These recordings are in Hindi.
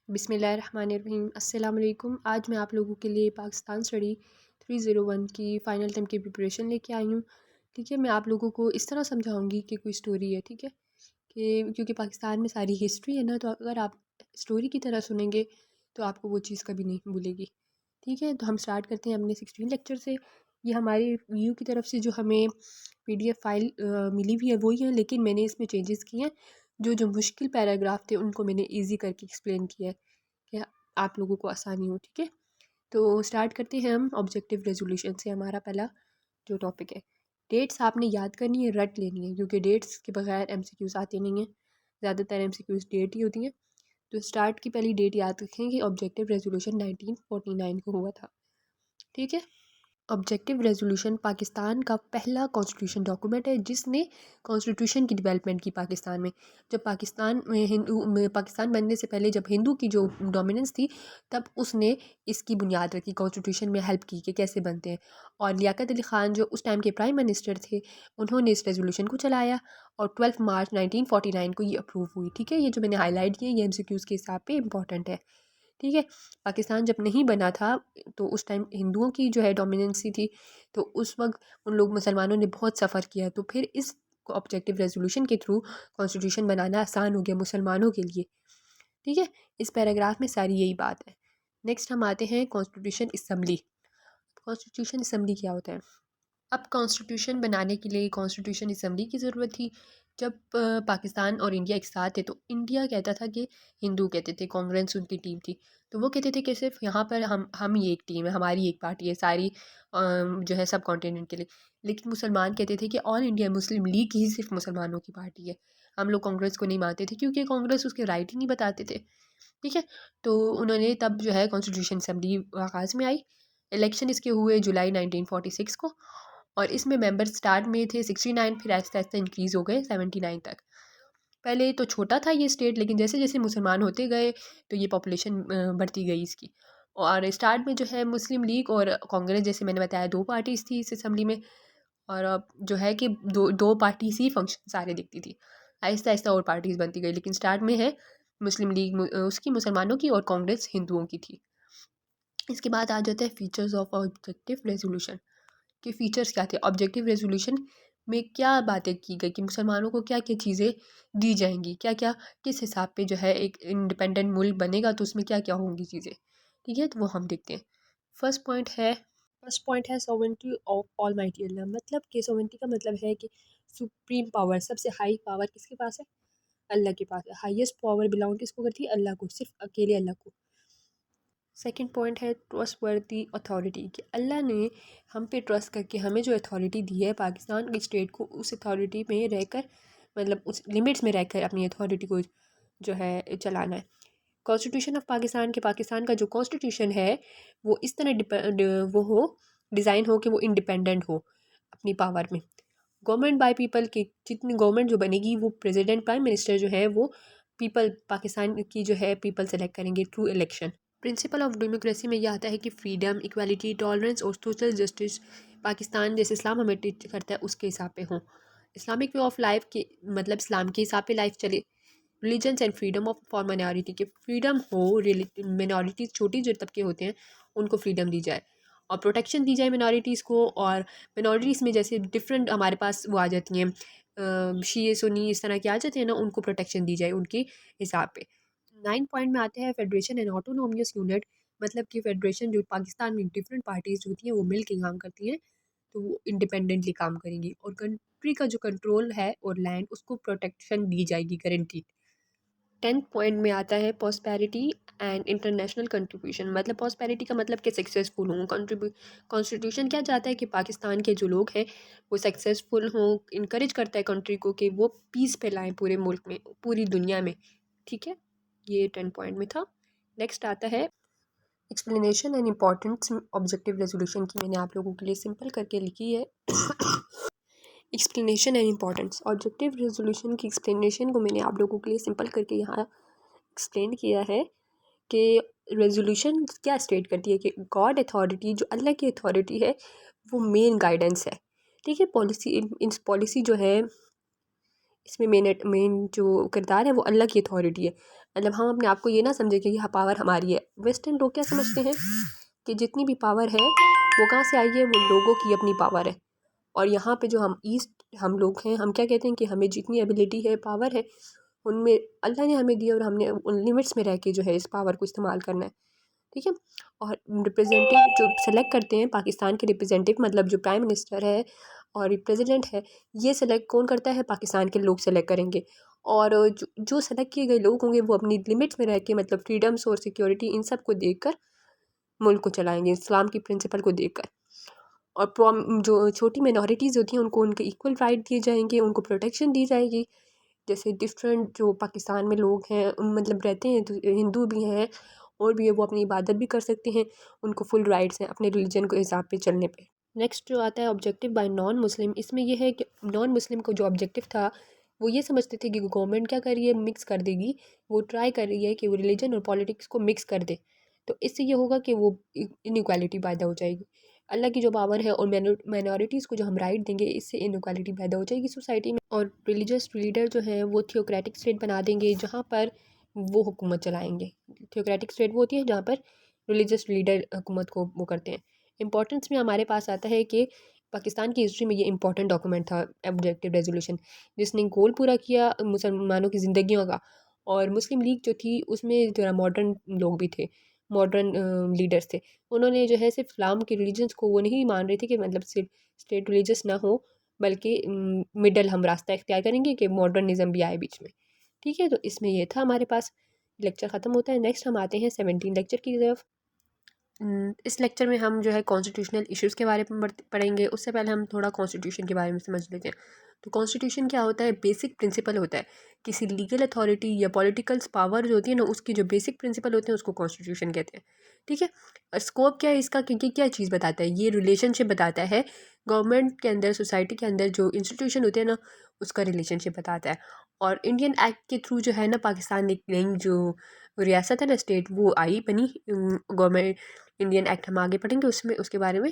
बिस्मिल्लाहिर्रहमानिर्रहीम अस्सलाम वालेकुम। आज मैं आप लोगों के लिए पाकिस्तान स्टडी 301 की फ़ाइनल टर्म की प्रिपरेशन लेके आई हूँ। ठीक है, मैं आप लोगों को इस तरह समझाऊंगी कि कोई स्टोरी है। ठीक है, कि क्योंकि पाकिस्तान में सारी हिस्ट्री है ना, तो अगर आप स्टोरी की तरह सुनेंगे तो आपको वो चीज़ कभी नहीं भूलेगी। ठीक है, तो हम स्टार्ट करते हैं अपने 16 लेक्चर से। ये हमारी व्यू की तरफ से जो हमें PDF फाइल मिली हुई है वही है, लेकिन मैंने इसमें चेंजेस किए हैं। जो मुश्किल पैराग्राफ थे उनको मैंने ईजी करके एक्सप्लेन किया है कि आप लोगों को आसानी हो। ठीक है, तो स्टार्ट करते हैं हम ऑब्जेक्टिव रेजोल्यूशन से। हमारा पहला जो टॉपिक है, डेट्स आपने याद करनी है, रट लेनी है, क्योंकि डेट्स के बगैर MCQs आते नहीं हैं। ज़्यादातर MCQs डेट ही होती हैं। तो स्टार्ट की पहली डेट याद रखें कि ऑब्जेक्टिव रेजोल्यूशन 1949 को हुआ था। ठीक है, ऑब्जेक्टिव रेजोल्यूशन पाकिस्तान का पहला कॉन्स्टिट्यूशन डॉक्यूमेंट है जिसने कॉन्स्टिट्यूशन की डेवलपमेंट की पाकिस्तान में। जब पाकिस्तान बनने से पहले जब हिंदू की जो डोमिनेंस थी, तब उसने इसकी बुनियाद रखी, कॉन्स्टिट्यूशन में हेल्प की कि कैसे बनते हैं। और लियाकत अली ख़ान जो उस टाइम के प्राइम मिनिस्टर थे, उन्होंने इस रेजोल्यूशन को चलाया और 12 मार्च 1949 को ये अप्रूव हुई। ठीक है, ये जो मैंने हाईलाइट किया ये MCQs के हिसाब पे इंपॉर्टेंट है। ठीक है, पाकिस्तान जब नहीं बना था तो उस टाइम हिंदुओं की जो है डोमिनेंसी थी, तो उस वक्त उन लोग मुसलमानों ने बहुत सफ़र किया। तो फिर इस ऑब्जेक्टिव रेजोल्यूशन के थ्रू कॉन्स्टिट्यूशन बनाना आसान हो गया मुसलमानों के लिए। ठीक है, इस पैराग्राफ में सारी यही बात है। नेक्स्ट हम आते हैं कॉन्स्टिट्यूशन असम्बली। कॉन्स्टिट्यूशन असम्बली क्या होता है? अब कॉन्स्टिट्यूशन बनाने के लिए कॉन्स्टिट्यूशन असम्बली की ज़रूरत थी। जब पाकिस्तान और इंडिया एक साथ थे तो इंडिया कहता था कि हिंदू कहते थे, कांग्रेस उनकी टीम थी, तो वो कहते थे कि सिर्फ यहाँ पर हम ही एक टीम है, हमारी एक पार्टी है सारी जो है सब कॉन्टिनेंट के लिए। लेकिन मुसलमान कहते थे कि ऑल इंडिया मुस्लिम लीग ही सिर्फ मुसलमानों की पार्टी है, हम लोग कांग्रेस को नहीं मानते थे क्योंकि कांग्रेस उसके राइट ही नहीं बताते थे। ठीक है, तो उन्होंने तब जो है कॉन्स्टिट्यूशन असम्बली आगाज़ में आई। इलेक्शन इसके हुए जुलाई 1946 को, और इसमें मेंबर स्टार्ट में थे 69, फिर आहिस्ता आहिस्ता इंक्रीज़ हो गए 79 तक। पहले तो छोटा था ये स्टेट, लेकिन जैसे जैसे मुसलमान होते गए तो ये पॉपुलेशन बढ़ती गई इसकी। और स्टार्ट में जो है मुस्लिम लीग और कांग्रेस, जैसे मैंने बताया, दो पार्टीज़ थी इस असम्बली में। और अब जो है कि दो दो पार्टीज ही फंक्शन सारे दिखती थी। आहिस्ता आहिस्ता और पार्टीज बनती गई, लेकिन स्टार्ट में है मुस्लिम लीग उसकी मुसलमानों की, और कांग्रेस हिंदुओं की थी। इसके बाद आ जाता है फीचर्स ऑफ ऑब्जेक्टिव रेजोल्यूशन। के फीचर्स क्या थे ऑब्जेक्टिव रेजोल्यूशन में, क्या बातें की गई कि मुसलमानों को क्या क्या चीज़ें दी जाएंगी, क्या क्या किस हिसाब पे जो है एक इंडिपेंडेंट मुल्क बनेगा तो उसमें क्या क्या होंगी चीज़ें। ठीक है, तो वो हम देखते हैं। फर्स्ट पॉइंट है फर्स्ट पॉइंट है सोवेरेनिटी ऑफ ऑलमाइटी अल्लाह। मतलब कि सोवेरेनिटी का मतलब है कि सुप्रीम पावर, सबसे हाई पावर किसके पास है? अल्लाह के पास है। हाईएस्ट पावर बिलोंग किसको करती है? अल्लाह को, सिर्फ अकेले अल्लाह को। सेकंड पॉइंट है ट्रस्टवर्दी अथॉरिटी, कि अल्लाह ने हम पे ट्रस्ट करके हमें जो अथॉरिटी दी है पाकिस्तान की स्टेट को, उस अथॉरिटी में रहकर, मतलब उस लिमिट्स में रहकर अपनी अथॉरिटी को जो है चलाना है। कॉन्स्टिट्यूशन ऑफ पाकिस्तान, के पाकिस्तान का जो कॉन्स्टिट्यूशन है वो इस तरह वो हो, डिज़ाइन हो कि वो इंडिपेंडेंट हो अपनी पावर में। गवर्नमेंट बाय पीपल, की जितनी गवर्नमेंट जो बनेगी वो प्रेसिडेंट प्राइम मिनिस्टर जो है वो पीपल, पाकिस्तान की जो है पीपल सेलेक्ट करेंगे through election. Principle of democracy में यह आता है कि फ्रीडम, इक्वालिटी, टॉलरेंस और सोशल जस्टिस पाकिस्तान जैसे इस्लाम हमें टीच करता है उसके हिसाब पे हों। इस्लामिक वे ऑफ लाइफ के मतलब इस्लाम के हिसाब पे लाइफ चले। Religions and freedom of for minority, के फ्रीडम हो, मिनॉरिटीज़ छोटी जो तबके होते हैं उनको फ्रीडम दी जाए और प्रोटेक्शन दी जाए मिनॉरिटीज़ को। और मिनॉरिटीज़ में जैसे डिफरेंट हमारे पास वो आ जाती हैं, शीए सुन्नी इस तरह के आ जाते हैं ना, उनको प्रोटेक्शन दी जाए उनके हिसाब पे। 9 पॉइंट में आते हैं फेडरेशन एंड ऑटोनोमियस यूनिट, मतलब कि फेडरेशन जो पाकिस्तान में डिफरेंट पार्टीज होती हैं वो मिल के काम करती हैं, तो वो इंडिपेंडेंटली काम करेंगी। और कंट्री का जो कंट्रोल है और लैंड उसको प्रोटेक्शन दी जाएगी गारंटी। 10th पॉइंट में आता है पॉस्पेरिटी एंड इंटरनेशनल कंट्रीब्यूशन, मतलब पॉस्पेरिटी का मतलब कि सक्सेसफुल हों। कॉन्स्टिट्यूशन क्या चाहता है कि पाकिस्तान के जो लोग हैं वो सक्सेसफुल हों, इनकरेज करता है कंट्री को कि वो पीस फैलाएं पूरे मुल्क में, पूरी दुनिया में। ठीक है, ये 10 पॉइंट में था। नेक्स्ट आता है explanation and importance objective resolution की। मैंने आप लोगों के लिए सिंपल करके लिखी है। Explanation and importance objective resolution की एक्सप्लेनेशन को मैंने आप लोगों के लिए सिंपल करके यहाँ एक्सप्लेन किया है कि रेजोल्यूशन क्या स्टेट करती है कि गॉड अथॉरिटी, जो अल्लाह की अथॉरिटी है, वो मेन गाइडेंस है। ठीक है, पॉलिसी जो है इसमें मेन जो किरदार है वो अल्लाह की अथॉरिटी है। मतलब हम अपने आप को ये ना समझे कि यह पावर हमारी है। वेस्टर्न लोग क्या समझते हैं कि जितनी भी पावर है वो कहाँ से आई है, वो लोगों की अपनी पावर है। और यहाँ पे जो हम लोग हैं, हम क्या कहते हैं कि हमें जितनी एबिलिटी है, पावर है, उनमें अल्लाह ने हमें दी और हमने उन लिमिट्स में रह के जो है इस पावर को इस्तेमाल करना है, ठीक है। और रिप्रेजेंटेटिव जो सेलेक्ट करते हैं, पाकिस्तान के रिप्रेजेंटेटिव मतलब जो प्राइम मिनिस्टर है और प्रेसिडेंट है, ये सेलेक्ट कौन करता है, पाकिस्तान के लोग सेलेक्ट करेंगे। और जो सेलेक्ट किए गए लोग होंगे वो अपनी लिमिट्स में रह के, मतलब फ्रीडम्स और सिक्योरिटी इन सब को देख कर मुल्क को चलाएंगे, इस्लाम की प्रिंसिपल को देख कर। और जो छोटी मिनॉरिटीज़ होती हैं उनको उनके इक्वल राइट दिए जाएंगे, उनको प्रोटेक्शन दी जाएगी। जैसे डिफरेंट जो पाकिस्तान में लोग हैं मतलब रहते हैं, तो हिंदू भी हैं और भी है, वो अपनी इबादत भी कर सकते हैं, उनको फुल राइट्स हैं अपने रिलीजन के हिसाब पे चलने पे। नेक्स्ट जो आता है ऑब्जेक्टिव बाय नॉन मुस्लिम, इसमें यह है कि नॉन मुस्लिम को जो ऑब्जेक्टिव था वो ये समझते थे कि गवर्नमेंट क्या कर रही है, मिक्स कर देगी, वो ट्राई कर रही है कि वो रिलीजन और पॉलिटिक्स को मिक्स कर दे। तो इससे ये होगा कि वो इनइक्वालिटी पैदा हो जाएगी। अल्लाह की जो पावर है और माइनॉरिटीज़ को जो हम राइट देंगे, इससे इनइक्वालिटी पैदा हो जाएगी सोसाइटी में। और रिलीजियस लीडर जो है वो थियोक्रेटिक स्टेट बना देंगे जहाँ पर वो हुकूमत चलाएंगे। थियोक्रेटिक स्टेट वो होती है जहाँ पर रिलीजियस लीडर हुकूमत को वो करते हैं। इंपॉर्टेंस में हमारे पास आता है कि पाकिस्तान की हिस्ट्री में ये इंपॉर्टेंट डॉक्यूमेंट था, ऑब्जेक्टिव रेजोल्यूशन, जिसने गोल पूरा किया मुसलमानों की ज़िंदगियों का। और मुस्लिम लीग जो थी उसमें जरा मॉडर्न लोग भी थे, मॉडर्न लीडर्स थे। उन्होंने जो है सिर्फ इस्लाम के रिलीजन्स को वो नहीं मान रहे थे कि मतलब सिर्फ स्टेट रिलीजियस ना हो, बल्कि मिडल हम रास्ता इख्तियार करेंगे कि मॉडर्निज्म भी आए बीच में, ठीक है। तो इसमें ये था हमारे पास। लेक्चर ख़त्म होता है। नेक्स्ट हम आते हैं 17 लेक्चर की तरफ। इस लेक्चर में हम जो है कॉन्स्टिट्यूशनल इश्यूज़ के बारे में पढ़ेंगे। उससे पहले हम थोड़ा कॉन्स्टिट्यूशन के बारे में समझ लेते हैं। तो कॉन्स्टिट्यूशन क्या होता है, बेसिक प्रिंसिपल होता है। किसी लीगल अथॉरिटी या पॉलिटिकल पावर जो होती है ना, उसकी जो बेसिक प्रिंसिपल होते हैं उसको कॉन्स्टिट्यूशन कहते हैं, ठीक है। और स्कोप क्या है इसका, क्योंकि क्या चीज़ बताता है, ये रिलेशनशिप बताता है गवर्नमेंट के अंदर, सोसाइटी के अंदर जो इंस्टीट्यूशन होते हैं ना, उसका रिलेशनशिप बताता है। और इंडियन एक्ट के थ्रू जो है ना, पाकिस्तान एक नई जो रियासत है ना, स्टेट, वो आई बनी गवर्नमेंट। इंडियन एक्ट हम आगे पढ़ेंगे उसमें, उसके बारे में।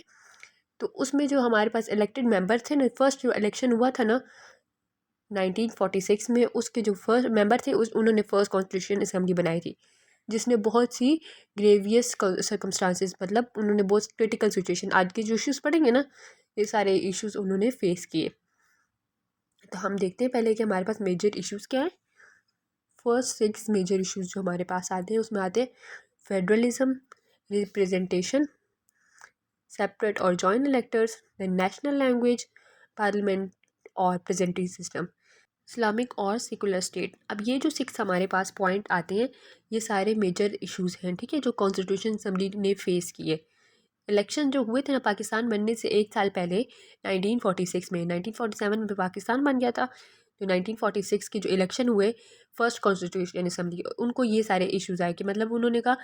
तो उसमें जो हमारे पास इलेक्टेड मेंबर थे ना, फर्स्ट जो इलेक्शन हुआ था ना 1946 में, उसके जो फर्स्ट मेंबर थे उन्होंने फर्स्ट कॉन्स्टिट्यूशन असेंबली बनाई थी, जिसने बहुत सी ग्रेवियस सर्कमस्टांसेस, मतलब उन्होंने बहुत क्रिटिकल सिचुएशन, आज के जो इश्यूज़ पढ़ेंगे ना, ये सारे इश्यूज़ उन्होंने फेस किए। तो हम देखते हैं पहले कि हमारे पास मेजर इश्यूज़ क्या है। फर्स्ट 6 मेजर इश्यूज़ जो हमारे पास आते हैं, उसमें आते हैं फेडरलिज्म, रिप्रेजेंटेशन, सेपरेट और joint electors, the national language, parliament और प्रेजेंटी सिस्टम, इस्लामिक और सेकुलर स्टेट। अब ये जो 6 हमारे पास पॉइंट आते हैं, ये सारे मेजर इश्यूज़ हैं, ठीक है, जो कॉन्स्टिट्यूशन असम्बली ने फेस किए। इलेक्शन जो हुए थे ना पाकिस्तान बनने से 1 साल पहले, 1946 में, 1947 में पाकिस्तान बन गया था, तो 1946 के जो इलेक्शन हुए फर्स्ट कॉन्स्टिट्यूशन असम्बली, उनको ये सारे इश्यूज़ आए कि मतलब उन्होंने कहा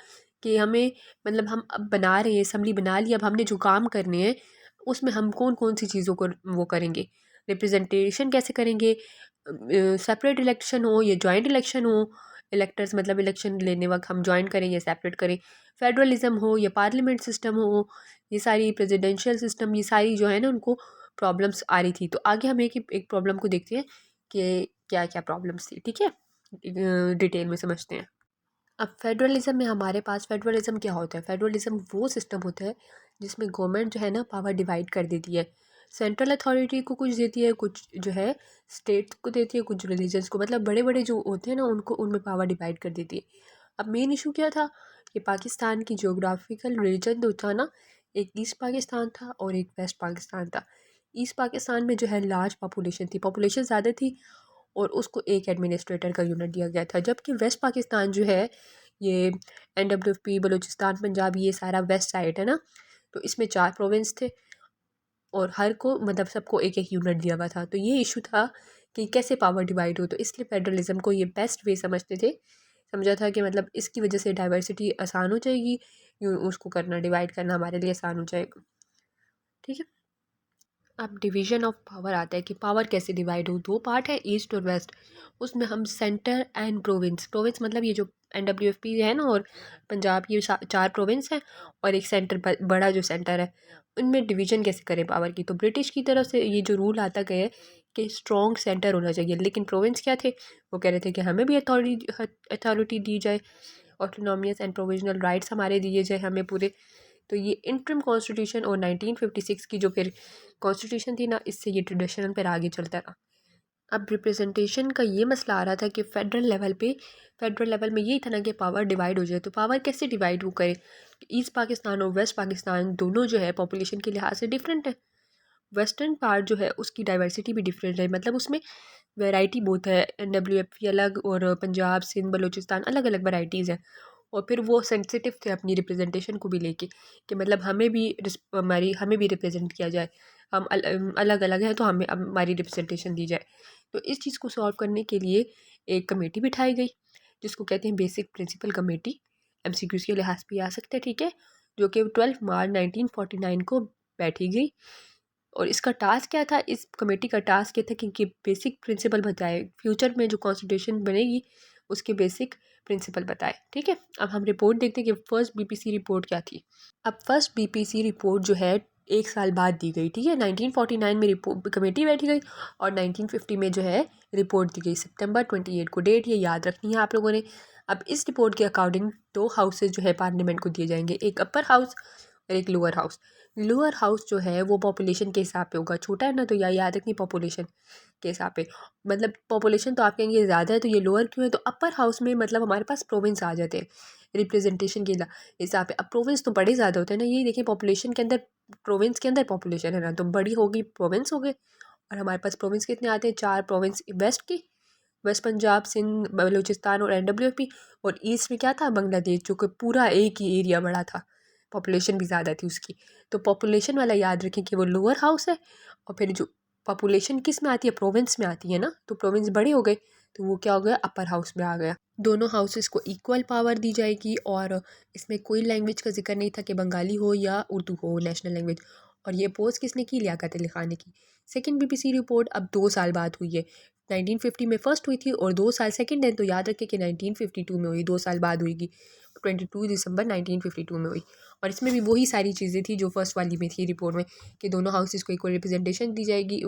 कि हमें, मतलब हम अब बना रहे हैं असम्बली, बना ली, अब हमने जो काम करने हैं उसमें हम कौन कौन सी चीज़ों को वो करेंगे, रिप्रेजेंटेशन कैसे करेंगे, सेपरेट इलेक्शन हो या जॉइंट इलेक्शन हो, इलेक्टर्स मतलब इलेक्शन लेने वक्त हम जॉइन करें या सेपरेट करें, फेडरलिज्म हो या पार्लियामेंट सिस्टम हो, ये सारी प्रेसिडेंशियल सिस्टम, ये सारी जो है ना उनको प्रॉब्लम्स आ रही थी। तो आगे हम एक प्रॉब्लम को देखते हैं कि क्या क्या प्रॉब्लम्स थी, ठीक है, डिटेल में समझते हैं। अब फेडरलिज्म में हमारे पास, फेडरलिज्म क्या होता है, फेडरलिज्म वो सिस्टम होता है जिसमें गवर्नमेंट जो है ना पावर डिवाइड कर देती है, सेंट्रल अथॉरिटी को कुछ देती है, कुछ जो है स्टेट को देती है, कुछ रिलीजन्स को, मतलब बड़े बड़े जो होते हैं ना उनको, उनमें पावर डिवाइड कर देती है। अब मेन इशू क्या था कि पाकिस्तान की जोग्राफिकल रीजन जो था ना, एक ईस्ट पाकिस्तान था और एक वेस्ट पाकिस्तान था। ईस्ट पाकिस्तान में जो है लार्ज पॉपुलेशन थी, पॉपुलेशन ज़्यादा थी, और उसको एक एडमिनिस्ट्रेटर का यूनिट दिया गया था। जबकि वेस्ट पाकिस्तान जो है, ये NWP, बलूचिस्तान, पंजाब, ये सारा वेस्ट साइड है ना, तो इसमें 4 प्रोविंस थे और हर को, मतलब सबको एक एक यूनिट दिया हुआ था। तो ये इशू था कि कैसे पावर डिवाइड हो, तो इसलिए फेडरलिज्म को ये बेस्ट वे समझते थे, समझा था कि मतलब इसकी वजह से डाइवर्सिटी आसान हो जाएगी, उसको करना, डिवाइड करना हमारे लिए आसान हो जाएगा, ठीक है। अब डिवीजन ऑफ पावर आता है कि पावर कैसे डिवाइड हो। 2 पार्ट है, ईस्ट और वेस्ट। उसमें हम सेंटर एंड प्रोविंस, प्रोविंस मतलब ये जो NWP है ना और पंजाब, ये 4 प्रोविंस हैं और एक सेंटर, बड़ा जो सेंटर है, उनमें डिवीजन कैसे करें पावर की। तो ब्रिटिश की तरफ से ये जो रूल आता गया है के स्ट्रॉन्ग सेंटर होना चाहिए। लेकिन प्रोविंस क्या थे, वो कह रहे थे कि हमें भी अथॉरिटी दी जाए, ऑटोनॉमियस एंड प्रोविजनल राइट्स हमारे दिए जाए हमें पूरे। तो ये इंटरिम कॉन्स्टिट्यूशन और 1956 की जो फिर कॉन्स्टिट्यूशन थी ना, इससे ये ट्रेडिशनल पर आगे चलता रहा। अब रिप्रेजेंटेशन का ये मसला आ रहा था कि फेडरल लेवल में यही था ना कि पावर डिवाइड हो जाए। तो पावर कैसे डिवाइड वो करे? ईस्ट पाकिस्तान और वेस्ट पाकिस्तान दोनों जो है पॉपुलेशन के लिहाज से डिफरेंट है। वेस्टर्न पार्ट जो है उसकी डाइवर्सिटी भी डिफरेंट है, मतलब उसमें वैरायटी बहुत है। NWFP अलग और पंजाब सिंध बलूचिस्तान अलग अलग वैराइटीज़ हैं। और फिर वो सेंसिटिव थे अपनी रिप्रेजेंटेशन को भी लेके कि मतलब हमें भी रिप्रेजेंट किया जाए, हम अलग अलग हैं तो हमें अब हमारी रिप्रेजेंटेशन दी जाए। तो इस चीज़ को सॉल्व करने के लिए एक कमेटी बिठाई गई जिसको कहते हैं बेसिक प्रिंसिपल कमेटी। MCQs के लिहाज भी आ सकते हैं, ठीक है, जो कि 12 मार्च 1949 को बैठी गई। और इसका टास्क क्या था? इस कमेटी का टास्क ये था कि बेसिक प्रिंसिपल बताए, फ्यूचर में जो कॉन्स्टिट्यूशन बनेगी उसके बेसिक प्रिंसिपल बताए, ठीक है। अब हम रिपोर्ट देखते हैं कि फर्स्ट BPC रिपोर्ट क्या थी। अब फर्स्ट BPC रिपोर्ट जो है 1 साल बाद दी गई, ठीक है। 1949 में रिपोर्ट कमेटी बैठी गई और 1950 में जो है रिपोर्ट दी गई। सितंबर 28 को डेट ये याद रखनी है आप लोगों ने। अब इस रिपोर्ट के अकॉर्डिंग 2 हाउसेज जो है पार्लियामेंट को दिए जाएंगे, एक अपर हाउस और एक लोअर हाउस। लोअर हाउस जो है वो पॉपुलेशन के हिसाब पे होगा, छोटा है ना तो याद रखनी पॉपुलेशन के हिसाब पे। मतलब पॉपुलेशन तो आप कहेंगे ज़्यादा है तो ये लोअर क्यों है, तो अपर हाउस में मतलब हमारे पास प्रोविंस आ जाते हैं रिप्रेजेंटेशन के हिसाब पे। अब प्रोविंस तो बड़े ज़्यादा होते हैं ना, यही देखिए पॉपुलेशन के अंदर प्रोविंस के अंदर पॉपुलेशन है ना, तो बड़ी होगी प्रोविंस हो गए। और हमारे पास प्रोविंस कितने आते हैं? 4 प्रोविंस वेस्ट की, वेस्ट पंजाब सिंध बलूचिस्तान और NWFP। और ईस्ट में क्या था? बांग्लादेश, जो कि पूरा एक ही एरिया बड़ा था, पॉपुलेशन भी ज़्यादा थी उसकी। तो पॉपुलेशन वाला याद रखें कि वो लोअर हाउस है। और फिर जो पॉपुलेशन किस में आती है? प्रोविंस में आती है ना, तो प्रोविंस बड़े हो गए तो वो क्या हो गया? अपर हाउस में आ गया। दोनों हाउसेस को इक्वल पावर दी जाएगी और इसमें कोई लैंग्वेज का जिक्र नहीं था कि बंगाली हो या उर्दू हो नेशनल लैंग्वेज। और ये अपोज किसने की? लियाकत अली खान ने की। सेकेंड BPC रिपोर्ट अब 2 साल बाद हुई है। 1950 में फर्स्ट हुई थी और 2 साल सेकेंड है, तो याद रखें कि 1952 में हुई, 2 साल बाद हुई, 22 दिसंबर 1952 में हुई। और इसमें भी वही सारी चीज़ें थी जो फर्स्ट वाली में थी रिपोर्ट में, कि दोनों हाउसेस को इक्वल रिप्रेजेंटेशन दी जाएगी,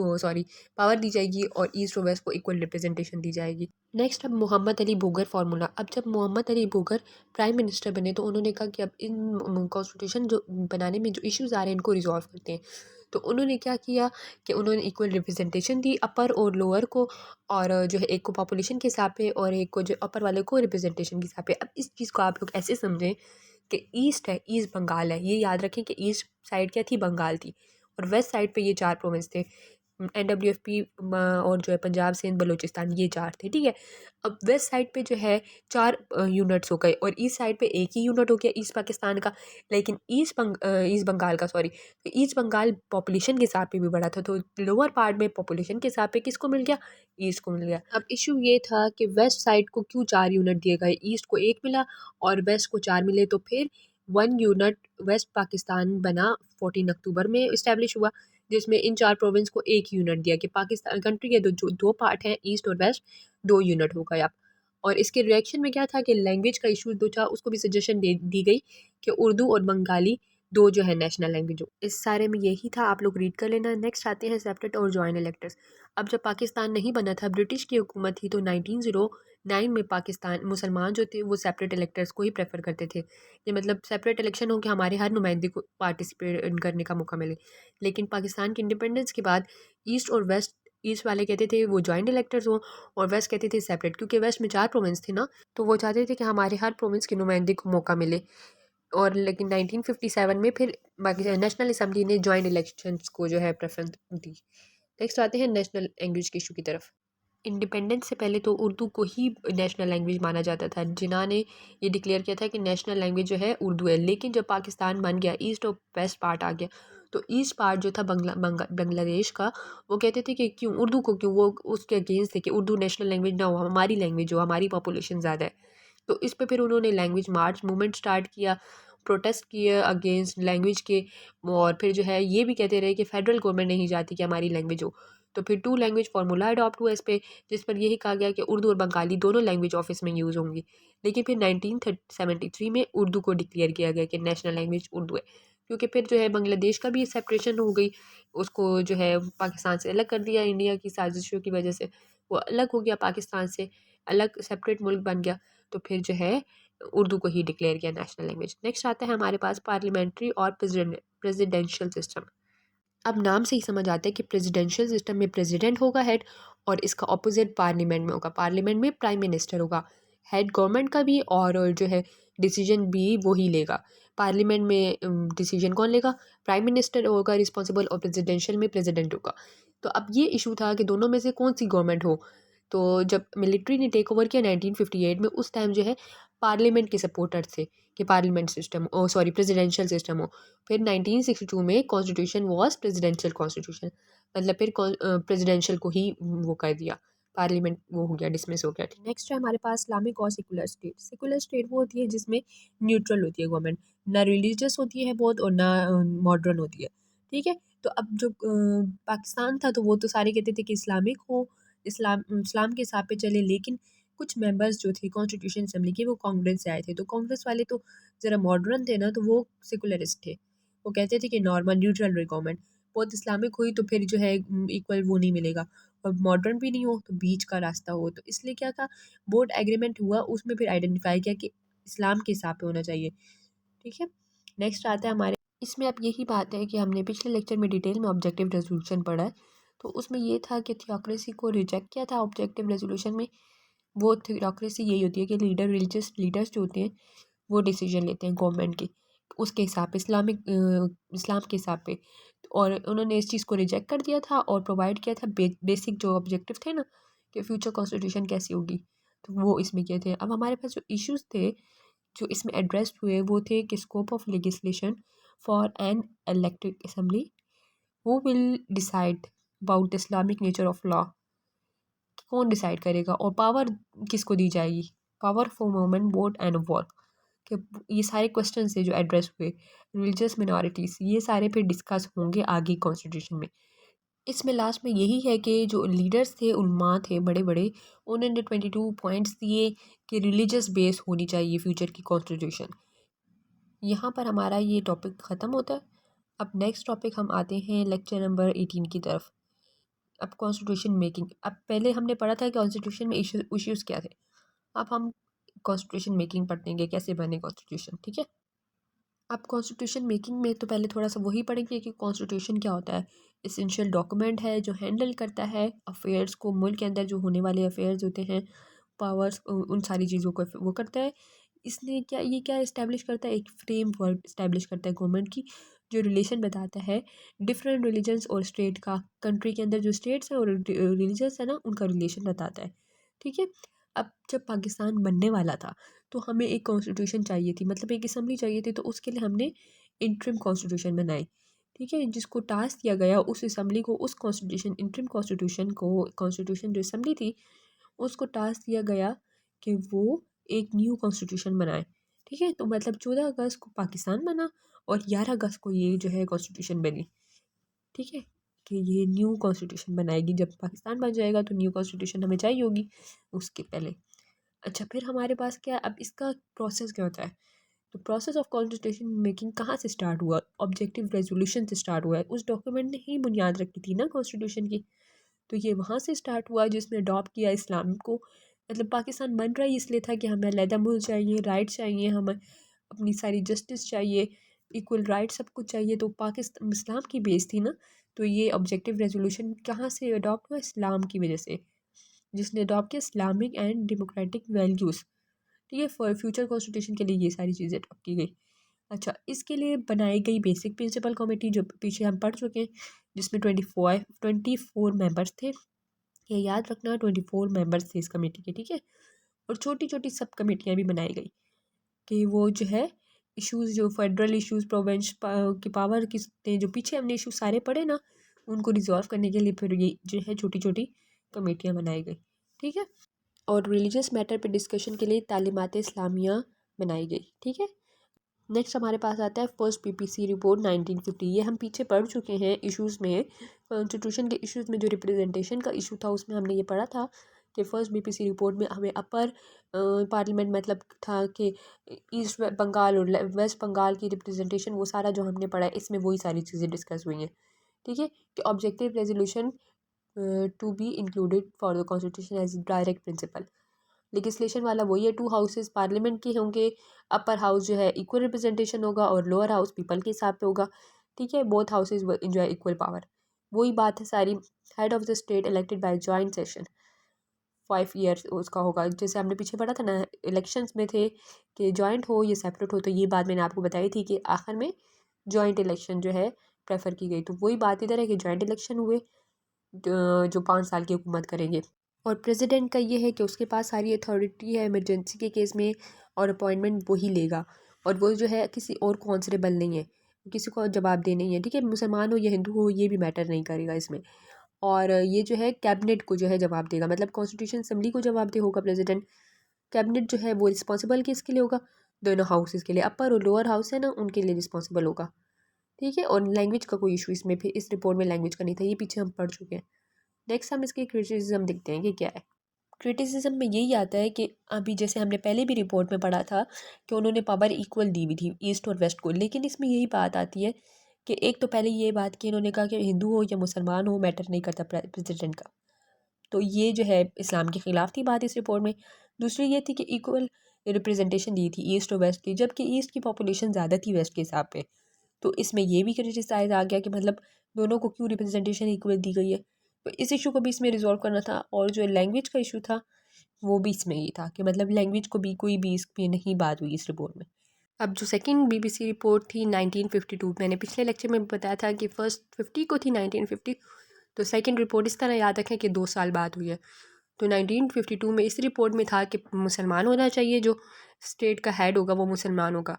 पावर दी जाएगी और ईस्ट और वेस्ट को इक्वल रिप्रेजेंटेशन दी जाएगी। नेक्स्ट अब मोहम्मद अली भुगर फार्मूला। अब जब मोहम्मद अली भुगर प्राइम मिनिस्टर बने तो उन्होंने कहा कि अब इन कॉन्स्टिट्यूशन जो बनाने में जो इश्यूज़ आ रहे हैं इनको रिजॉल्व करते हैं। तो उन्होंने क्या किया कि उन्होंने इक्वल रिप्रेजेंटेशन दी अपर और लोअर को, और जो है एक को पॉपुलेशन के हिसाब पे और एक को जो अपर वाले को रिप्रेजेंटेशन के हिसाब पे। अब इस चीज़ को आप लोग ऐसे समझें कि ईस्ट है, ईस्ट बंगाल है, ये याद रखें कि ईस्ट साइड क्या थी? बंगाल थी। और वेस्ट साइड पे ये 4 प्रोविंस थे, NWFP और जो है पंजाब सिंध बलूचिस्तान, ये 4 थे, ठीक है। अब वेस्ट साइड पे जो है 4 यूनिट्स हो गए और ईस्ट साइड पे एक ही यूनिट हो गया ईस्ट पाकिस्तान का। लेकिन ईस्ट बंगाल का तो ईस्ट बंगाल पॉपुलेशन के हिसाब पे भी बड़ा था, तो लोअर पार्ट में पॉपुलेशन के हिसाब पे किसको मिल गया? ईस्ट को मिल गया। अब इशू ये था कि वेस्ट साइड को क्यों 4 यूनिट दिए गए? ईस्ट को 1 मिला और वेस्ट को 4 मिले, तो फिर 1 यूनिट वेस्ट पाकिस्तान बना 14 अक्टूबर में इस्टेब्लिश हुआ, जिसमें इन 4 प्रोविंस को एक यूनिट दिया कि पाकिस्तान कंट्री के दो पार्ट हैं, ईस्ट और वेस्ट, 2 यूनिट हो गए अब। और इसके रिएक्शन में क्या था कि लैंग्वेज का इशू जो था उसको भी सजेशन दी गई कि उर्दू और बंगाली 2 जो है नेशनल लैंग्वेज हो। इस सारे में यही था, आप लोग रीड कर लेना। नेक्स्ट आते हैं सेपरेट और जॉइंट इलेक्टर्स। अब जब पाकिस्तान नहीं बना था, ब्रिटिश की हुकूमत थी, तो 1909 में पाकिस्तान मुसलमान जो थे वो सेपरेट इलेक्टर्स को ही प्रेफर करते थे, ये मतलब सेपरेट इलेक्शन हो कि हमारे हर नुमाइंदे को पार्टिसिपेट करने का मौका मिले। लेकिन पाकिस्तान की इंडिपेंडेंस के बाद ईस्ट वाले कहते थे वो जॉइंट इलेक्टर्स हो और वेस्ट कहते थे सेपरेट, क्योंकि वेस्ट में 4 प्रोविंस थे ना, तो वो चाहते थे कि हमारे हर प्रोविंस के नुमाइंदे को मौका मिले। और लेकिन 1957 में फिर नेशनल असम्बली ने जॉइंट इलेक्शंस को जो है प्रेफरेंस दी। नेक्स्ट आते हैं नेशनल लैंग्वेज के इशू की तरफ। इंडिपेंडेंस से पहले तो उर्दू को ही नेशनल लैंग्वेज माना जाता था, जिन्ना ने ये डिक्लेयर किया था कि नेशनल लैंग्वेज जो है उर्दू है। लेकिन जब पाकिस्तान बन गया, ईस्ट और वेस्ट पार्ट आ गया, तो ईस्ट पार्ट जो था बांग्लादेश का, वो कहते थे कि क्यों उर्दू को, क्यों वो उसके अगेंस्ट थे कि उर्दू नेशनल लैंग्वेज ना हो, हमारी लैंग्वेज हो, हमारी पॉपुलेशन ज़्यादा है। तो इस पे फिर उन्होंने लैंग्वेज मार्च मूवमेंट स्टार्ट किया, प्रोटेस्ट किए अगेंस्ट लैंग्वेज के। और फिर जो है ये भी कहते रहे कि फेडरल गवर्नमेंट नहीं चाहती कि हमारी लैंग्वेज हो। तो फिर 2 लैंग्वेज फार्मूला अडॉप्ट हुआ इस पे, जिस पर यही कहा गया कि उर्दू और बंगाली दोनों लैंग्वेज ऑफिस में यूज़ होंगी। लेकिन फिर 1973 में उर्दू को डिक्लेयर किया गया कि नेशनल लैंग्वेज उर्दू है। क्योंकि फिर जो है बांग्लादेश का भी सेपरेशन हो गई, उसको जो है पाकिस्तान से अलग कर दिया इंडिया की साजिशों की वजह से, वो अलग हो गया पाकिस्तान से, अलग सेपरेट मुल्क बन गया। तो फिर जो है उर्दू को ही डिक्लेयर किया नेशनल लैंग्वेज। नेक्स्ट आता है हमारे पास पार्लियामेंट्री और प्रेसिडेंशियल सिस्टम। अब नाम से ही समझ आता है कि प्रेसिडेंशियल सिस्टम में प्रेसिडेंट होगा हेड, और इसका ऑपोजिट पार्लियामेंट में होगा। पार्लियामेंट में प्राइम मिनिस्टर होगा हेड गवर्नमेंट का भी, और जो है डिसीजन भी वही लेगा। पार्लियामेंट में डिसीजन कौन लेगा? प्राइम मिनिस्टर होगा रिस्पॉन्सिबल, और प्रेसिडेंशियल में प्रेसिडेंट होगा। तो अब ये इशू था कि दोनों में से कौन सी गवर्नमेंट हो। तो जब मिलिट्री ने टेक ओवर किया 1958 में, उस टाइम जो है पार्लियामेंट के सपोर्टर थे कि पार्लियामेंट सिस्टम ओ सॉरी प्रेसिडेंशियल सिस्टम हो। फिर 1962 में कॉन्स्टिट्यूशन वॉज प्रेसिडेंशियल कॉन्स्टिट्यूशन, मतलब फिर प्रेसिडेंशियल को ही वो कर दिया, पार्लियामेंट वो हो गया, डिसमिस हो गया। नेक्स्ट है हमारे पास इस्लामिक और सेकुलर स्टेट। सेकुलर स्टेट वो होती है जिसमें न्यूट्रल होती है गवर्नमेंट, ना रिलीजियस होती है बहुत और ना मॉडर्न होती है, ठीक है। तो अब जो पाकिस्तान था तो वो तो सारे कहते थे कि इस्लामिक हो, इस्लाम के हिसाब पे चले, लेकिन कुछ मेंबर्स जो थे कॉन्स्टिट्यूशन असेंबली के वो कांग्रेस से आए थे। तो कांग्रेस वाले तो ज़रा मॉडर्न थे ना, तो वो सेकुलरिस्ट थे। वो कहते थे कि नॉर्मल न्यूट्रल रहे गवर्नमेंट, बहुत इस्लामिक हुई तो फिर जो है इक्वल वो नहीं मिलेगा, और मॉडर्न भी नहीं हो तो बीच का रास्ता हो। तो इसलिए क्या था, बोर्ड एग्रीमेंट हुआ, उसमें फिर आइडेंटिफाई किया कि इस्लाम के हिसाब पे होना चाहिए, ठीक है। नेक्स्ट आता है हमारे, इसमें अब यही बात है कि हमने पिछले लेक्चर में डिटेल में ऑब्जेक्टिव रेजोल्यूशन पढ़ा है। तो उसमें ये था कि थियोक्रेसी को रिजेक्ट किया था ऑब्जेक्टिव रेजोल्यूशन में। वो थियोक्रेसी यही होती है कि रिलीजियस लीडर्स जो होते हैं वो डिसीजन लेते हैं गवर्नमेंट के, उसके हिसाब पे इस्लाम के हिसाब पे। और उन्होंने इस चीज़ को रिजेक्ट कर दिया था और प्रोवाइड किया था बेसिक जो ऑब्जेक्टिव थे ना, कि फ्यूचर कॉन्स्टिट्यूशन कैसी होगी, तो वो इसमें किए थे। अब हमारे पास जो इश्यूज थे जो इसमें एड्रेस हुए वो थे कि scope of legislation for an elected assembly, who will decide about the Islamic nature of law, कौन डिसाइड करेगा, और पावर किसको दी जाएगी, power for moment vote and war, कि ये सारे क्वेश्चन से जो एड्रेस हुए। रिलीजियस मिनॉरिटीज़, ये सारे फिर डिस्कस होंगे आगे कॉन्स्टिट्यूशन में। इसमें लास्ट में यही है कि जो लीडर्स थे उलमा थे बड़े बड़े, उन्होंने 22 पॉइंट्स दिए कि रिलीजियस बेस होनी चाहिए फ्यूचर की कॉन्स्टिट्यूशन। यहाँ पर हमारा ये टॉपिक ख़त्म होता है। अब नेक्स्ट टॉपिक हम आते हैं लेक्चर नंबर 18 की तरफ। अब कॉन्स्टिट्यूशन मेकिंग, अब पहले हमने पढ़ा था कि कॉन्स्टिट्यूशन में इश्यूज़ क्या थे। अब हम कॉन्स्टिट्यूशन मेकिंग पढ़ते हैं कि कैसे बने कॉन्स्टिट्यूशन, ठीक है। अब कॉन्स्टिट्यूशन मेकिंग में तो पहले थोड़ा सा वही पढ़ेंगे कि कॉन्स्टिट्यूशन क्या होता है। एसेंशियल डॉक्यूमेंट है जो हैंडल करता है अफेयर्स को, मुल्क के अंदर जो होने वाले अफेयर्स होते हैं, पावर्स, उन सारी चीज़ों को वो करता है। इसने क्या इस्टेब्लिश करता है, एक फ्रेमवर्क इस्टेब्लिश करता है गवर्नमेंट की, जो रिलेशन बताता है डिफरेंट रिलीजन्स और स्टेट का, कंट्री के अंदर जो स्टेट्स हैं और रिलीजन्स है ना उनका रिलेशन बताता है, ठीक है। अब जब पाकिस्तान बनने वाला था तो हमें एक कॉन्स्टिट्यूशन चाहिए थी, मतलब एक असम्बली चाहिए थी, तो उसके लिए हमने इंटरिम कॉन्स्टिट्यूशन बनाई, ठीक है। जिसको टास्क दिया गया उस असम्बली को, उस कॉन्स्टिट्यूशन इंटरिम कॉन्स्टिट्यूशन को, कॉन्स्टिट्यूशन जो असम्बली थी उसको टास्क दिया गया कि वो एक न्यू कॉन्स्टिट्यूशन बनाए, ठीक है। तो मतलब 14 अगस्त को पाकिस्तान बना और 11 अगस्त को ये जो है कॉन्स्टिट्यूशन बनी, ठीक है। कि ये न्यू कॉन्स्टिट्यूशन बनाएगी, जब पाकिस्तान बन जाएगा तो न्यू कॉन्स्टिट्यूशन हमें चाहिए होगी उसके पहले। अच्छा, फिर हमारे पास क्या, अब इसका प्रोसेस क्या होता है। तो प्रोसेस ऑफ कॉन्स्टिट्यूशन मेकिंग कहाँ से स्टार्ट हुआ, ऑब्जेक्टिव रेजोल्यूशन से स्टार्ट हुआ है। उस डॉक्यूमेंट ने ही बुनियाद रखी थी ना कॉन्स्टिट्यूशन की, तो ये वहाँ से स्टार्ट हुआ जिसने अडॉप्ट किया इस्लाम को। मतलब पाकिस्तान बन रहा ही इसलिए था कि हमें अलहदा मुल्क चाहिए, राइट चाहिए, हमें अपनी सारी जस्टिस चाहिए, इक्वल राइट सब कुछ चाहिए, तो पाकिस्तान इस्लाम की बेस थी ना। तो ये ऑब्जेक्टिव रेजोल्यूशन कहाँ से अडॉप्ट हुआ, इस्लाम की वजह से, जिसने अडॉप्ट किया इस्लामिक एंड डेमोक्रेटिक वैल्यूज़, ठीक है। फॉर फ्यूचर कॉन्स्टिट्यूशन के लिए ये सारी चीज़ें अडॉप्ट की गई। अच्छा, इसके लिए बनाई गई बेसिक प्रिंसिपल कमेटी जो पीछे हम पढ़ चुके हैं, जिसमें 24 मेंबर्स थे, ये याद रखना 24 मेंबर्स थे इस कमेटी के, ठीक है। और छोटी छोटी सब कमेटियाँ भी बनाई गई कि वो जो है इश्यूज़, जो फेडरल इश्यूज़, प्रोविंस की पावर की जो पीछे हमने इशू सारे पढ़े ना, उनको रिजॉल्व करने के लिए फिर ये जो है छोटी छोटी कमेटियाँ बनाई गई, ठीक है। और रिलीजियस मैटर पे डिस्कशन के लिए तालीमात इस्लामिया बनाई गई, ठीक है। नेक्स्ट हमारे पास आता है फर्स्ट पीपीसी रिपोर्ट 1950। ये हम पीछे पढ़ चुके हैं इश्यूज़ में, कॉन्स्टिट्यूशन के इश्यूज़ में जो रिप्रेजेंटेशन का इशू था उसमें हमने ये पढ़ा था कि फ़र्स्ट बीपीसी रिपोर्ट में हमें अपर पार्लियामेंट मतलब था कि ईस्ट बंगाल और वेस्ट बंगाल की रिप्रेजेंटेशन, वो सारा जो हमने पढ़ा है इसमें वही सारी चीज़ें डिस्कस हुई हैं। ठीक है, कि objective resolution to be included for the constitution as direct principle. Legislation वाला वही है, 2 हाउसेस पार्लियामेंट के होंगे, अपर हाउस जो है इक्वल रिप्रेजेंटेशन होगा और लोअर हाउस पीपल के हिसाब पे होगा। ठीक है, both houses enjoy equal power. वही बात है सारी। Head of the state elected by joint session, 5 years उसका होगा। जैसे हमने पीछे पढ़ा था ना, इलेक्शंस में थे कि जॉइंट हो या सेपरेट हो, तो ये बात मैंने आपको बताई थी कि आखिर में जॉइंट इलेक्शन जो है प्रेफर की गई। तो वही बात इधर है कि जॉइंट इलेक्शन हुए जो 5 साल की हुकूमत करेंगे। और प्रेसिडेंट का ये है कि उसके पास सारी अथॉरिटी है इमरजेंसी के केस में, और अपॉइंटमेंट वही लेगा, और वो जो है किसी और को आंसरेबल नहीं है, किसी को जवाब दे नहीं है। ठीक है, मुसलमान हो या हिंदू हो ये भी मैटर नहीं करेगा इसमें। और ये जो है कैबिनेट को जो है जवाब देगा, मतलब कॉन्स्टिट्यूशन असम्बली को जवाब दे होगा प्रेसिडेंट। कैबिनेट जो है वो रिस्पॉन्सिबल किसके लिए होगा, दोनों हाउसेस के लिए, अपर और लोअर हाउस है ना उनके लिए रिस्पॉन्सिबल होगा। ठीक है, और लैंग्वेज का कोई इशू इसमें फिर इस रिपोर्ट में लैंग्वेज का नहीं था, ये पीछे हम पढ़ चुके हैं। नेक्स्ट हम इसकी क्रिटिसिज्म देखते हैं कि क्या है। क्रिटिसिज्म में यही आता है कि अभी जैसे हमने पहले भी रिपोर्ट में पढ़ा था कि उन्होंने पावर इक्वल दी हुई थी ईस्ट और वेस्ट को, लेकिन इसमें यही बात आती है कि एक तो पहले ये बात कि इन्होंने कहा कि हिंदू हो या मुसलमान हो मैटर नहीं करता प्रेसिडेंट का, तो ये जो है इस्लाम के ख़िलाफ़ थी बात इस रिपोर्ट में। दूसरी ये थी कि इक्वल रिप्रेजेंटेशन दी थी ईस्ट और वेस्ट की, जबकि ईस्ट की पॉपुलेशन ज़्यादा थी वेस्ट के हिसाब पे। तो इसमें ये भी क्रिटिसाइज आ गया कि मतलब दोनों को क्यों रिप्रेजेंटेशन इक्वल दी गई है। तो इस इशू को भी इसमें रिजॉल्व करना था। और जो लैंग्वेज का इशू था वो भी इसमें ही था कि मतलब लैंग्वेज को भी कोई भी इस पे नहीं बात हुई इस रिपोर्ट में। अब जो सेकंड बीबीसी रिपोर्ट थी 1952, मैंने पिछले लेक्चर में बताया था कि फर्स्ट 50 को थी 1950, तो सेकंड रिपोर्ट इस तरह याद रखें कि 2 साल बाद हुई है। तो 1952 में इस रिपोर्ट में था कि मुसलमान होना चाहिए, जो स्टेट का हेड होगा वो मुसलमान होगा,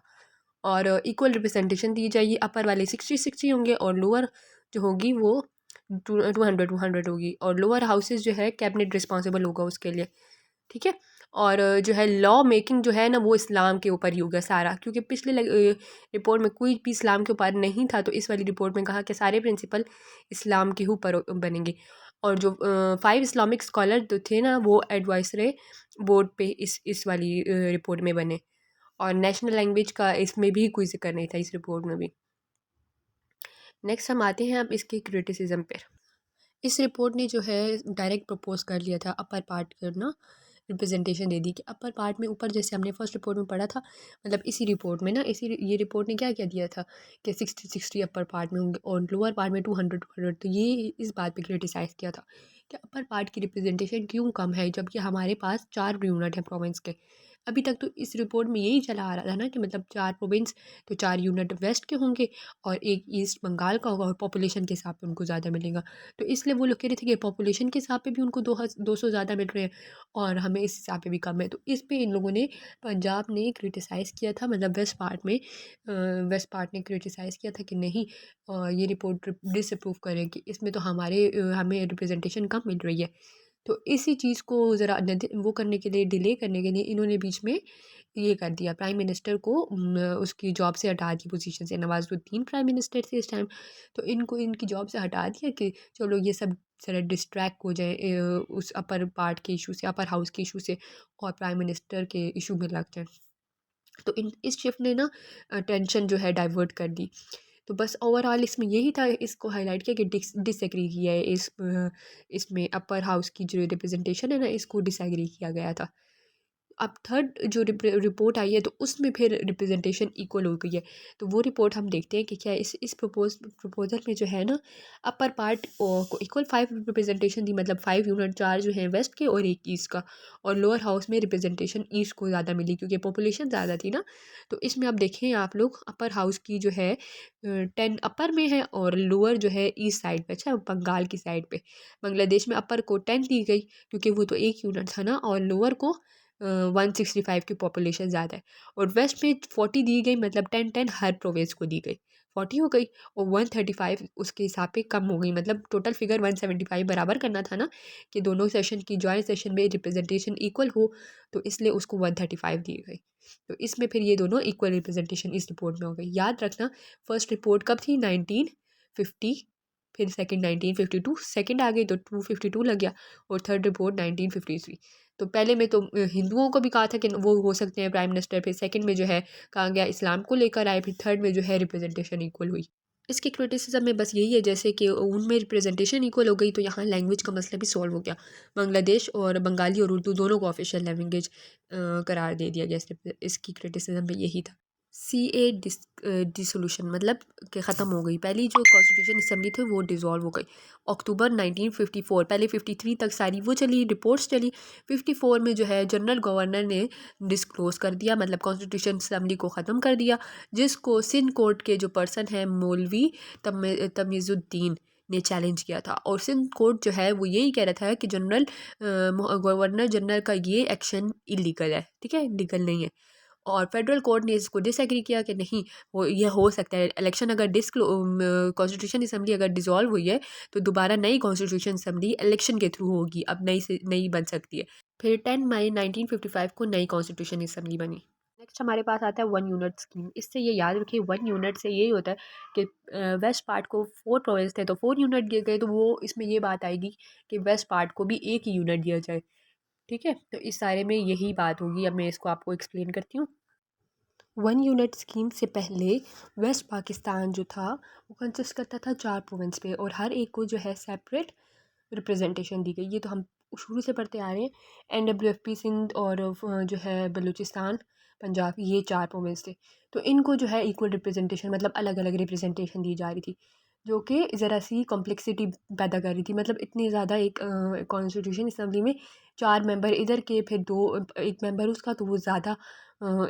और इक्वल रिप्रेजेंटेशन दी जाएगी, अपर वाले 60-60 होंगे और लोअर जो होगी वो 200-200 होगी, और लोअर हाउसेस जो है कैबिनेट रिस्पॉन्सिबल होगा उसके लिए। ठीक है, और जो है लॉ मेकिंग जो है ना वो इस्लाम के ऊपर ही होगा सारा, क्योंकि पिछले रिपोर्ट में कोई भी इस्लाम के ऊपर नहीं था, तो इस वाली रिपोर्ट में कहा कि सारे प्रिंसिपल इस्लाम के ऊपर बनेंगे। और जो 5 इस्लामिक स्कॉलर जो थे ना वो एडवाइजरी बोर्ड पे इस वाली रिपोर्ट में बने, और नेशनल लैंग्वेज का इसमें भी कोई जिक्र नहीं था इस रिपोर्ट में भी। नेक्स्ट हम आते हैं अब इसके क्रिटिसिज्म पे। इस रिपोर्ट ने जो है डायरेक्ट प्रपोज कर लिया था अपर पार्ट करना, रिप्रेजेंटेशन दे दी कि अपर पार्ट में ऊपर, जैसे हमने फर्स्ट रिपोर्ट में पढ़ा था, मतलब इसी रिपोर्ट में ना ये रिपोर्ट ने क्या क्या दिया था कि 60-60 अपर पार्ट में होंगे और लोअर पार्ट में 200-200। तो ये इस बात पे क्रिटिसाइज़ किया था कि अपर पार्ट की रिप्रेजेंटेशन क्यों कम है, जबकि हमारे पास 4 यूनिट है प्रोविंस के। अभी तक तो इस रिपोर्ट में यही चला आ रहा था ना कि मतलब 4 प्रोविंस, तो 4 यूनिट वेस्ट के होंगे और एक ईस्ट बंगाल का होगा, और पॉपुलेशन के हिसाब पे उनको ज़्यादा मिलेगा। तो इसलिए वो लोग कह रहे थे कि पॉपुलेशन के हिसाब पे भी उनको 200 ज़्यादा मिल रहे हैं और हमें इस हिसाब पे भी कम है। तो इस पे इन लोगों ने, पंजाब ने क्रिटिसाइज़ किया था, मतलब वेस्ट पार्ट में वेस्ट पार्ट ने क्रिटिसाइज़ किया था कि नहीं, ये रिपोर्ट डिसअप्रूव करें कि इसमें तो हमें रिप्रेजेंटेशन कम मिल रही है। तो इसी चीज़ को ज़रा वो करने के लिए, डिले करने के लिए इन्होंने बीच में ये कर दिया, प्राइम मिनिस्टर को उसकी जॉब से हटा दी, पोजीशन से। नवाजुद्दीन प्राइम मिनिस्टर थे इस टाइम, तो इनको इनकी जॉब से हटा दिया कि चलो ये सब ज़रा डिस्ट्रैक्ट हो जाए उस अपर पार्ट के इशू से, अपर हाउस के इशू से, और प्राइम मिनिस्टर के इशू में लग जाए। तो इस शिफ्ट ने ना टेंशन जो है डाइवर्ट कर दी। तो बस ओवरऑल इसमें यही था, इसको हाईलाइट किया कि डिसएग्री किया है इसमें अपर हाउस की जो रिप्रेजेंटेशन है ना, इसको डिसएग्री किया गया था। अब थर्ड जो रिपोर्ट आई है तो उसमें फिर रिप्रेजेंटेशन इक्वल हो गई है। तो वो रिपोर्ट हम देखते हैं कि क्या इस प्रपोजल में जो है ना, अपर पार्ट को इक्वल 5 रिप्रेजेंटेशन दी, मतलब 5 यूनिट, 4 जो हैं वेस्ट के और 1 ईस्ट का, और लोअर हाउस में रिप्रेजेंटेशन ईस्ट को ज़्यादा मिली क्योंकि पॉपुलेशन ज़्यादा थी ना। तो इसमें आप देखें आप लोग, अपर हाउस की जो है 10 अपर में है और लोअर जो है ईस्ट साइड पे, अच्छा बंगाल की साइड पे। बांग्लादेश में अपर को 10 दी गई क्योंकि वो तो 1 यूनिट था ना, और लोअर को 165 की पॉपुलेशन ज़्यादा है, और वेस्ट में 40 दी गई, मतलब 10-10 हर प्रोविंस को दी गई, 40 हो गई, और 135 उसके हिसाब पे कम हो गई, मतलब टोटल फिगर 175 बराबर करना था ना कि दोनों सेशन की जॉइंट सेशन में रिप्रेजेंटेशन इक्वल हो, तो इसलिए उसको 135 दी गई। तो इसमें फिर ये दोनों इक्वल रिप्रेजेंटेशन इस रिपोर्ट में हो गई। याद रखना फर्स्ट रिपोर्ट कब थी, 1950 फिर सेकंड 1952, सेकंड आ गई तो 252 लग गया, और थर्ड रिपोर्ट 1953। तो पहले में तो हिंदुओं को भी कहा था कि वो हो सकते हैं प्राइम मिनिस्टर, फिर सेकंड में जो है कहा गया इस्लाम को लेकर आए, फिर थर्ड में जो है रिप्रेजेंटेशन इक्वल हुई। इसके क्रिटिसिज्म में बस यही है जैसे कि उनमें रिप्रेजेंटेशन इक्वल हो गई तो यहाँ लैंग्वेज का मसला भी सॉल्व हो गया। बांग्लादेश और बंगाली और उर्दू दोनों को ऑफिशियल लैंग्वेज करार दे दिया गया। इसकी क्रिटिसिज्म में यही था। डिसोल्यूशन मतलब कि ख़त्म हो गई। पहली जो कॉन्स्टिट्यूशन असम्बली थी वो डिज़ोल्व हो गई अक्टूबर 1954। पहले 53 तक सारी वो चली, रिपोर्ट्स चली। 54 में जो है जनरल गवर्नर ने डिस्क्लोज कर दिया, मतलब कॉन्स्टिट्यूशन असम्बली को ख़त्म कर दिया, जिसको सिंध कोर्ट के जो पर्सन है मौलवी तमीज़ुद्दीन ने चैलेंज किया था। और सिंध कोर्ट जो है वो यही कह रहा था कि गवर्नर जनरल का ये एक्शन इलीगल है, ठीक है, लीगल नहीं है। और फेडरल कोर्ट ने इसको डिसएग्री किया कि नहीं, वो ये हो सकता है इलेक्शन अगर कॉन्स्टिट्यूशन असम्बली अगर डिसॉल्व हुई है तो दोबारा नई कॉन्स्टिट्यूशन असम्बली इलेक्शन के थ्रू होगी, अब नई से नई बन सकती है। फिर 10 मई 1955 को नई कॉन्स्टिट्यूशन असम्बली बनी। नेक्स्ट हमारे पास आता है 1 यूनिट स्कीम। इससे ये याद रखिए 1 यूनिट से यही होता है कि वेस्ट पार्ट को 4 प्रोविंस थे तो 4 यूनिट दिए गए, तो वो इसमें ये बात आएगी कि वेस्ट पार्ट को भी 1 ही यूनिट दिया जाए, ठीक है। तो इस सारे में यही बात होगी। अब मैं इसको आपको एक्सप्लेन करती हूँ। 1 यूनिट स्कीम से पहले वेस्ट पाकिस्तान जो था वो कंसिस्ट करता था 4 प्रोविंस पे, और हर एक को जो है सेपरेट रिप्रेजेंटेशन दी गई। ये तो हम शुरू से पढ़ते आ रहे हैं। NWFP सिंध और जो है बलूचिस्तान पंजाब, ये 4 प्रोविंस थे। तो इनको जो है इक्वल रिप्रेजेंटेशन मतलब अलग अलग रिप्रेजेंटेशन दी जा रही थी, जो कि ज़रा सी कॉम्प्लेक्सिटी पैदा कर रही थी। मतलब इतनी ज़्यादा एक कॉन्स्टिट्यूशन असम्बली में 4 मेंबर इधर के, फिर दो एक मेंबर उसका, तो वो ज़्यादा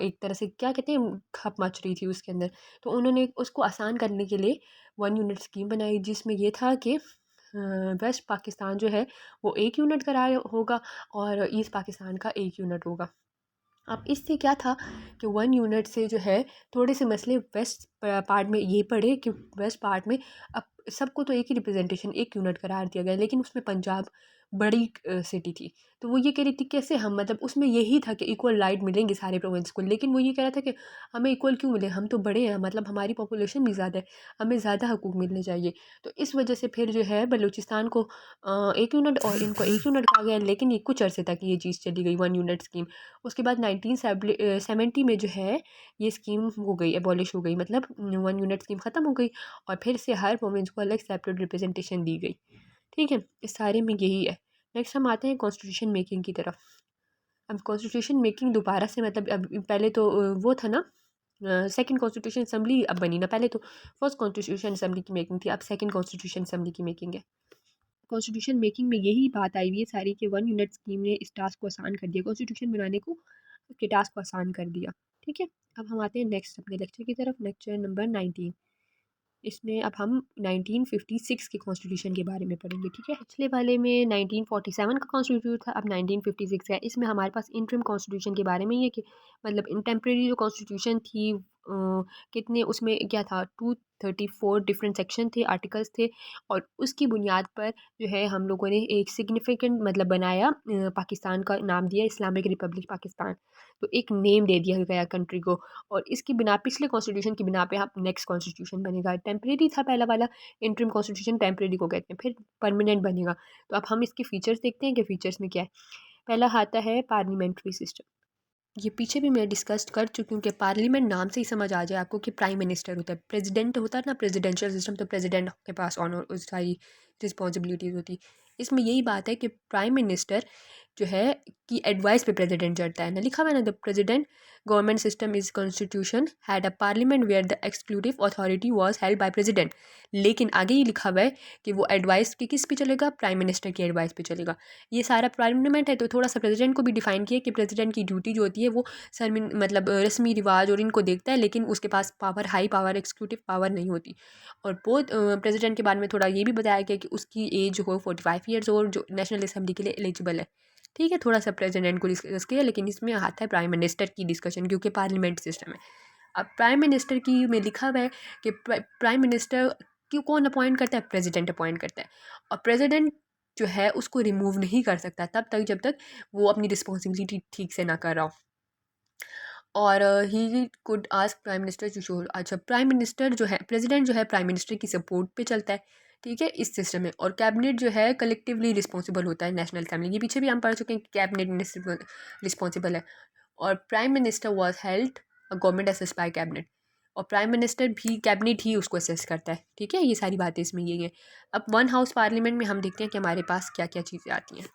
एक तरह से क्या कहते हैं खप मच रही थी उसके अंदर। तो उन्होंने उसको आसान करने के लिए 1 यूनिट स्कीम बनाई, जिसमें ये था कि वेस्ट पाकिस्तान जो है वो 1 यूनिट का होगा और ईस्ट पाकिस्तान का 1 यूनिट होगा। अब इससे क्या था कि 1 यूनिट से जो है थोड़े से मसले वेस्ट पार्ट में ये पड़े कि वेस्ट पार्ट में अब सबको तो एक ही रिप्रेजेंटेशन 1 यूनिट करार दिया गया, लेकिन उसमें पंजाब बड़ी सिटी थी। तो वो ये कह रही थी कैसे हम, मतलब उसमें यही था कि इक्वल राइट मिलेंगे सारे प्रोविंस को, लेकिन वो ये कह रहा था कि हमें इक्वल क्यों मिले, हम तो बड़े हैं, मतलब हमारी पॉपुलेशन भी ज़्यादा है, हमें ज़्यादा हकूक़ मिलने चाहिए। तो इस वजह से फिर जो है बलूचिस्तान को 1 यूनिट और इनको 1 यूनिट कहा गया, लेकिन ये कुछ अरसे तक ये चीज़ चली गई 1 यूनिट स्कीम। उसके बाद 1970 में जो है ये स्कीम हो गई, एबॉलिश हो गई, मतलब 1 यूनिट स्कीम ख़त्म हो गई, और फिर से हर प्रोविंस को अलग सेपरेट रिप्रेजेंटेशन दी गई, ठीक है। इस सारे में यही है। नेक्स्ट हम आते हैं कॉन्स्टिट्यूशन मेकिंग की तरफ। अब कॉन्स्टिट्यूशन मेकिंग दोबारा से, मतलब अब पहले तो वो था ना, सेकंड कॉन्स्टिट्यूशन असम्बली अब बनी ना, पहले तो फर्स्ट कॉन्स्टिट्यूशन असम्बली की मेकिंग थी, अब सेकंड कॉन्स्टिट्यूशन असम्बली की मेकिंग है। कॉन्स्टिट्यूशन मेकिंग में यही बात आई हुई है सारी कि 1 यूनिट स्कीम ने इस टास्क को आसान कर दिया, कॉन्स्टिट्यूशन बनाने को के टास्क को आसान कर दिया, ठीक है। अब हम आते हैं नेक्स्ट अपने लेक्चर की तरफ, लेक्चर नंबर 19। इसमें अब हम 1956 के कॉन्स्टिट्यूशन के बारे में पढ़ेंगे, ठीक है। पिछले वाले में 1947 का कॉन्स्टिट्यूशन था, अब 1956 है। इसमें हमारे पास इंटरिम कॉन्स्टिट्यूशन के बारे में ये कि मतलब इन टेम्प्रेरी जो कॉन्स्टिट्यूशन थी कितने उसमें क्या था, 234 डिफरेंट सेक्शन थे, आर्टिकल्स थे, और उसकी बुनियाद पर जो है हम लोगों ने एक सिग्निफिकेंट मतलब बनाया, पाकिस्तान का नाम दिया इस्लामिक रिपब्लिक पाकिस्तान। तो एक नेम दे दिया गया कंट्री को, और इसकी बिना पिछले कॉन्स्टिट्यूशन की बिना पे आप नेक्स्ट कॉन्स्टिट्यूशन बनेगा। टेम्परेरी था पहला वाला, इंटरिम कॉन्स्टिट्यूशन टेम्परेरी को कहते हैं, फिर परमानेंट बनेगा। तो अब हम इसके फीचर्स देखते हैं कि फीचर्स में क्या है। पहला आता है पार्लियामेंट्री सिस्टम। ये पीछे भी मैं डिस्कस कर चुकी हूँ कि पार्लियामेंट नाम से ही समझ आ जाए आपको कि प्राइम मिनिस्टर होता है, प्रेसिडेंट होता है ना, प्रेसिडेंशियल सिस्टम, तो प्रेसिडेंट के पास ऑनर सारी रिस्पॉन्सिबिलिटीज़ होती। इसमें यही बात है कि प्राइम मिनिस्टर जो है की एडवाइस पे प्रेसिडेंट चढ़ता है ना, लिखा हुआ है ना, the president government system is constitution had a parliament where the exclusive authority was held by president. लेकिन आगे ये लिखा हुआ है कि वो एडवाइस की किस पे चलेगा, प्राइम मिनिस्टर की एडवाइस पे चलेगा। ये सारा पार्लियामेंट है, तो थोड़ा सा प्रेसिडेंट को भी डिफाइन किया कि प्रेसिडेंट की ड्यूटी जो होती है वो मतलब रस्मी रिवाज और इनको देखता है, लेकिन उसके पास power, high power, executive power नहीं होती। और बहुत प्रेसिडेंट के बारे में थोड़ा ये भी बताया गया कि उसकी एज हो 45 ईयर्स और जो नेशनल असम्बली के लिए एलिजिबल है, ठीक है। थोड़ा सा प्रेसिडेंट को डिस्कस किया, लेकिन इसमें आता है प्राइम मिनिस्टर की डिस्कशन, क्योंकि पार्लियामेंट सिस्टम है। अब प्राइम मिनिस्टर की में लिखा हुआ है कि प्राइम मिनिस्टर क्यों कौन अपॉइंट करता है, प्रेसिडेंट अपॉइंट करता है। और प्रेसिडेंट जो है उसको रिमूव नहीं कर सकता तब तक जब तक वो अपनी रिस्पॉन्सिबिलिटी ठीक से ना कर रहा हो। और he could ask prime minister to show, अच्छा प्राइम मिनिस्टर जो है, प्रेसिडेंट जो है प्राइम मिनिस्टर की सपोर्ट पे चलता है, ठीक है, इस सिस्टम में। और कैबिनेट जो है कलेक्टिवली रिस्पॉन्सिबल होता है नेशनल असेंबली, ये पीछे भी हम पढ़ चुके हैं कि कैबिनेट रिस्पॉन्सिबल है। और prime minister was held government assess bye cabinet, और प्राइम मिनिस्टर भी कैबिनेट ही उसको असेस करता है। ठीक है, ये सारी बातें इसमें यही है। अब वन हाउस पार्लियामेंट में हम देखते हैं कि हमारे पास क्या क्या चीज़ें आती हैं।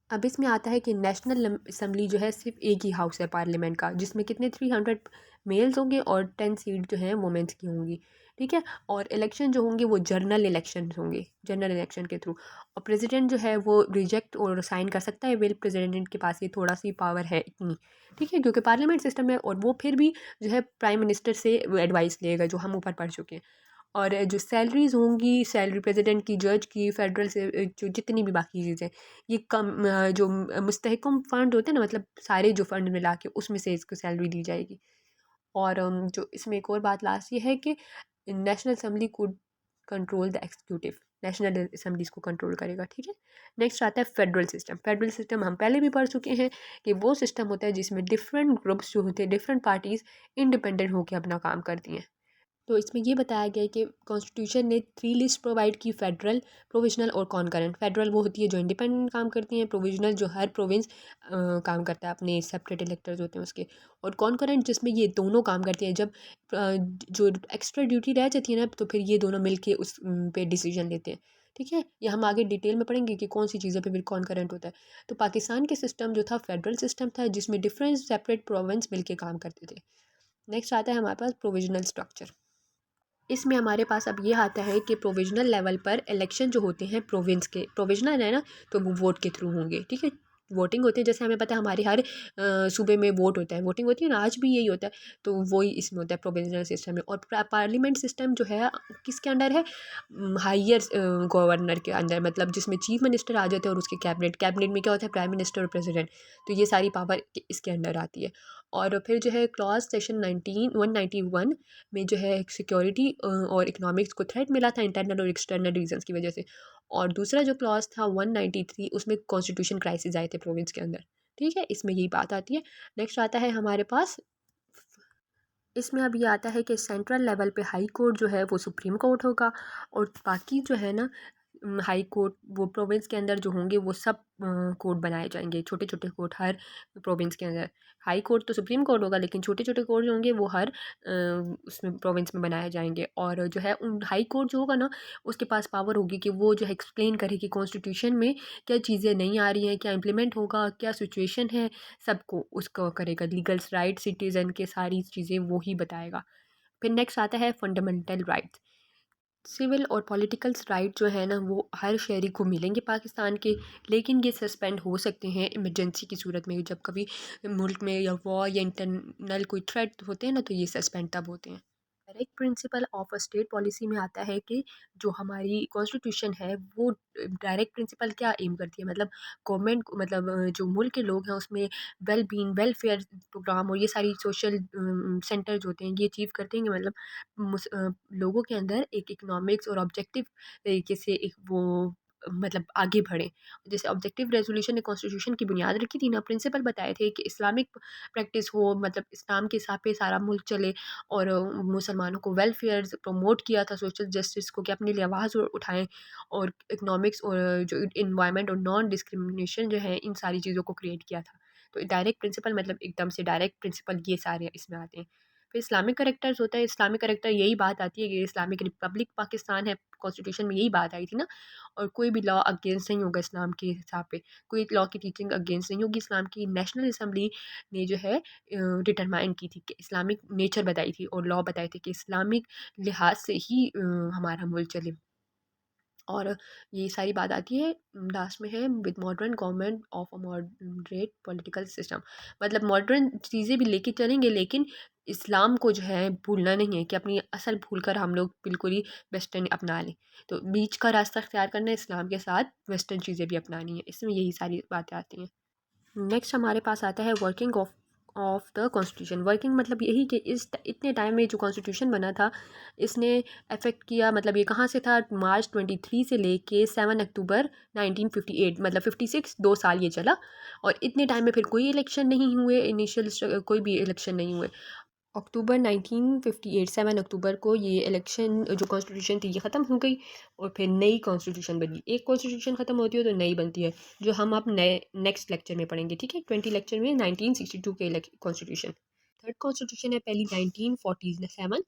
अब इसमें आता है कि नेशनल असेंबली जो है सिर्फ एक ही हाउस है पार्लियामेंट का, जिसमें कितने 300 मेल्स होंगे और 10 सीट जो हैं वुमेंस की होंगी। ठीक है, और इलेक्शन जो होंगे वो जनरल इलेक्शन होंगे, जनरल इलेक्शन के थ्रू। और प्रेसिडेंट जो है वो रिजेक्ट और साइन कर सकता है विल, प्रेसिडेंट के पास ये थोड़ा सी पावर है इतनी। ठीक है, क्योंकि पार्लियामेंट सिस्टम है, और वो फिर भी जो है प्राइम मिनिस्टर से एडवाइस लेगा, जो हम ऊपर पढ़ चुके हैं। और जो सैलरीज होंगी, सैलरी प्रेसिडेंट की, जज की, फेडरल से जो जितनी भी बाकी चीज़ें, ये कम जो मुस्तहकम फ़ंड होते हैं ना, मतलब सारे जो फ़ंड मिला के उसमें से इसको सैलरी दी जाएगी। और जो इसमें एक और बात लास्ट ये है कि national assembly could control the executive, national assemblies को कंट्रोल करेगा। ठीक है, नेक्स्ट आता है फेडरल सिस्टम। फेडरल सिस्टम हम पहले भी पढ़ चुके हैं कि वो सिस्टम होता है जिसमें डिफरेंट ग्रुप्स जो होते हैं, डिफरेंट पार्टीज़ इंडिपेंडेंट होकर अपना काम करती हैं। तो इसमें ये बताया गया है कि कॉन्स्टिट्यूशन ने 3 लिस्ट प्रोवाइड की, फेडरल, प्रोविजनल और कॉन्करेंट। फेडरल वो होती है जो इंडिपेंडेंट काम करती हैं, प्रोविजनल जो हर प्रोविंस काम करता है अपने सेपरेट इलेक्टर्स होते हैं उसके, और कॉन्करेंट जिसमें ये दोनों काम करते हैं। जब जो एक्स्ट्रा ड्यूटी रह जाती है ना, तो फिर ये दोनों मिल के उस पे डिसीजन लेते हैं। ठीक है, ये हम आगे डिटेल में पढ़ेंगे कि कौन सी चीज़ों पे फिर कॉन्करेंट होता है। तो पाकिस्तान के सिस्टम जो था फेडरल सिस्टम था, जिसमें डिफरेंट सेपरेट प्रोविंस मिल के काम करते थे। नेक्स्ट आता है हमारे पास प्रोविजनल स्ट्रक्चर। इसमें हमारे पास अब ये आता है कि प्रोविजनल लेवल पर इलेक्शन जो होते हैं प्रोविंस के, प्रोविजनल है ना, तो वो वोट के थ्रू होंगे। ठीक है, वोटिंग होती है, जैसे हमें पता है हमारे हर सूबे में वोट होता है, वोटिंग होती है ना, आज भी यही होता है। तो वही इसमें होता है प्रोविजनल सिस्टम में। और पार्लियामेंट सिस्टम जो है किसके अंडर है, हाइयर गवर्नर के अंदर, मतलब जिसमें चीफ मिनिस्टर आ जाते हैं और उसके कैबिनेट, कैबिनेट में क्या होता है, प्राइम मिनिस्टर और प्रेसिडेंट। तो ये सारी पावर इसके अंडर आती है। और फिर जो है क्लॉज सेक्शन 191 में जो है सिक्योरिटी और इकोनॉमिक्स को थ्रेट मिला था इंटरनल और एक्सटर्नल रीजंस की वजह से। और दूसरा जो क्लॉज था 193, उसमें कॉन्स्टिट्यूशन क्राइसिस आए थे प्रोविंस के अंदर। ठीक है, इसमें यही बात आती है। नेक्स्ट आता है हमारे पास, इसमें अब ये आता है कि सेंट्रल लेवल पे हाई कोर्ट जो है वो सुप्रीम कोर्ट होगा, और बाकी जो है ना हाई कोर्ट वो प्रोविंस के अंदर जो होंगे वो सब कोर्ट बनाए जाएंगे, छोटे छोटे कोर्ट हर प्रोविंस के अंदर। हाई कोर्ट तो सुप्रीम कोर्ट होगा, लेकिन छोटे छोटे कोर्ट जो होंगे वो हर उसमें प्रोविंस में बनाए जाएंगे। और जो है उन हाई कोर्ट जो होगा ना, उसके पास पावर होगी कि वो जो है एक्सप्लेन करे कि कॉन्स्टिट्यूशन में क्या चीज़ें नहीं आ रही हैं, क्या इंप्लीमेंट होगा, क्या सिचुएशन है, सबको उसको करेगा। लीगल्स राइट सिटीज़न के सारी चीज़ें वो ही बताएगा। फिर नेक्स्ट आता है फंडामेंटल राइट्स। सिविल और पॉलिटिकल्स राइट जो है ना वो हर शहरी को मिलेंगे पाकिस्तान के, लेकिन ये सस्पेंड हो सकते हैं इमरजेंसी की सूरत में, जब कभी मुल्क में या वॉर या इंटरनल कोई थ्रेट होते हैं ना, तो ये सस्पेंड तब होते हैं। Direct principle of a state policy में आता है कि जो हमारी कॉन्स्टिट्यूशन है वो डायरेक्ट प्रिंसिपल क्या एम करती है, मतलब गवर्नमेंट, मतलब जो मुल्क के लोग हैं उसमें वेल बीइंग, वेलफेयर प्रोग्राम और ये सारी सोशल सेंटर्स होते हैं, ये अचीव करते हैं कि मतलब लोगों के अंदर एक इकोनॉमिक्स और ऑब्जेक्टिव तरीके से एक वो मतलब आगे बढ़े। जैसे ऑब्जेक्टिव रेजोल्यूशन ने कॉन्स्टिट्यूशन की बुनियाद रखी थी ना, प्रिंसिपल बताए थे कि इस्लामिक प्रैक्टिस हो, मतलब इस्लाम के हिसाब पे सारा मुल्क चले, और मुसलमानों को वेलफेयर प्रमोट किया था, सोशल जस्टिस को कि अपने लिए आवाज़ उठाएं, और इकनॉमिक्स और जो इन्वायरमेंट और नॉन डिस्क्रिमिनेशन जो है इन सारी चीज़ों को क्रिएट किया था। तो डायरेक्ट प्रिंसिपल मतलब एकदम से डायरेक्ट प्रिंसिपल ये सारे इसमें आते हैं। फिर इस्लामिक करेक्टर्स होता है, इस्लामिक करेक्टर यही बात आती है कि इस्लामिक रिपब्लिक पाकिस्तान है, कॉन्स्टिट्यूशन में यही बात आई थी ना। और कोई भी लॉ अगेंस्ट नहीं होगा इस्लाम के हिसाब पे, कोई लॉ की टीचिंग अगेंस्ट नहीं होगी इस्लाम की। नेशनल असम्बली ने जो है डिटरमाइन की थी कि इस्लामिक नेचर बताई थी और लॉ बताए थे कि इस्लामिक लिहाज से ही हमारा मुल्क चले। और ये सारी बात आती है लास्ट में है with modern government of a moderate political system, मतलब मॉडर्न चीज़ें भी लेके चलेंगे, लेकिन इस्लाम को जो है भूलना नहीं है कि अपनी असल भूल कर हम लोग बिल्कुल ही वेस्टर्न अपना लें। तो बीच का रास्ता अख्तियार करना है, इस्लाम के साथ वेस्टर्न चीज़ें भी अपनानी है, इसमें यही सारी बातें आती हैं। नेक्स्ट हमारे पास आता है working of the constitution. Working मतलब यही कि इतने टाइम में जो कॉन्स्टिट्यूशन बना था इसने अफेक्ट किया, मतलब ये कहाँ से था, मार्च 23 से लेके 7 अक्टूबर 1958, मतलब 56 2 साल ये चला। और इतने टाइम में फिर कोई इलेक्शन नहीं हुए, इनिशियल कोई भी इलेक्शन नहीं हुए। अक्टूबर 1958 7 अक्टूबर को ये इलेक्शन जो कॉन्स्टिट्यूशन थी ये ख़त्म हो गई और फिर नई कॉन्स्टिट्यूशन बनी। एक कॉन्स्टिट्यूशन ख़त्म होती है तो नई बनती है, जो हम अब नए नेक्स्ट लेक्चर में पढ़ेंगे, ठीक है। 20 लेक्चर में 1962 के कॉन्स्टिट्यूशन। थर्ड कॉन्स्टिट्यूशन है पहली 1947,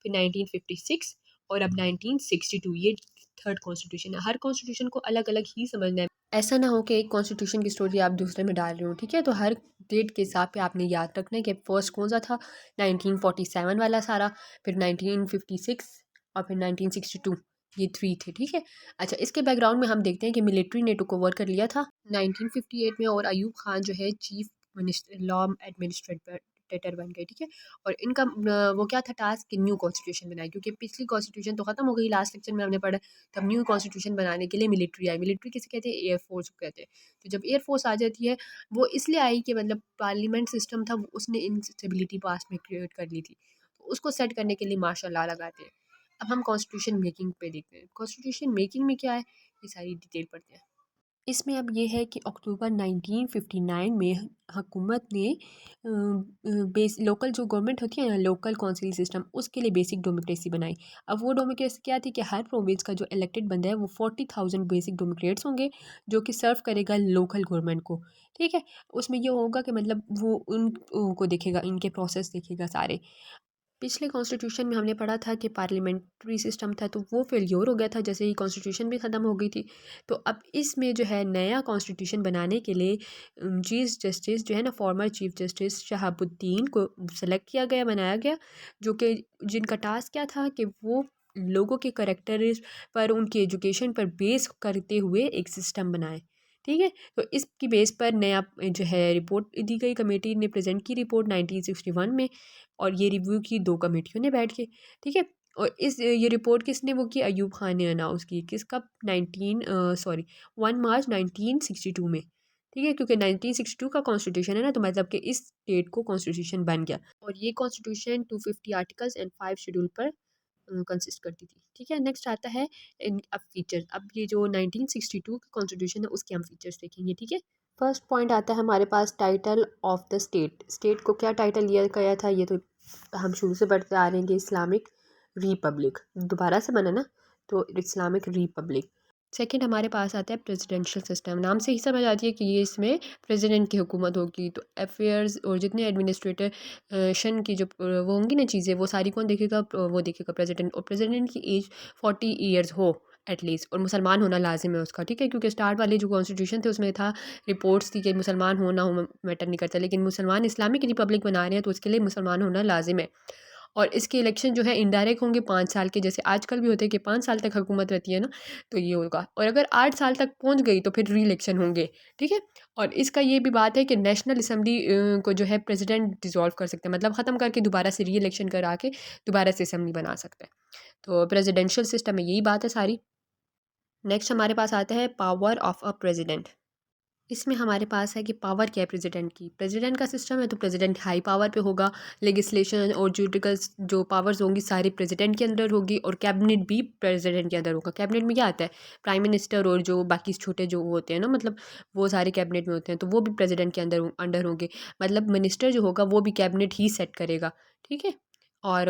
फिर 1956 और अब 1962। ये थर्ड कॉन्स्टिट्यूशन है। हर कॉन्स्टिट्यूशन को अलग अलग ही समझना है, ऐसा ना हो कि एक कॉन्स्टिट्यूशन की स्टोरी आप दूसरे में डाल रहे हो, ठीक है। तो हर डेट के हिसाब पे आपने याद रखना है कि फर्स्ट कौन सा था, 1947 वाला सारा, फिर 1956 और फिर 1962। ये थ्री थे, ठीक है। अच्छा, इसके बैकग्राउंड में हम देखते हैं कि मिलिट्री ने टुक ओवर कर लिया था 1958 में, और अयूब खान जो है चीफ मिनिस्टर लॉ एडमिनिस्ट्रेटर बन गए, ठीक है। और इनका वो क्या था टास्क कि न्यू कॉन्स्टिट्यूशन बनाए, क्योंकि पिछली कॉन्स्टिट्यूशन तो खत्म हो गई, लास्ट लेक्चर में हमने पढ़ा। तब न्यू कॉन्स्टिट्यूशन बनाने के लिए मिलिट्री आई। मिलिट्री किसे कहते हैं? एयरफोर्स को कहते हैं। तो जब एयरफोर्स आ जाती है, वो इसलिए आई कि मतलब पार्लियामेंट सिस्टम था उसने इंस्टेबिलिटी पास्ट में क्रिएट कर ली थी, तो उसको सेट करने के लिए मार्शल लॉ लगाते हैं। अब हम कॉन्स्टिट्यूशन मेकिंग पे देखते हैं। कॉन्स्टिट्यूशन मेकिंग में क्या है, ये सारी डिटेल पढ़ते हैं। इसमें अब ये है कि अक्टूबर 1959 में हुकूमत ने बेस लोकल जो गवर्नमेंट होती है ना, लोकल काउंसिल सिस्टम, उसके लिए बेसिक डेमोक्रेसी बनाई। अब वो डेमोक्रेसी क्या थी कि हर प्रोविंस का जो इलेक्टेड बंदा है वो 40,000 बेसिक डेमोक्रेट्स होंगे, जो कि सर्व करेगा लोकल गवर्नमेंट को, ठीक है। उसमें ये होगा कि मतलब वो उनको देखेगा, इनके प्रोसेस देखेगा सारे। पिछले कॉन्स्टिट्यूशन में हमने पढ़ा था कि पार्लियामेंट्री सिस्टम था, तो वो फेल्योर हो गया था जैसे ही कॉन्स्टिट्यूशन भी ख़त्म हो गई थी। तो अब इसमें जो है नया कॉन्स्टिट्यूशन बनाने के लिए चीफ जस्टिस जो है ना, फॉर्मर चीफ जस्टिस शहाबुद्दीन को सेलेक्ट किया गया, बनाया गया, जो कि जिनका टास्क क्या था कि वो लोगों के करेक्टर पर, उनकी एजुकेशन पर बेस करते हुए एक सिस्टम बनाए, ठीक है। तो इसकी बेस पर नया जो है रिपोर्ट दी गई, कमेटी ने प्रेजेंट की रिपोर्ट 1961 में, और ये रिव्यू की दो कमेटियों ने बैठ के, ठीक है। और ये रिपोर्ट किसने वो की? अयूब खान ने अनाउंस की। किस कब? 1 मार्च 1962 में, ठीक है। क्योंकि 1962 का कॉन्स्टिट्यूशन है ना, तो मतलब कि इस डेट को कॉन्स्टिट्यूशन बन गया। और ये कॉन्स्टिट्यूशन 250 आर्टिकल्स एंड 5 शेड्यूल पर कंसिस्ट करती थी, ठीक है। नेक्स्ट आता है अब फीचर्स। अब ये जो 1962 का कॉन्स्टिट्यूशन है उसके हम फीचर्स देखेंगे, ठीक है। फर्स्ट पॉइंट आता है हमारे पास title of the state. State को क्या टाइटल दिया गया था, ये तो हम शुरू से पढ़ते आ रहे हैं कि इस्लामिक रिपब्लिक, दोबारा से बना ना, तो इस्लामिक रिपब्लिक। सेकंड हमारे पास आता है प्रेसिडेंशियल सिस्टम। नाम से ही समझ आती है कि ये इसमें प्रेसिडेंट की हुकूमत होगी। तो अफेयर्स और जितने एडमिनिस्ट्रेशन की जो वो होंगी ना चीज़ें, वो सारी कौन देखेगा? वो देखेगा प्रेसिडेंट। और प्रेसिडेंट की एज 40 ईयर्स हो एटलीस्ट, और मुसलमान होना लाजिम है उसका, ठीक है। क्योंकि स्टार्ट वाले जो कॉन्स्टिट्यूशन थे उसमें था, रिपोर्ट्स थी कि मुसलमान होना हो मैटर नहीं करता, लेकिन मुसलमान इस्लामिक रिपब्लिक बना रहे हैं तो उसके लिए मुसलमान होना लाजिम है। और इसके इलेक्शन जो है इनडायरेक्ट होंगे 5 साल के, जैसे आजकल भी होते हैं कि 5 साल तक हुकूमत रहती है ना, तो ये होगा। और अगर 8 साल तक पहुंच गई तो फिर री इलेक्शन होंगे, ठीक है। और इसका ये भी बात है कि नेशनल असम्बली को जो है प्रेसिडेंट डिसॉल्व कर सकते हैं, मतलब ख़त्म करके दोबारा से री इलेक्शन करा के दोबारा से असम्बली बना सकते हैं। तो प्रेसिडेंशियल सिस्टम में यही बात है सारी। नेक्स्ट हमारे पास आता है पावर ऑफ अ प्रेसिडेंट। इसमें हमारे पास है कि पावर क्या है प्रेसिडेंट की। प्रेसिडेंट का सिस्टम है तो प्रेसिडेंट हाई पावर पे होगा। लेजिस्लेशन और जुडिकल जो पावर्स होंगी सारी प्रेसिडेंट के अंदर होगी, और कैबिनेट भी प्रेसिडेंट के अंदर होगा। कैबिनेट में क्या आता है? प्राइम मिनिस्टर और जो बाकी छोटे जो होते हैं ना, मतलब वो सारे कैबिनेट में होते हैं, तो वो भी प्रेसिडेंट के अंडर होंगे। मतलब मिनिस्टर जो होगा वो भी कैबिनेट ही सेट करेगा, ठीक है। और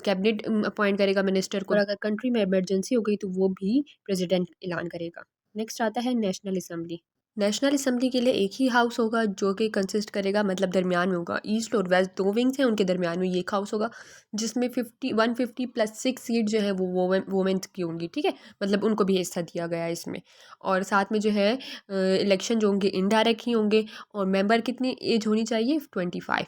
कैबिनेट अपॉइंट करेगा मिनिस्टर को, और अगर कंट्री में इमरजेंसी हो गई तो वो भी प्रेसिडेंट ऐलान करेगा। नेक्स्ट आता है नेशनल असम्बली। नेशनल असम्बली के लिए एक ही हाउस होगा जो कि कंसिस्ट करेगा, मतलब दरमियान में होगा। ईस्ट और वेस्ट दो विंग्स हैं, उनके दरमियान में ये एक हाउस होगा, जिसमें 150 + 6 सीट जो है वो वोमेंस की होंगी, ठीक है। मतलब उनको भी हिस्सा दिया गया है इसमें। और साथ में जो है इलेक्शन जो होंगे इनडायरेक्ट ही होंगे। और मेंबर कितनी एज होनी चाहिए? 25।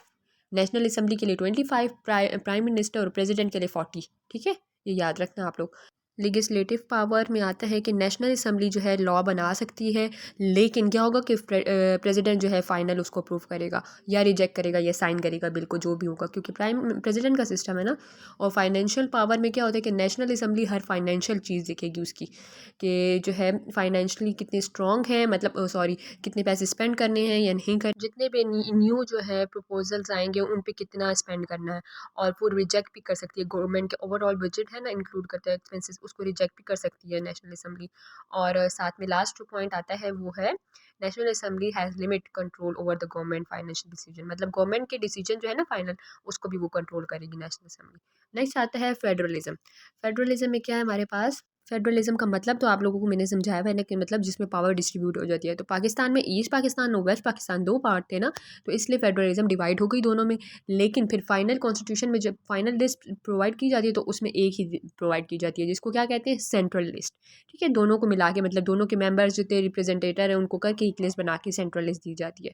नेशनल असम्बली के लिए 25, प्राइम मिनिस्टर और प्रेसिडेंट के लिए 40, ठीक है। ये याद रखना आप लोग। लेजिस्लेटिव पावर में आता है कि नेशनल असम्बली जो है लॉ बना सकती है, लेकिन क्या होगा कि प्रेसिडेंट जो है फाइनल उसको अप्रूव करेगा या रिजेक्ट करेगा या साइन करेगा, बिल को जो भी होगा, क्योंकि प्रेसिडेंट का सिस्टम है ना। और फाइनेंशियल पावर में क्या होता है कि नेशनल असम्बली हर फाइनेंशियल चीज़ देखेगी उसकी, कि जो है फाइनेंशियली कितनी स्ट्रॉन्ग है, मतलब सॉरी कितने पैसे स्पेंड करने हैं या नहीं कर, जितने भी न्यू जो है प्रपोजल्स आएंगे उन पे कितना स्पेंड करना है। और वो रिजेक्ट भी कर सकती है। गवर्नमेंट के ओवरऑल बजट है ना, इंक्लूड करता है एक्सपेंसेस, उसको रिजेक्ट भी कर सकती है नेशनल असम्बली। और साथ में लास्ट जो पॉइंट आता है वो है national assembly has limit control over the government financial decision, मतलब गवर्नमेंट के डिसीजन जो है ना फाइनल, उसको भी वो कंट्रोल करेगी नेशनल असम्बली। नेक्स्ट आता है फेडरलिज्म। फेडरलिज्म में क्या है हमारे पास, फेडरलिज्म का मतलब तो आप लोगों को मैंने समझाया है ना, कि मतलब जिसमें पावर डिस्ट्रीब्यूट हो जाती है। तो पाकिस्तान में ईस्ट पाकिस्तान और वेस्ट पाकिस्तान दो पार्ट थे ना, तो इसलिए फेडरलिज्म डिवाइड हो गई दोनों में। लेकिन फिर फाइनल कॉन्स्टिट्यूशन में जब फाइनल लिस्ट प्रोवाइड की जाती है तो उसमें एक ही प्रोवाइड की जाती है, जिसको क्या कहते हैं, सेंट्रल लिस्ट। ठीक है, दोनों को मिला के, मतलब दोनों के मेंबर्स जो थे रिप्रेजेंटेटर है उनको करके एक लिस्ट बना के सेंट्रल लिस्ट दी जाती है।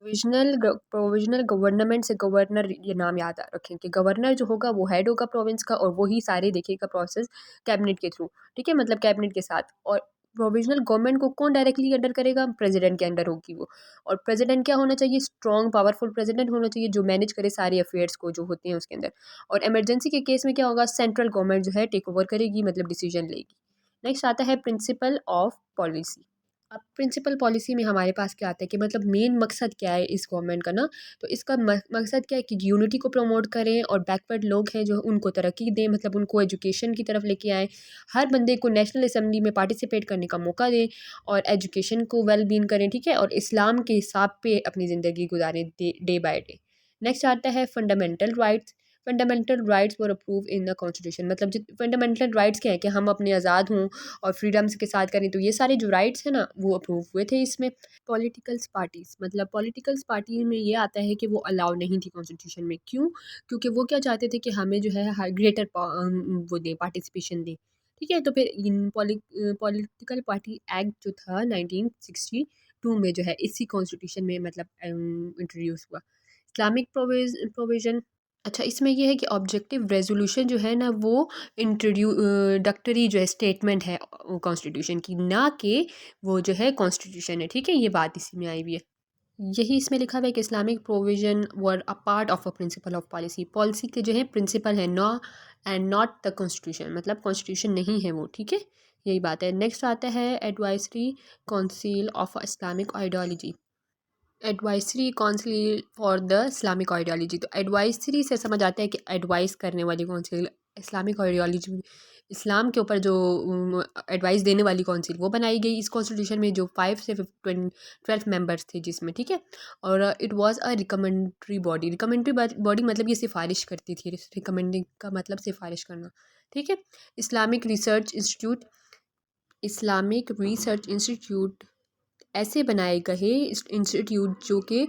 प्रोविजनल गवर्नमेंट से गवर्नर, ये नाम याद रखें कि गवर्नर जो होगा वो हेड होगा प्रोविंस का, और वही सारे देखेगा प्रोसेस कैबिनेट के थ्रू। ठीक है, मतलब कैबिनेट के साथ। और प्रोविजनल गवर्नमेंट को कौन डायरेक्टली अंडर करेगा, प्रेसिडेंट के अंडर होगी वो। और प्रेसिडेंट क्या होना चाहिए, स्ट्रॉन्ग पावरफुल प्रेसिडेंट होना चाहिए, जो मैनेज करे सारे अफेयर्स को जो होते हैं उसके अंदर। और इमरजेंसी के केस में क्या होगा, सेंट्रल गवर्नमेंट जो है टेक ओवर करेगी, मतलब डिसीजन लेगी। नेक्स्ट आता है प्रिंसिपल ऑफ पॉलिसी। अब प्रिंसिपल पॉलिसी में हमारे पास क्या आता है कि मतलब मेन मकसद क्या है इस गवर्नमेंट का ना, तो इसका मकसद क्या है कि यूनिटी को प्रमोट करें, और बैकवर्ड लोग हैं जो उनको तरक्की दें, मतलब उनको एजुकेशन की तरफ लेके आएँ। हर बंदे को नेशनल असम्बली में पार्टिसिपेट करने का मौका दें, और एजुकेशन को वेल बीन करें। ठीक है, और इस्लाम के हिसाब पे अपनी ज़िंदगी गुजारें डे बाय डे। नेक्स्ट आता है fundamental rights. Fundamental rights were approve in the constitution, मतलब जो फंडामेंटल राइट्स क्या है कि हम अपने आज़ाद हों और फ्रीडम्स के साथ करें, तो ये सारे जो राइट्स हैं ना वो अप्रूव हुए थे इसमें। पॉलिटिकल्स पार्टीज़, मतलब पॉलिटिकल्स पार्टी में ये आता है कि वो अलाउ नहीं थी कॉन्स्टिट्यूशन में। क्यों? क्योंकि वो क्या चाहते थे कि हमें जो है ग्रेटर वो दें, पार्टिसिपेशन दें। ठीक है, तो फिर इन पॉलिटिकल पार्टी एक्ट जो था 1962 में जो है इसी कॉन्स्टिट्यूशन में मतलब इंट्रोड्यूस हुआ। Islamic provision. अच्छा, इसमें ये है कि ऑब्जेक्टिव रेजोल्यूशन जो है ना वो डक्टरी जो है स्टेटमेंट है कॉन्स्टिट्यूशन की, ना कि वो जो है कॉन्स्टिट्यूशन है। ठीक है, ये बात इसी में आई हुई है। यही इसमें लिखा हुआ है कि Islamic provision were a part of a principle of policy. Policy के जो है प्रिंसिपल है, नॉ एंड नॉट द कॉन्स्टिट्यूशन, मतलब कॉन्स्टिट्यूशन नहीं है वो। ठीक है, यही बात है। नेक्स्ट आता है advisory council of Islamic ideology. Advisory council for the Islamic ideology, तो एडवाइजरी से समझ आता है कि एडवाइस करने वाली काउंसिल, इस्लामिक आइडियोलॉजी इस्लाम के ऊपर जो एडवाइस देने वाली काउंसिल वो बनाई गई इस कॉन्स्टिट्यूशन में, जो 5 से 12 मेंबर्स थे जिसमें। ठीक है, और it was a recommendatory body. Recommendatory body मतलब ये सिफारिश करती थी, रिकमेंडिंग का मतलब सिफारिश करना। ठीक है, Islamic research institute. Islamic research institute ऐसे बनाए गए इंस्टीट्यूट जो कि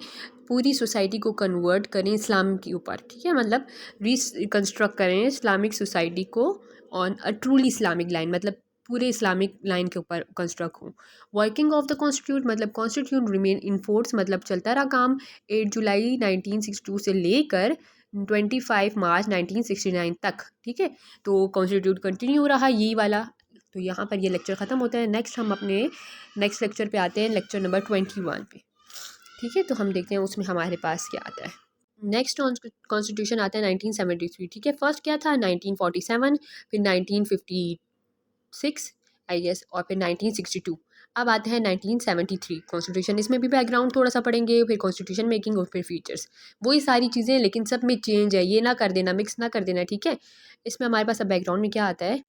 पूरी सोसाइटी को कन्वर्ट करें इस्लाम के ऊपर। ठीक है, मतलब रिकन्स्ट्रक्ट करें इस्लामिक सोसाइटी को on a truly Islamic line, मतलब पूरे इस्लामिक लाइन के ऊपर कंस्ट्रक्ट हो। वर्किंग ऑफ द कॉन्स्टिट्यूट, मतलब कॉन्स्टिट्यूट रिमेन इन फोर्स, मतलब चलता रहा काम 8 जुलाई 1962 से लेकर 25 मार्च 1969 तक। ठीक है, तो कॉन्स्टिट्यूट कंटिन्यू हो रहा यही वाला। तो यहाँ पर ये लेक्चर ख़त्म होता है। नेक्स्ट हम अपने नेक्स्ट लेक्चर पे आते हैं, लेक्चर नंबर 21 पे। ठीक है, तो हम देखते हैं उसमें हमारे पास क्या आता है। नेक्स्ट कॉन्स्टिट्यूशन आता है 1973। ठीक है, फर्स्ट क्या था 1947, फिर 1956 आई गेस, और फिर 1962। अब आते हैं 1973 कॉन्स्टिट्यूशन। इसमें भी बैकग्राउंड थोड़ा सा पढ़ेंगे, फिर कॉन्स्टिट्यूशन मेकिंग और फिर फीचर्स, वही सारी चीज़ें, लेकिन सब में चेंज है, ये ना कर देना, मिक्स ना कर देना। ठीक है, इसमें हमारे पास अब बैकग्राउंड में क्या आता है।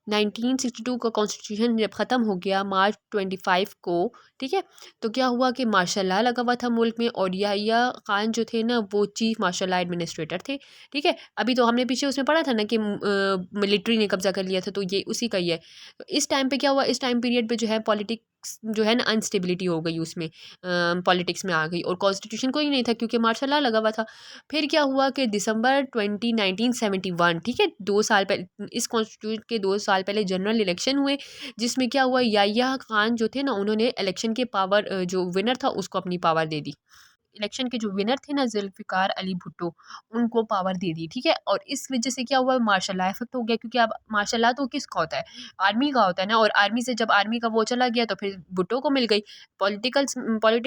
1962 का कॉन्स्टिट्यूशन जब ख़त्म हो गया मार्च 25 को। ठीक है, तो क्या हुआ कि मार्शल लॉ लगा हुआ था मुल्क में, और याहिया खान जो थे ना वो चीफ मार्शल लॉ एडमिनिस्ट्रेटर थे। ठीक है, अभी तो हमने पीछे उसमें पढ़ा था ना कि मिलिट्री ने कब्जा कर लिया था, तो ये उसी का ही है। तो इस टाइम पे क्या हुआ, इस टाइम पीरियड पे जो है पॉलिटिक्स जो है ना अनस्टेबिलिटी हो गई उसमें, पॉलिटिक्स में आ गई, और कॉन्स्टिट्यूशन कोई नहीं था क्योंकि मार्शल लॉ लगा हुआ था। फिर क्या हुआ कि दिसंबर 1971, ठीक है, 2 साल पहले, इस कॉन्स्टिट्यूशन के 2 साल पहले जनरल इलेक्शन हुए, जिसमें क्या हुआ, याहिया खान जो थे ना उन्होंने इलेक्शन के पावर, जो विनर था उसको अपनी पावर दे दी। इलेक्शन के जो विनर थे ना जुल्फ़िकार अली भुट्टो, उनको पावर दे दी। ठीक है, और इस वजह से क्या हुआ, मार्शल लॉ इफेक्ट हो गया, क्योंकि अब मार्शल लॉ तो किसका होता है, आर्मी का होता है ना, और आर्मी से जब आर्मी का वो चला गया तो फिर भुट्टो को मिल गई, पॉलिटिक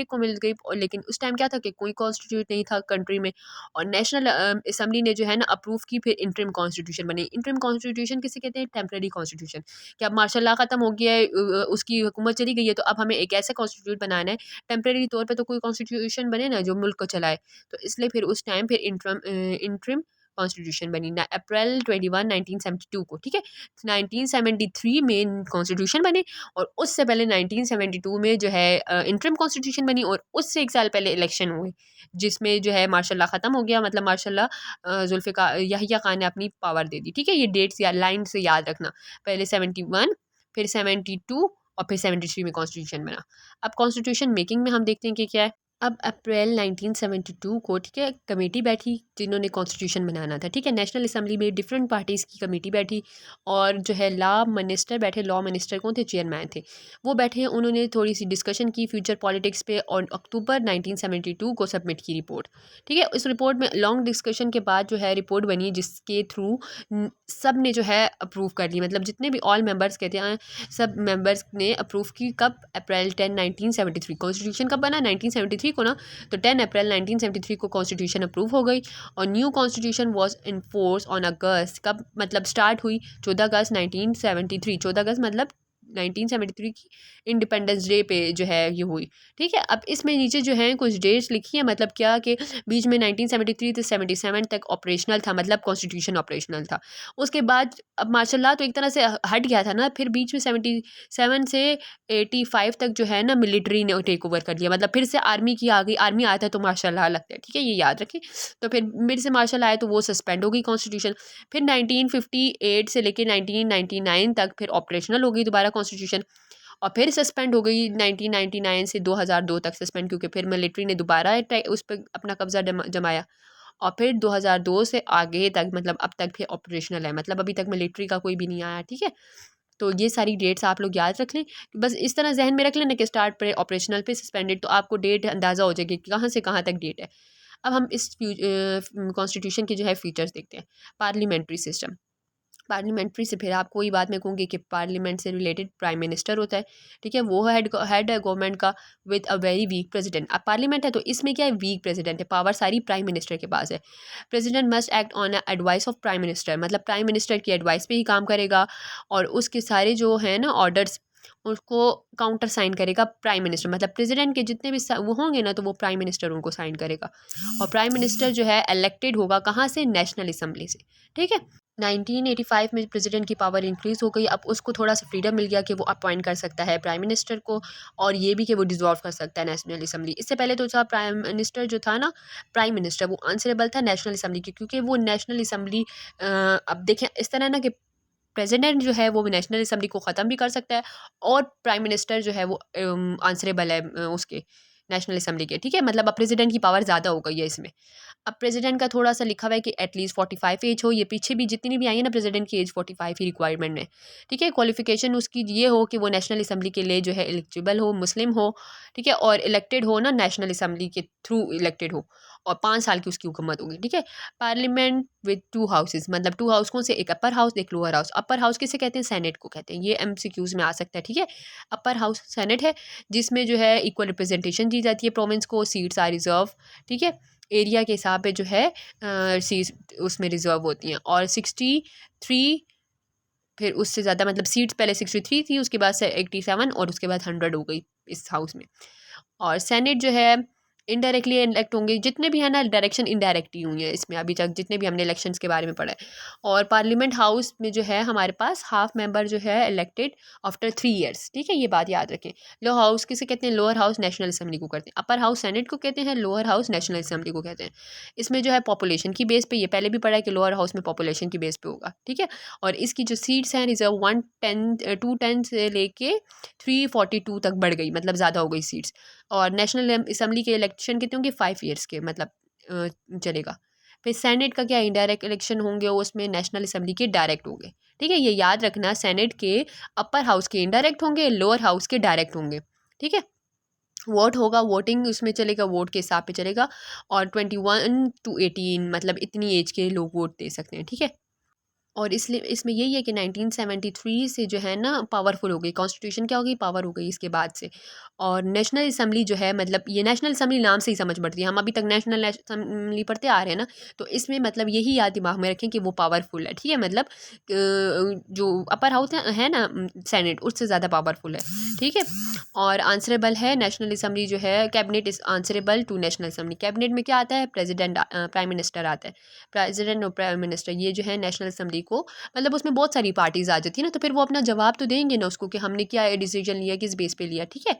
को मिल गई। लेकिन उस टाइम क्या था कि कोई कॉन्स्टिट्यूट नहीं था कंट्री में, और नेशनल असम्बली ने जो है ना अप्रूव की, फिर इंटरिम कॉन्स्टिट्यूशन बनी। इंटरिम कॉन्स्टिट्यूशन किसे कहते हैं, टेम्प्रेरी कॉन्स्टिट्यूशन। कि अब मार्शल लॉ खत्म हो गया है, उसकी हुकूमत चली गई है, तो अब हमें एक ऐसा कॉन्स्टिट्यूट बनाना है, टेम्परेरी तौर पे तो कोई कॉन्स्टिट्यूशन बने ना जो मुल्क को चलाए। तो इसलिए फिर उस टाइम फिर इंटरिम कॉन्स्टिट्यूशन बनी ना अप्रैल 21 1972 को, ठीक है। 1973 में कॉन्स्टिट्यूशन बने और उससे पहले 1972 में जो है इंटरिम कॉन्स्टिट्यूशन बनी और उससे एक साल पहले इलेक्शन हुए जिसमें जो है मार्शल लॉ ख़त्म हो गया, मतलब मार्शल लॉ जुल्फ़िकार याहिया खान ने अपनी पावर दे दी, ठीक है। ये डेट्स या लाइन से याद रखना, पहले 71, फिर 72 और फिर 73 में कॉन्स्टिट्यूशन बना। अब कॉन्स्टिट्यूशन मेकिंग में हम देखते हैं कि क्या है। अब अप्रैल 1972 को, ठीक है, कमेटी बैठी जिन्होंने कॉन्स्टिट्यूशन बनाना था, ठीक है। नेशनल असम्बली में डिफरेंट पार्टीज़ की कमेटी बैठी और जो है लॉ मिनिस्टर बैठे। लॉ मिनिस्टर कौन थे? चेयरमैन थे। वो बैठे, उन्होंने थोड़ी सी डिस्कशन की फ्यूचर पॉलिटिक्स पे और अक्टूबर 1972 को सबमिट की रिपोर्ट, ठीक है। इस रिपोर्ट में लॉन्ग डिस्कशन के बाद जो है रिपोर्ट बनी जिसके थ्रू सब ने जो है अप्रूव कर ली, मतलब जितने भी ऑल मेंबर्स कहते हैं सब मेंबर्स ने अप्रूव की। कब? अप्रैल 10 1973। कॉन्स्टिट्यूशन कब बना? 1973 को ना। तो 10 अप्रैल 1973 को कॉन्स्टिट्यूशन अप्रूव हो गई और new constitution was in force on August. कब मतलब स्टार्ट हुई? 14 अगस्त 1973। 14 अगस्त मतलब 1973 की इंडिपेंडेंस डे पे जो है ये हुई, ठीक है। अब इसमें नीचे जो है कुछ डेट्स लिखी है, मतलब क्या कि बीच में 1973 से 77 तक ऑपरेशनल था, मतलब कॉन्स्टिट्यूशन ऑपरेशनल था। उसके बाद अब मार्शल लॉ तो एक तरह से हट गया था ना, फिर बीच में 77 से 85 तक जो है ना मिलिट्री ने टेक ओवर कर लिया, मतलब फिर से आर्मी की आ गई। आर्मी आता है तो मार्शल लॉ लगता है, ठीक है, ये याद रखिए। तो फिर से मार्शल लॉ आया तो वो सस्पेंड हो गई कॉन्स्टिट्यूशन। फिर 1958 से लेकर 1999 तक फिर ऑपरेशनल हो गई दोबारा कॉन्स्टिट्यूशन और फिर सस्पेंड हो गई 1999 से 2002 तक सस्पेंड, क्योंकि फिर मिलिट्री ने दोबारा उस पर अपना कब्जा जमाया और फिर 2002 से आगे तक मतलब अब तक फिर ऑपरेशनल है, मतलब अभी तक मिलिट्री का कोई भी नहीं आया, ठीक है। तो ये सारी डेट्स आप लोग याद रख लें, बस इस तरह जहन में रख लेना कि स्टार्ट पे ऑपरेशनल पे सस्पेंडेड, तो आपको डेट अंदाज़ा हो जाएगी कि कहाँ से कहाँ तक डेट है। अब हम इस कॉन्स्टिट्यूशन के जो है फीचर्स देखते हैं। Parliamentary system. पार्लियामेंट्री से फिर आपको वही बात मैं कहूँगी कि पार्लियामेंट से रिलेटेड प्राइम मिनिस्टर होता है, ठीक है, वो हेड है गवर्नमेंट का with a very weak president. अब पार्लियामेंट है तो इसमें क्या है? वीक प्रेसिडेंट है, पावर सारी प्राइम मिनिस्टर के पास है। President must act on advice of prime minister, मतलब प्राइम मिनिस्टर की एडवाइस पे ही काम करेगा और उसके सारे जो है ना ऑर्डर्स उसको काउंटर साइन करेगा प्राइम मिनिस्टर, मतलब प्रेसिडेंट के जितने भी वो होंगे ना तो वो प्राइम मिनिस्टर उनको साइन करेगा। और प्राइम मिनिस्टर जो है इलेक्टेड होगा कहाँ से? नेशनल असम्बली से, ठीक है। 1985 में प्रेसिडेंट की पावर इंक्रीज हो गई, अब उसको थोड़ा सा फ्रीडम मिल गया कि वो अपॉइंट कर सकता है प्राइम मिनिस्टर को और ये भी कि वो डिसॉल्व कर सकता है नेशनल असम्बली। इससे पहले तो था प्राइम मिनिस्टर जो था ना, प्राइम मिनिस्टर वो आंसरेबल था नेशनल असम्बली के, क्योंकि वो नेशनल असम्बली अब देखें इस तरह ना कि प्रेसिडेंट जो है वो भी नेशनल असम्बली को ख़त्म भी कर सकता है और प्राइम मिनिस्टर जो है वो आंसरेबल है उसके नेशनल असम्बली के, ठीक है। मतलब अब प्रेसिडेंट की पावर ज़्यादा हो गई है इसमें। अब प्रेसिडेंट का थोड़ा सा लिखा हुआ है कि एटलीस्ट 45 एज हो, ये पीछे भी जितनी भी आई है ना प्रेसिडेंट की एज 45 ही रिक्वायरमेंट है, ठीक है। क्वालिफिकेशन उसकी ये हो कि वो नेशनल असम्बली के लिए जो है एलिजिबल हो, मुस्लिम हो, ठीक है, और इलेक्टेड हो ना नेशनल असम्बली के थ्रू इलेक्टेड हो और 5 साल की उसकी हुकूमत होगी, ठीक है। पार्लियामेंट विद 2 हाउसेज, मतलब 2 हाउस कौन से? एक अपर हाउस एक लोअर हाउस। अपर हाउस किसे कहते हैं? सेनेट को कहते हैं, ये MCQs में आ सकता है, ठीक है। अपर हाउस सेनेट है जिसमें जो है इक्वल रिप्रेजेंटेशन दी जाती है प्रोविंस को, सीट्स आर रिजर्व, ठीक है, एरिया के हिसाब पे जो है सीट उसमें रिजर्व होती हैं और 63 फिर उससे ज़्यादा मतलब सीट्स पहले 63 थी, उसके बाद से 87 और उसके बाद 100 हो गई इस हाउस में। और सेनेट जो है इनडायरेक्टली इलेक्ट होंगे, जितने भी है ना डायरेक्शन इनडायरेक्ट ही हुई है इसमें अभी तक जितने भी हमने इलेक्शंस के बारे में पढ़ा है। और पार्लियामेंट हाउस में जो है हमारे पास हाफ मेंबर जो है इलेक्टेड आफ्टर 3 ईयर्स, ठीक है, ये बात याद रखें। लोअर हाउस किसे कहते हैं? लोअर हाउस नेशनल असम्बली को कहते हैं। अपर हाउस सेनेट को कहते हैं, लोअर हाउस नेशनल असम्बली को कहते हैं। इसमें जो है पॉपुलेशन की बेस पे, ये पहले भी पढ़ा है कि लोअर हाउस में पॉपुलेशन की बेस पे होगा, ठीक है। और इसकी जो सीट्स हैं रिजर्व 210 से लेके 342 तक बढ़ गई, मतलब ज़्यादा हो गई सीट्स। और नेशनल असम्बली के इलेक्शन कितने होंगे? 5 ईयर्स के, मतलब चलेगा। फिर सेनेट का क्या? इनडायरेक्ट इलेक्शन होंगे, उसमें नेशनल असम्बली के डायरेक्ट होंगे, ठीक है। ये याद रखना, सेनेट के अपर हाउस के इनडायरेक्ट होंगे, लोअर हाउस के डायरेक्ट होंगे, ठीक है। वोट होगा, वोटिंग उसमें चलेगा, वोट के हिसाब पे चलेगा। और 21 to 18 मतलब इतनी एज के लोग वोट दे सकते हैं, ठीक है। और इसलिए इसमें यही है कि 1973 से जो है ना पावरफुल हो गई कॉन्स्टिट्यूशन, क्या हो गई, पावर हो गई इसके बाद से। और नेशनल असम्बली जो है, मतलब ये नेशनल असम्बली नाम से ही समझ पड़ती है, हम अभी तक नेशनल असम्बली पढ़ते आ रहे हैं ना, तो इसमें मतलब यही याद दिमाग में रखें कि वो पावरफुल है, ठीक है। मतलब जो अपर हाउस है ना सेनेट, उससे ज़्यादा पावरफुल है, ठीक है। और आंसरेबल है नेशनल असम्बली जो है, cabinet is answerable to national assembly. Cabinet में क्या आता है, प्रेसिडेंट, प्राइम मिनिस्टर आता है। प्रेसिडेंट और प्राइम मिनिस्टर ये जो है नेशनल असम्बली को, मतलब उसमें बहुत सारी पार्टीज आ जाती है ना, तो फिर वो अपना जवाब तो देंगे ना उसको कि हमने क्या डिसीजन लिया, किस बेस पे लिया, ठीक है।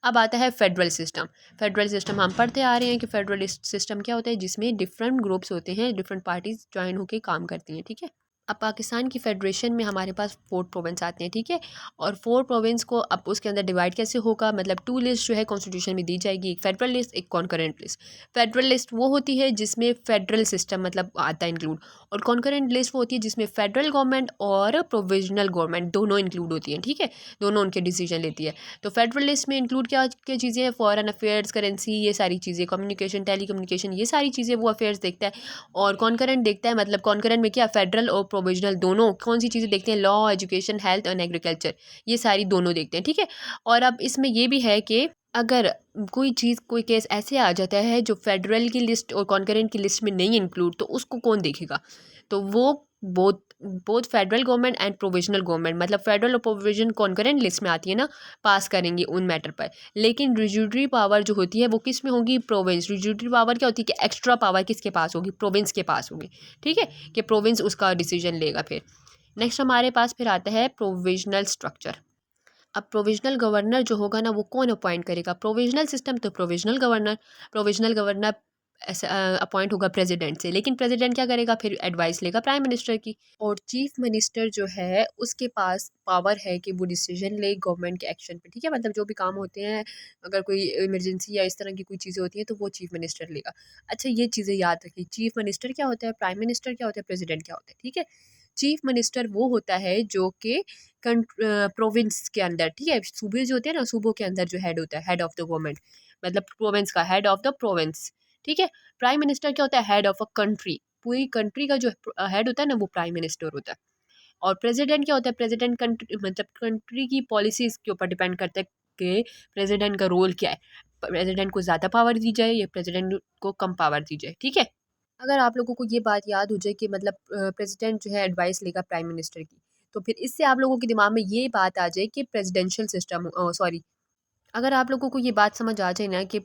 अब आता है फेडरल सिस्टम। फेडरल सिस्टम हम पढ़ते आ रहे हैं कि फेडरल सिस्टम क्या होता है, जिसमें डिफरेंट ग्रुप्स होते हैं, डिफरेंट पार्टीज ज्वाइन होकर काम करती हैं, ठीक है। अब पाकिस्तान की फेडरेशन में हमारे पास 4 प्रोविंस आते हैं, ठीक है। और 4 प्रोविंस को अब उसके अंदर डिवाइड कैसे होगा, मतलब 2 लिस्ट जो है कॉन्स्टिट्यूशन में दी जाएगी, एक फेडरल लिस्ट, एक कॉन्करेंट लिस्ट। फेडरल लिस्ट वो होती है जिसमें फेडरल सिस्टम मतलब आता है इंक्लूड, और कॉन्करेंट लिस्ट वो होती है जिसमें फेडरल गवर्नमेंट और प्रोविजनल गवर्नमेंट दोनों इंक्लूड होती हैं, ठीक है। दोनों उनके डिसीजन लेती है। तो फेडरल लिस्ट में इंक्लूड क्या क्या चीज़ें हैं, फॉरेन अफेयर्स, करेंसी, ये सारी चीज़ें, कम्युनिकेशन, टेली कम्युनिकेशन, ये सारी चीज़ें वो अफेयर्स देखता है। और कॉन्करेंट देखता है, मतलब कॉन्करेंट में क्या, फेडरल और प्रोविजनल दोनों कौन सी चीज़ें देखते हैं, law, education, health and agriculture, ये सारी दोनों देखते हैं, ठीक है। और अब इसमें ये भी है कि अगर कोई चीज़, कोई केस ऐसे आ जाता है जो फेडरल की लिस्ट और कॉन्करेंट की लिस्ट में नहीं इंक्लूड, तो उसको कौन देखेगा, तो वो both both federal government and provisional government, मतलब फेडरल और प्रोविजन कॉन्करेंट लिस्ट में आती है ना, पास करेंगे उन मैटर पर। लेकिन रिज्यूडरी पावर जो होती है वो किस में होगी, प्रोविंस। रिज्यूडरी पावर क्या होती है कि एक्स्ट्रा पावर किसके पास होगी, प्रोविंस के पास होगी, ठीक है, कि प्रोविंस उसका डिसीजन लेगा। फिर नेक्स्ट हमारे पास फिर आता है प्रोविजनल स्ट्रक्चर। अब प्रोविजनल गवर्नर जो होगा ना, वो कौन अपॉइंट करेगा, प्रोविजनल सिस्टम तो प्रोविजनल गवर्नर। प्रोविजनल गवर्नर ऐसा अपॉइंट होगा प्रेसिडेंट से, लेकिन प्रेसिडेंट क्या करेगा, फिर एडवाइस लेगा प्राइम मिनिस्टर की। और चीफ मिनिस्टर जो है उसके पास पावर है कि वो डिसीजन ले गवर्नमेंट के एक्शन पे, ठीक है। मतलब जो भी काम होते हैं, अगर कोई इमरजेंसी या इस तरह की कोई चीज़ें होती हैं तो वो चीफ मिनिस्टर लेगा। अच्छा, ये चीज़ें याद रखिए, चीफ मिनिस्टर क्या होता है, प्राइम मिनिस्टर क्या होता है, प्रेसिडेंट क्या होता है, ठीक है। चीफ मिनिस्टर वो होता है जो कि प्रोविंस के अंदर, ठीक है, सूबे जो होते हैं ना, सूबों के अंदर जो हेड होता है, हेड ऑफ द गवर्नमेंट, मतलब प्रोविंस का हेड ऑफ द प्रोविंस, ठीक है। प्राइम मिनिस्टर क्या होता है, हेड ऑफ अ कंट्री, पूरी कंट्री का जो हेड होता है ना, वो प्राइम मिनिस्टर होता है। और प्रेसिडेंट क्या होता है, प्रेसिडेंट कंट्री मतलब कंट्री की पॉलिसीज़ के ऊपर डिपेंड करता है कि प्रेसिडेंट का रोल क्या है, प्रेसिडेंट को ज़्यादा पावर दी जाए या प्रेसिडेंट को कम पावर दी जाए, ठीक है। अगर आप लोगों को ये बात याद हो जाए कि मतलब प्रेसिडेंट जो है एडवाइस लेगा प्राइम मिनिस्टर की, तो फिर इससे आप लोगों के दिमाग में ये बात आ जाए कि प्रेसिडेंशियल सिस्टम, सॉरी, अगर आप लोगों को ये बात समझ आ जाए ना कि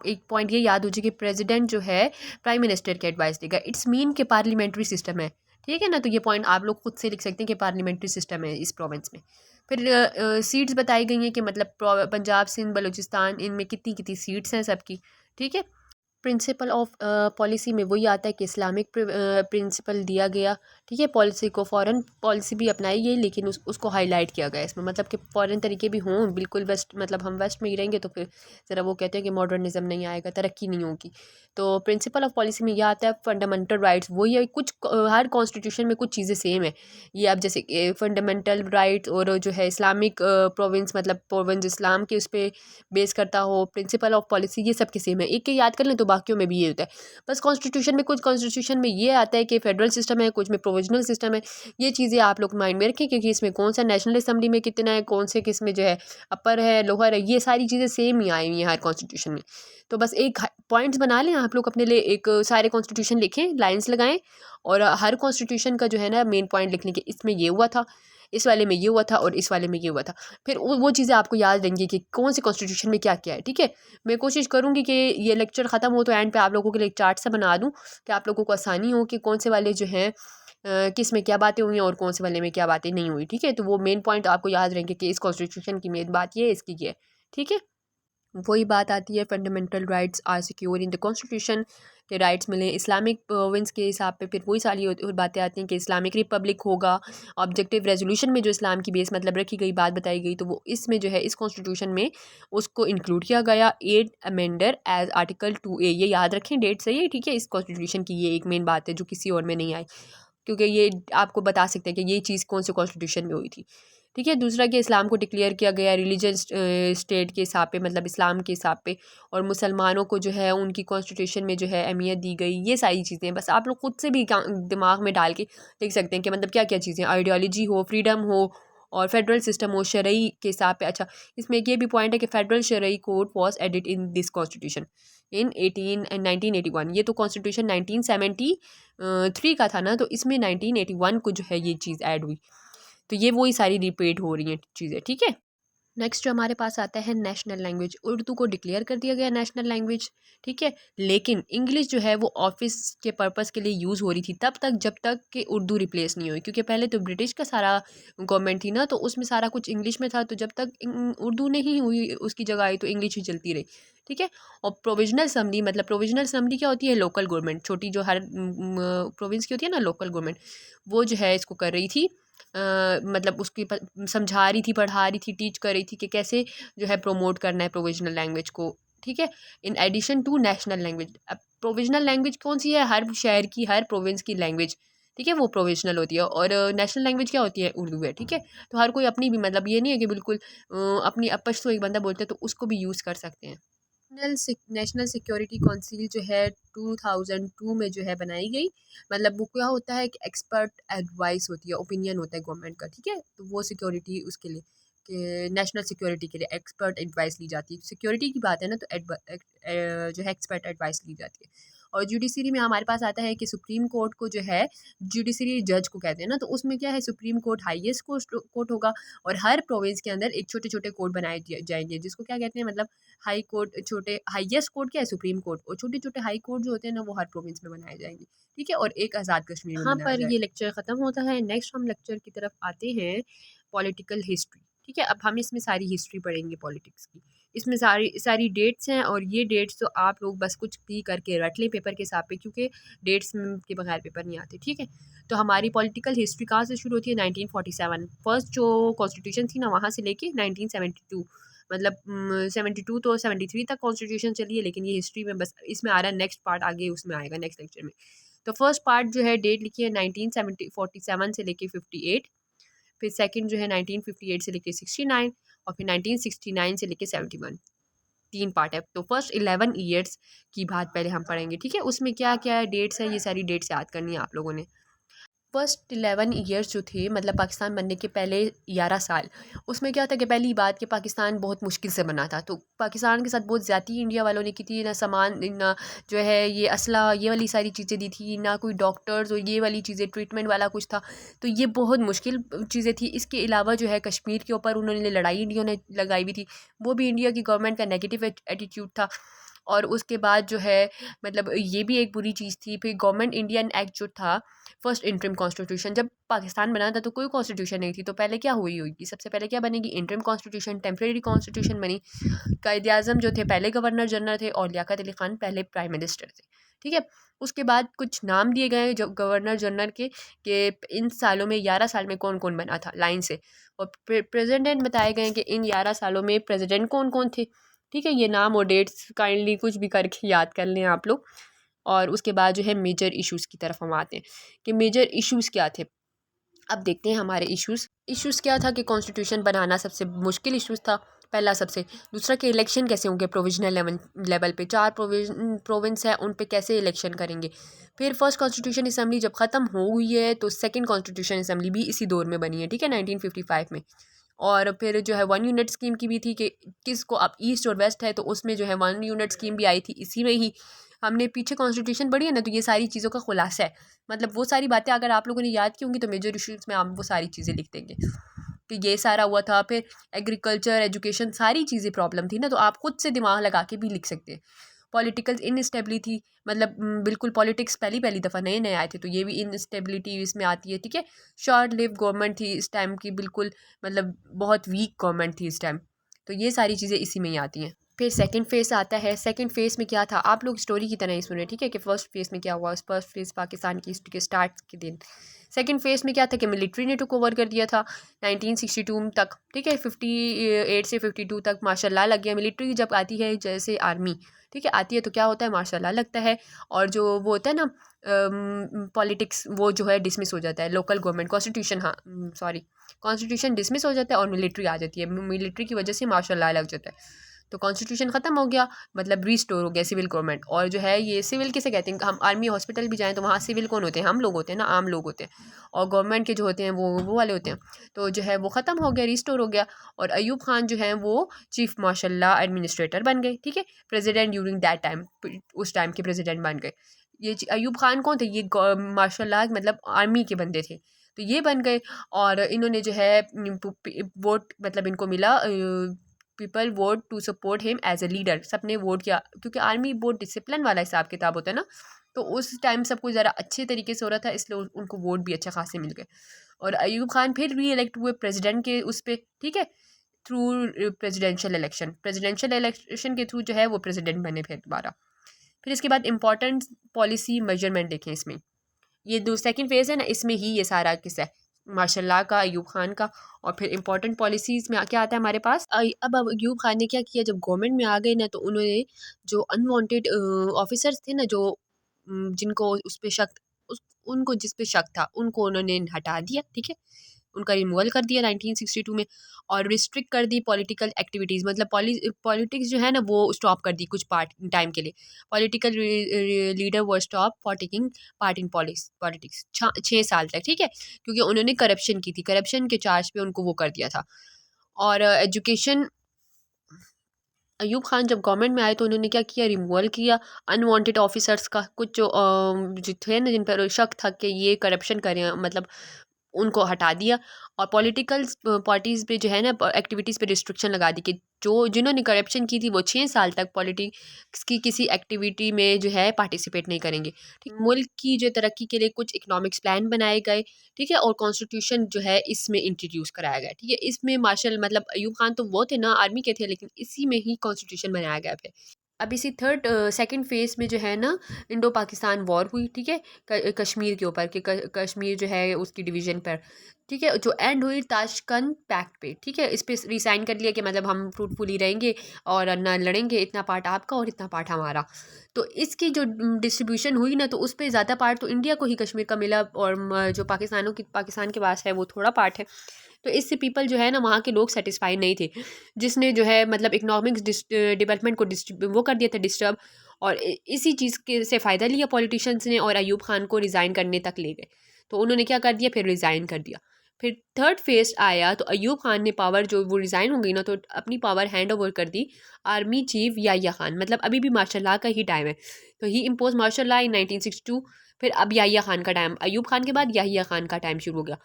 एक पॉइंट ये याद हो जाए कि प्रेसिडेंट जो है प्राइम मिनिस्टर की एडवाइस देगा, इट्स मीन के पार्लियामेंट्री सिस्टम है, ठीक है ना। तो ये पॉइंट आप लोग खुद से लिख सकते हैं कि पार्लियामेंट्री सिस्टम है इस प्रोविंस में। फिर सीट्स बताई गई हैं कि मतलब पंजाब, सिंध, बलूचिस्तान, इनमें कितनी कितनी सीट्स हैं सबकी, ठीक है। प्रिंसिपल ऑफ पॉलिसी में वही आता है कि इस्लामिक प्रिंसिपल दिया गया, ठीक है। पॉलिसी को फॉरेन पॉलिसी भी अपनाई गई, लेकिन उसको हाईलाइट किया गया इसमें, मतलब कि फॉरेन तरीके भी हों, बिल्कुल वेस्ट, मतलब हम वेस्ट में ही रहेंगे तो फिर ज़रा वो कहते हैं कि मॉडर्निज्म नहीं आएगा, तरक्की नहीं होगी। तो प्रिंसिपल ऑफ पॉलिसी में यह आता है फंडामेंटल राइट्स, वही है कुछ हर कॉन्स्टिट्यूशन में कुछ चीज़ें सेम है। ये आप जैसे फंडामेंटल राइट्स और जो है इस्लामिक प्रोविंस, मतलब प्रोविंस इस्लाम के उस पर बेस करता हो, प्रिंसिपल ऑफ पॉलिसी, ये सब के सेम है, एक के याद कर लें तो बाकियों में भी ये होता है। बस कॉन्स्टिट्यूशन में, कुछ कॉन्स्टिट्यूशन में ये आता है कि फेडरल सिस्टम है, कुछ में प्रोविजनल सिस्टम है। ये चीज़ें आप लोग माइंड में रखें, क्योंकि इसमें कौन सा नेशनल असम्बली में कितना है, कौन से किस में जो है अपर है, लोअर है, ये सारी चीज़ें सेम ही आई हुई हैं हर कॉन्स्टिट्यूशन में। तो बस एक पॉइंट्स बना लें आप लोग अपने लिए, एक सारे कॉन्स्टिट्यूशन लिखें, लाइन्स लगाएं, और हर कॉन्स्टिट्यूशन का जो है ना मेन पॉइंट लिख लें कि इसमें ये हुआ था, इस वाले में ये हुआ था, और इस वाले में ये हुआ था। फिर वो चीज़ें आपको याद रहेंगी कि कौन से कॉन्स्टिट्यूशन में क्या क्या है, ठीक है। मैं कोशिश करूँगी कि ये लेक्चर ख़त्म हो तो एंड पे आप लोगों के लिए एक चार्ट सा बना दूँ, कि आप लोगों को आसानी हो कि कौन से वाले जो हैं किस में क्या बातें हुई हैं और कौन से वाले में क्या बातें नहीं हुई, ठीक है। तो वो मेन पॉइंट आपको याद रहेंगे कि इस कॉन्स्टिट्यूशन की मेन बात ये है, इसकी ये है, ठीक है। वही बात आती है, fundamental rights are secure in the constitution, के राइट्स मिले इस्लामिक प्रोविंस के हिसाब पे। फिर वही सारी बातें आती हैं कि इस्लामिक रिपब्लिक होगा। ऑब्जेक्टिव रेजोल्यूशन में जो इस्लाम की बेस मतलब रखी गई, बात बताई गई, तो वो इसमें जो है इस कॉन्स्टिट्यूशन में उसको इंक्लूड किया गया, 8 अमेंडर एज आर्टिकल 2A, ये याद रखें, डेट सही है, ठीक है। इस कॉन्स्टिट्यूशन की ये एक मेन बात है जो किसी और में नहीं आई, क्योंकि ये आपको बता सकते हैं कि ये चीज़ कौन से कॉन्स्टिट्यूशन में हुई थी। ठीक है। दूसरा कि इस्लाम को डिक्लेयर किया गया रिलीजन स्टेट के हिसाब पे, मतलब इस्लाम के हिसाब पे, और मुसलमानों को जो है उनकी कॉन्स्टिट्यूशन में जो है अहमियत दी गई। ये सारी चीज़ें बस आप लोग खुद से भी दिमाग में डाल के देख सकते हैं कि मतलब क्या क्या चीज़ें, आइडियोलॉजी हो, फ्रीडम हो, और फेडरल सिस्टम हो शरई के हिसाब पे। अच्छा, इसमें एक ये भी पॉइंट है कि फेडरल शरई court was added in this constitution in 1981। ये तो कॉन्स्टिट्यूशन 1973 का था ना, तो इसमें 1981 को जो है ये चीज़ ऐड हुई। तो ये वही सारी रिपीट हो रही हैं चीज़ें, ठीक है। नेक्स्ट जो हमारे पास आता है नेशनल लैंग्वेज, उर्दू को डिक्लेयर कर दिया गया नेशनल लैंग्वेज, ठीक है। लेकिन इंग्लिश जो है वो ऑफिस के पर्पस के लिए यूज़ हो रही थी तब तक जब तक कि उर्दू रिप्लेस नहीं हुई, क्योंकि पहले तो ब्रिटिश का सारा गवर्नमेंट थी ना, तो उसमें सारा कुछ इंग्लिश में था। तो जब तक उर्दू नहीं हुई उसकी जगह आई तो इंग्लिश ही चलती रही, ठीक है। और प्रोविजनल असम्बली, मतलब प्रोविजनल असम्बली क्या होती है, लोकल गवर्नमेंट, छोटी जो हर प्रोविंस की होती है ना लोकल गवर्नमेंट, वो जो है इसको कर रही थी। मतलब उसकी समझा रही थी, पढ़ा रही थी, टीच कर रही थी कि कैसे जो है प्रमोट करना है प्रोविजनल लैंग्वेज को, ठीक है। In addition to national language, अब प्रोविजनल लैंग्वेज कौन सी है, हर शहर की, हर प्रोविंस की लैंग्वेज, ठीक है, वो प्रोविजनल होती है। और नेशनल लैंग्वेज क्या होती है, उर्दू है, ठीक है। तो हर कोई अपनी भी, मतलब ये नहीं है कि बिल्कुल अपनी अपश तो एक बंदा बोलते हैं तो उसको भी यूज़ कर सकते हैं। नेशनल सिक्योरिटी काउंसिल जो है 2002 में जो है बनाई गई। मतलब वो क्या होता है कि एक्सपर्ट एडवाइस होती है, ओपिनियन होता है गवर्नमेंट का, ठीक है। तो वो सिक्योरिटी उसके लिए कि नेशनल सिक्योरिटी के लिए एक्सपर्ट एडवाइस ली जाती है। सिक्योरिटी की बात है ना, तो जो है एक्सपर्ट एडवाइस ली जाती है। और जुडिशरी में हमारे पास आता है कि सुप्रीम कोर्ट को जो है जुडिशरी जज को कहते हैं ना, तो उसमें क्या है, सुप्रीम कोर्ट हाईएस्ट कोर्ट होगा, और हर प्रोविंस के अंदर एक छोटे छोटे कोर्ट बनाए जाएंगे, जिसको क्या कहते हैं, मतलब हाई कोर्ट। छोटे हाईएस्ट कोर्ट क्या है, सुप्रीम कोर्ट, और छोटे छोटे हाई कोर्ट जो होते हैं ना वो हर प्रोविंस में बनाए जाएंगे, ठीक है। और एक आज़ाद कश्मीर में बनाया जाएगा। ये लेक्चर ख़त्म होता है। नेक्स्ट हम लेक्चर की तरफ आते हैं, पॉलिटिकल हिस्ट्री, ठीक है। अब हम इसमें सारी हिस्ट्री पढ़ेंगे पॉलिटिक्स की। इसमें सारी सारी डेट्स हैं, और ये डेट्स तो आप लोग बस कुछ भी करके रट लें पेपर के हिसाब पे, क्योंकि डेट्स के बगैर पेपर नहीं आते, ठीक है। तो हमारी पॉलिटिकल हिस्ट्री कहाँ से शुरू होती है, 1947, फर्स्ट जो कॉन्स्टिट्यूशन थी ना वहाँ से लेके 1972, मतलब 72 तो 73 तक कॉन्स्टिट्यूशन चली है, लेकिन ये हिस्ट्री में बस इसमें आ रहा है, नेक्स्ट पार्ट आगे उसमें आएगा नेक्स्ट लेक्चर में। तो फर्स्ट पार्ट जो है डेट लिखी है 1947 से लेके 58, फिर सेकंड जो है 1958 से लेके 69, और फिर 1969 से लेके 71, 3 पार्ट है। तो फर्स्ट 11 ईयर्स की बात पहले हम पढ़ेंगे, ठीक है। उसमें क्या क्या डेट्स है, ये सारी डेट्स याद करनी है आप लोगों ने। फर्स्ट 11 ईयर्स जो थे, मतलब पाकिस्तान बनने के पहले 11 साल, उसमें क्या था कि पहली बात कि पाकिस्तान बहुत मुश्किल से बना था। तो पाकिस्तान के साथ बहुत ज़्यादती इंडिया वालों ने की थी, ना सामान, ना जो है ये असला, ये वाली सारी चीज़ें दी थी, ना कोई डॉक्टर्स और ये वाली चीज़ें, ट्रीटमेंट वाला कुछ था। तो ये बहुत मुश्किल चीज़ें थी। इसके अलावा जो है कश्मीर के ऊपर उन्होंने लड़ाई इंडिया ने लगाई हुई थी, वो भी इंडिया की गवर्नमेंट का नेगेटिव एटीट्यूड था। और उसके बाद जो है, मतलब ये भी एक बुरी चीज़ थी। फिर गवर्नमेंट इंडियन एक्ट जो था, फर्स्ट इंटरिम कॉन्स्टिट्यूशन, जब पाकिस्तान बना था तो कोई कॉन्स्टिट्यूशन नहीं थी, तो पहले क्या हुई होगी, सबसे पहले क्या बनेगी, इंटरिम कॉन्स्टिट्यूशन, टेम्प्रेरी कॉन्स्टिट्यूशन बनी। कायदे आज़म जो थे पहले गवर्नर जनरल थे, और लियाकत अली खान पहले प्राइम मिनिस्टर थे, ठीक है। उसके बाद कुछ नाम दिए गए जो गवर्नर जनरल के, कि इन सालों में 11 साल में कौन कौन बना था लाइन से, और प्रेसिडेंट बताए गए कि इन 11 सालों में प्रेसिडेंट कौन कौन थे, ठीक है। ये नाम और डेट्स काइंडली कुछ भी करके याद कर लें आप लोग। और उसके बाद जो है मेजर इश्यूज़ की तरफ हम आते हैं कि मेजर इश्यूज़ क्या थे। अब देखते हैं हमारे इश्यूज़ क्या था, कि कॉन्स्टिट्यूशन बनाना सबसे मुश्किल इश्यूज़ था पहला सबसे। दूसरा कि इलेक्शन कैसे होंगे प्रोविजनल लेवल पे, 4 प्रोविंस है उन पे कैसे इलेक्शन करेंगे। फिर फर्स्ट कॉन्स्टिट्यूशन असम्बली जब ख़त्म हो हुई है तो सेकंड कॉन्स्टिट्यूशन असम्बली भी इसी दौर में बनी है, ठीक है, 1955 में। और फिर जो है 1 यूनिट स्कीम की भी थी, कि किसको अब ईस्ट और वेस्ट है, तो उसमें जो है 1 यूनिट स्कीम भी आई थी इसी में ही। हमने पीछे कॉन्स्टिट्यूशन पढ़ी है ना, तो ये सारी चीज़ों का खुलासा है। मतलब वो सारी बातें अगर आप लोगों ने याद की होंगी तो मेजर इश्यूज़ में आप वो सारी चीज़ें लिख देंगे कि ये सारा हुआ था। फिर एग्रीकल्चर, एजुकेशन, सारी चीज़ें प्रॉब्लम थी ना, तो आप खुद से दिमाग लगा के भी लिख सकते हैं। पॉलिटिकल इनस्टेबिलिटी, मतलब बिल्कुल पॉलिटिक्स पहली पहली दफ़ा नए नए आए थे, तो ये भी इनस्टेबिलिटी इसमें आती है, ठीक है। शॉर्ट लिव गवर्नमेंट थी इस टाइम की, बिल्कुल मतलब बहुत वीक गवर्नमेंट थी इस टाइम, तो ये सारी चीज़ें इसी में ही आती हैं। फिर सेकंड फेज़ आता है। सेकंड फेज़ में क्या था, आप लोग स्टोरी की तरह ही सुने, ठीक है, कि फर्स्ट फेज़ में क्या हुआ। फर्स्ट फेज़ पाकिस्तान की हिस्ट्री के स्टार्ट के दिन। सेकंड फेज़ में क्या था कि मिलिट्री ने टुक ओवर कर दिया था 1962 तक, ठीक है। 58 से 52 तक मार्शल लॉ लग गया। मिलिट्री जब आती है जैसे आर्मी, ठीक है। आती है तो क्या होता है, मार्शल लॉ लगता है, और जो वो होता है ना पॉलिटिक्स, वो जो है डिसमिस हो जाता है। लोकल गवर्नमेंट कॉन्स्टिट्यूशन, हाँ सॉरी, कॉन्स्टिट्यूशन डिसमिस हो जाता है और मिलिट्री आ जाती है। मिलिट्री की वजह से मार्शल लॉ लग जाता है। तो कॉन्स्टिट्यूशन ख़त्म हो गया, मतलब रीस्टोर हो गया सिविल गवर्नमेंट। और जो है ये सिविल किसे कहते हैं, हम आर्मी हॉस्पिटल भी जाएँ तो वहाँ सिविल कौन होते हैं, हम लोग होते हैं ना, आम लोग होते हैं। और गवर्नमेंट के जो होते हैं वो वाले होते हैं। तो जो है वो ख़त्म हो गया, रीस्टोर हो गया। और अयूब खान जो है वो चीफ मार्शल लॉ एडमिनिस्ट्रेटर बन गए, ठीक है। प्रेसिडेंट ड्यूरिंग दैट टाइम, उस टाइम के प्रेसिडेंट बन गए। ये अयूब खान कौन थे, ये मार्शल लॉ मतलब आर्मी के बंदे थे, तो ये बन गए। और इन्होंने जो है वोट, मतलब इनको मिला, people vote to support him as a leader. सबने वोट किया, क्योंकि आर्मी बहुत डिसिप्लिन वाला हिसाब किताब होता है ना, तो उस टाइम सब कुछ ज़रा अच्छे तरीके से हो रहा था, इसलिए उनको वोट भी अच्छे खासे मिल गए। और अयूब खान फिर री इलेक्ट हुए प्रेसिडेंट के उस पर, ठीक है, थ्रू प्रेसिडेंशियल इलेक्शन के थ्रू जो है वो प्रेसिडेंट बने फिर दोबारा। फिर इसके बाद इंपॉर्टेंट पॉलिसी मेजरमेंट देखें इसमें, ये दो सेकंड फेज़ है ना, इसमें ही ये सारा किस्सा है मार्शल लॉ का, अयूब खान का। और फिर इंपॉर्टेंट पॉलिसीज़ में क्या आता है हमारे पास। अब अयूब खान ने क्या किया, जब गवर्नमेंट में आ गए ना, तो उन्होंने जो अनवांटेड ऑफिसर्स थे ना, जो जिनको उस पे शक, उनको जिस पे शक था, उनको उन्होंने हटा दिया, ठीक है, उनका रिमूवल कर दिया 1962 में। और रिस्ट्रिक्ट कर दी पॉलिटिकल एक्टिविटीज़, मतलब पॉलिटिक्स जो है ना वो स्टॉप कर दी कुछ पार्ट टाइम के लिए। पॉलिटिकल लीडर वो stop for taking part in politics 6 साल तक, ठीक है, क्योंकि उन्होंने करप्शन की थी, करप्शन के चार्ज पे उनको वो कर दिया था। और एजुकेशन, अयूब खान जब गवर्नमेंट में आए तो उन्होंने क्या किया, रिमूवल किया अनवांटेड ऑफिसर्स का, कुछ जो थे ना जिन पर शक था कि ये करप्शन करें, मतलब उनको हटा दिया। और पॉलिटिकल पार्टीज़ पे जो है ना एक्टिविटीज़ पे रिस्ट्रिक्शन लगा दी, कि जो जिन्होंने करप्शन की थी वो 6 साल तक पॉलिटिक्स की किसी एक्टिविटी में जो है पार्टिसिपेट नहीं करेंगे, ठीक। मुल्क की जो तरक्की के लिए कुछ इकोनॉमिक्स प्लान बनाए गए, ठीक है, और कॉन्स्टिट्यूशन जो है इसमें इंट्रोड्यूस कराया गया, ठीक है। इसमें मार्शल मतलब अयूब खान तो वो थे ना आर्मी के थे, लेकिन इसी में ही कॉन्स्टिट्यूशन बनाया गया फिर। अब इसी सेकंड फेज़ में जो है ना इंडो पाकिस्तान वॉर हुई, ठीक है, कश्मीर के ऊपर, कि कश्मीर जो है उसकी डिवीज़न पर, ठीक है, जो एंड हुई ताशकंद पैक्ट पे, ठीक है। इस पे रिसाइन कर लिया कि मतलब हम फ्रूटफुली रहेंगे और ना लड़ेंगे, इतना पार्ट आपका और इतना पार्ट हमारा। तो इसकी जो डिस्ट्रीब्यूशन हुई ना, तो उस पर ज़्यादा पार्ट तो इंडिया को ही कश्मीर का मिला, और जो पाकिस्तान के पास है वो थोड़ा पार्ट है। तो इससे पीपल जो है ना, वहाँ के लोग सेटिस्फाई नहीं थे, जिसने जो है मतलब इकोनॉमिक्स डेवलपमेंट को वो कर दिया था डिस्टर्ब। और इसी चीज़ के से फ़ायदा लिया पॉलिटिशियंस ने, और अयूब खान को रिज़ाइन करने तक ले गए। तो उन्होंने क्या कर दिया, फिर रिज़ाइन कर दिया। फिर थर्ड फेज आया, तो अयूब खान ने पावर, जो वो रिज़ाइन हो गई ना, तो अपनी पावर हैंड ओवर कर दी आर्मी चीफ याह्या खान, मतलब अभी भी मार्शल लॉ का ही टाइम है, तो ही इम्पोज मार्शल लॉ इन 1962। फिर अब याह्या खान का टाइम, अयूब खान के बाद याह्या खान का टाइम शुरू हो गया।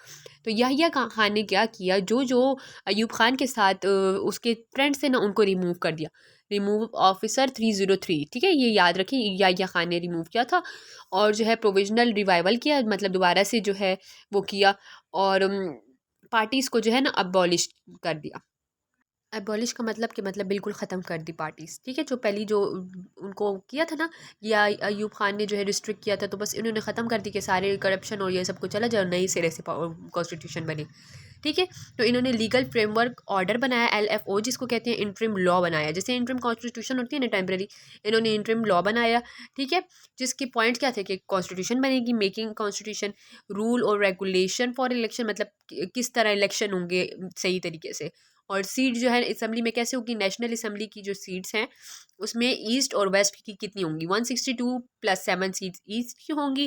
तो याह्या खान ने क्या किया, जो जो अयूब खान के साथ उसके फ्रेंड्स थे ना, उनको रिमूव कर दिया। रिमूव ऑफिसर 303, ठीक है, ये याद रखें, याह्या खान ने रिमूव किया था। और जो है प्रोविजनल रिवाइवल किया, मतलब दोबारा से जो है वो किया। और पार्टीज़ को जो है ना अबॉलिश कर दिया। एबॉलिश का मतलब कि मतलब बिल्कुल ख़त्म कर दी पार्टीज़, ठीक है। जो पहली जो उनको किया था ना, या अयूब खान ने जो है रिस्ट्रिक्ट किया था, तो बस इन्होंने ख़त्म कर दी कि सारे करप्शन और ये सब कुछ चला जाए, और नई सिरे से कॉन्स्टिट्यूशन बनी, ठीक है। तो इन्होंने लीगल फ्रेमवर्क ऑर्डर बनाया, LFO जिसको कहते हैं, इंटरिम लॉ बनाया, जैसे इंटरिम कॉन्स्टिट्यूशन होती है ना टेम्परेरी, इन्होंने इंटरिम लॉ बनाया, ठीक है। जिसके पॉइंट क्या थे, कि कॉन्स्टिट्यूशन बनेगी, मेकिंग कॉन्स्टिट्यूशन, रूल और रेगुलेशन फॉर इलेक्शन, मतलब किस तरह इलेक्शन होंगे सही तरीके से। और सीट जो है असम्बली में कैसे होगी, नेशनल असम्बली की जो सीट्स हैं उसमें ईस्ट और वेस्ट की कितनी होंगी, 162 + 7 सीट्स ईस्ट की होंगी,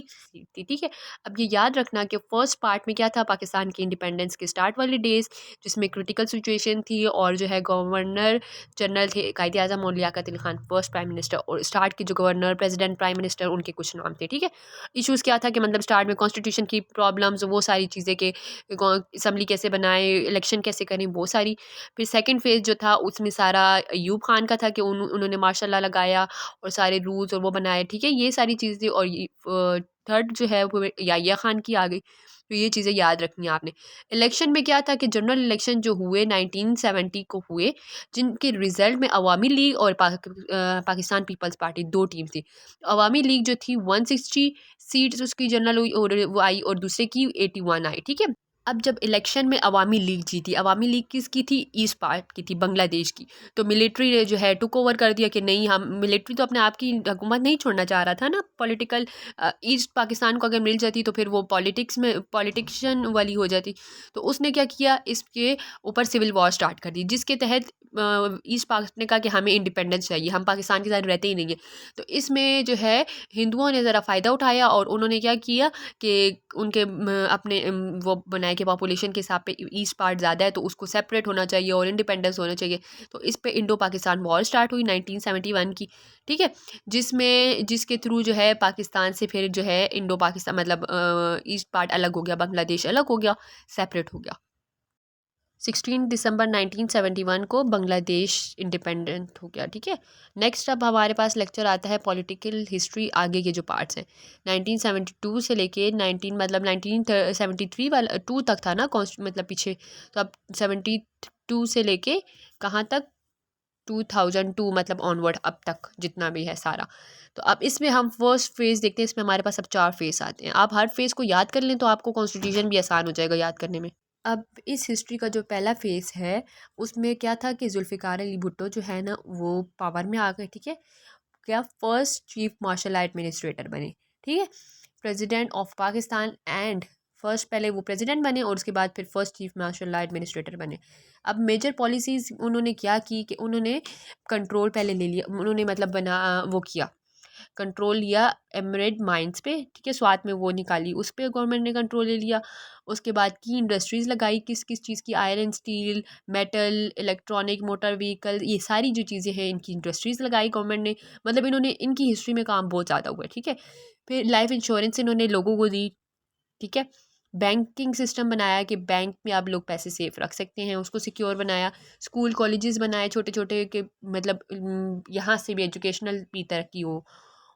ठीक है। अब ये याद रखना कि फर्स्ट पार्ट में क्या था, पाकिस्तान के इंडिपेंडेंस के स्टार्ट वाले डेज, जिसमें क्रिटिकल सिचुएशन थी, और जो है गवर्नर जनरल थे कायद आज़म और Liaquat Ali Khan first prime minister, और स्टार्ट के जो गवर्नर प्रेसिडेंट प्राइम मिनिस्टर उनके कुछ नाम थे, ठीक है। इशूज़ क्या था कि मतलब स्टार्ट में कॉन्स्टिट्यूशन की प्रॉब्लम्स, वो सारी चीज़ें, कि असम्बली कैसे बनाए, इलेक्शन कैसे करें, वो सारी। फिर सेकंड फेज़ जो था उसमें सारा अयूब खान का था, कि उन्होंने मार्शल लॉ लगाया और सारे रूल्स और वो बनाए, ठीक है, ये सारी चीज़ें। और ये थर्ड जो है वो याह्या खान की आ गई। तो ये चीज़ें याद रखनी है आपने। इलेक्शन में क्या था, कि जनरल इलेक्शन जो हुए 1970 को हुए, जिनके रिजल्ट में अवामी लीग और पाकिस्तान पीपल्स पार्टी, दो टीम थी। अवामी लीग जो थी 160 सीट्स उसकी जनरल हुई, और वो आई, और दूसरे की 81 आई, ठीक है। अब जब इलेक्शन में अवामी लीग जीती, अवामी लीग किसकी थी? ईस्ट पार्ट की थी, बांग्लादेश की। तो मिलिट्री ने जो है टुक ओवर कर दिया कि नहीं, हम मिलिट्री तो अपने आप की हुकूमत नहीं छोड़ना चाह रहा था ना, पॉलिटिकल ईस्ट पाकिस्तान को अगर मिल जाती तो फिर वो पॉलिटिक्स में पॉलिटिशियन वाली हो जाती। तो उसने क्या किया, इसके ऊपर सिविल वॉर स्टार्ट कर दी, जिसके तहत ईस्ट पाकिस्तान ने कहा कि हमें इंडिपेंडेंस चाहिए, हम पाकिस्तान के साथ रहते ही नहीं है। तो इसमें जो है हिंदुओं ने ज़रा फ़ायदा उठाया और उन्होंने क्या किया कि उनके अपने वो बनाए कि पॉपुलेशन के हिसाब पे ईस्ट पार्ट ज़्यादा है तो उसको सेपरेट होना चाहिए और इंडिपेंडेंस होना चाहिए। तो इस पे इंडो पाकिस्तान वॉर स्टार्ट हुई 1971 की, ठीक है, जिसके थ्रू जो है पाकिस्तान से फिर जो है इंडो पाकिस्तान मतलब ईस्ट पार्ट अलग हो गया, बांग्लादेश अलग हो गया, सेपरेट हो गया। 16 दिसंबर 1971 को बांग्लादेश इंडिपेंडेंट हो गया, ठीक है। नेक्स्ट अब हमारे पास लेक्चर आता है पॉलिटिकल हिस्ट्री, आगे के जो पार्ट्स हैं 1972 से लेके 19 मतलब 1973 वाला 2 तक था ना मतलब पीछे। तो अब 72 से लेके कहाँ तक, 2002 मतलब ऑनवर्ड अब तक जितना भी है सारा। तो अब इसमें हम फर्स्ट फेज़ देखते हैं, इसमें हमारे पास अब 4 फेज़ आते हैं। आप हर फेज़ को याद कर लें तो आपको कॉन्स्टिट्यूशन भी आसान हो जाएगा याद करने में। अब इस हिस्ट्री का जो पहला फेज़ है उसमें क्या था कि जुल्फ़िकार अली भुट्टो जो है ना वो पावर में आ गए, ठीक है। क्या फर्स्ट चीफ मार्शल एडमिनिस्ट्रेटर बने, ठीक है, president of Pakistan and first पहले वो प्रेसिडेंट बने और उसके बाद फिर फर्स्ट चीफ मार्शल एडमिनिस्ट्रेटर बने। अब मेजर पॉलिसीज़ उन्होंने क्या की कि उन्होंने कंट्रोल पहले ले लिया, उन्होंने मतलब बना वो किया, कंट्रोल लिया एमरेड माइंस पे, ठीक है, स्वात में वो निकाली, उस पर गवर्नमेंट ने कंट्रोल ले लिया। उसके बाद की इंडस्ट्रीज़ लगाई, किस किस चीज़ की, iron steel metal electronic motor vehicle, ये सारी जो चीज़ें हैं इनकी इंडस्ट्रीज़ लगाई गवर्नमेंट ने। मतलब इन्होंने इनकी हिस्ट्री में काम बहुत ज़्यादा हुआ है, ठीक है। फिर लाइफ इंश्योरेंस इन्होंने लोगों को दी, ठीक है। बैंकिंग सिस्टम बनाया कि बैंक में आप लोग पैसे सेफ रख सकते हैं, उसको सिक्योर बनाया। स्कूल कॉलेजेस बनाए छोटे छोटे के मतलब यहाँ से भी एजुकेशनल भी तरक्की हो।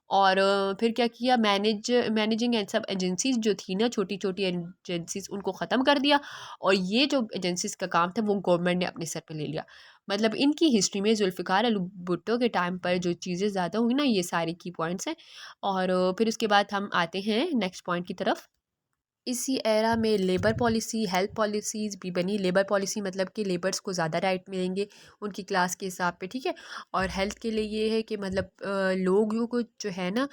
और फिर क्या किया, मैनेजिंग एंड सब एजेंसीज जो थी ना, छोटी छोटी एजेंसीज, उनको ख़त्म कर दिया और ये जो एजेंसीज का काम था वो गवर्नमेंट ने अपने सर पे ले लिया। मतलब इनकी हिस्ट्री में जुल्फ़िकार अली भुट्टो के टाइम पर जो चीज़ें ज़्यादा हुई ना, ये सारी की पॉइंट्स हैं। और फिर उसके बाद हम आते हैं नेक्स्ट पॉइंट की तरफ। इसी एरा में लेबर पॉलिसी हेल्थ पॉलिसीज़ भी बनी। लेबर पॉलिसी मतलब कि लेबर्स को ज़्यादा राइट मिलेंगे उनकी क्लास के हिसाब पे, ठीक है। और हेल्थ के लिए ये है कि मतलब लोगों को जो है ना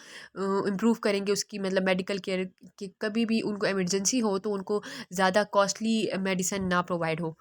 इम्प्रूव करेंगे उसकी मतलब मेडिकल केयर कि कभी भी उनको इमरजेंसी हो तो उनको ज़्यादा कॉस्टली मेडिसिन ना प्रोवाइड हो।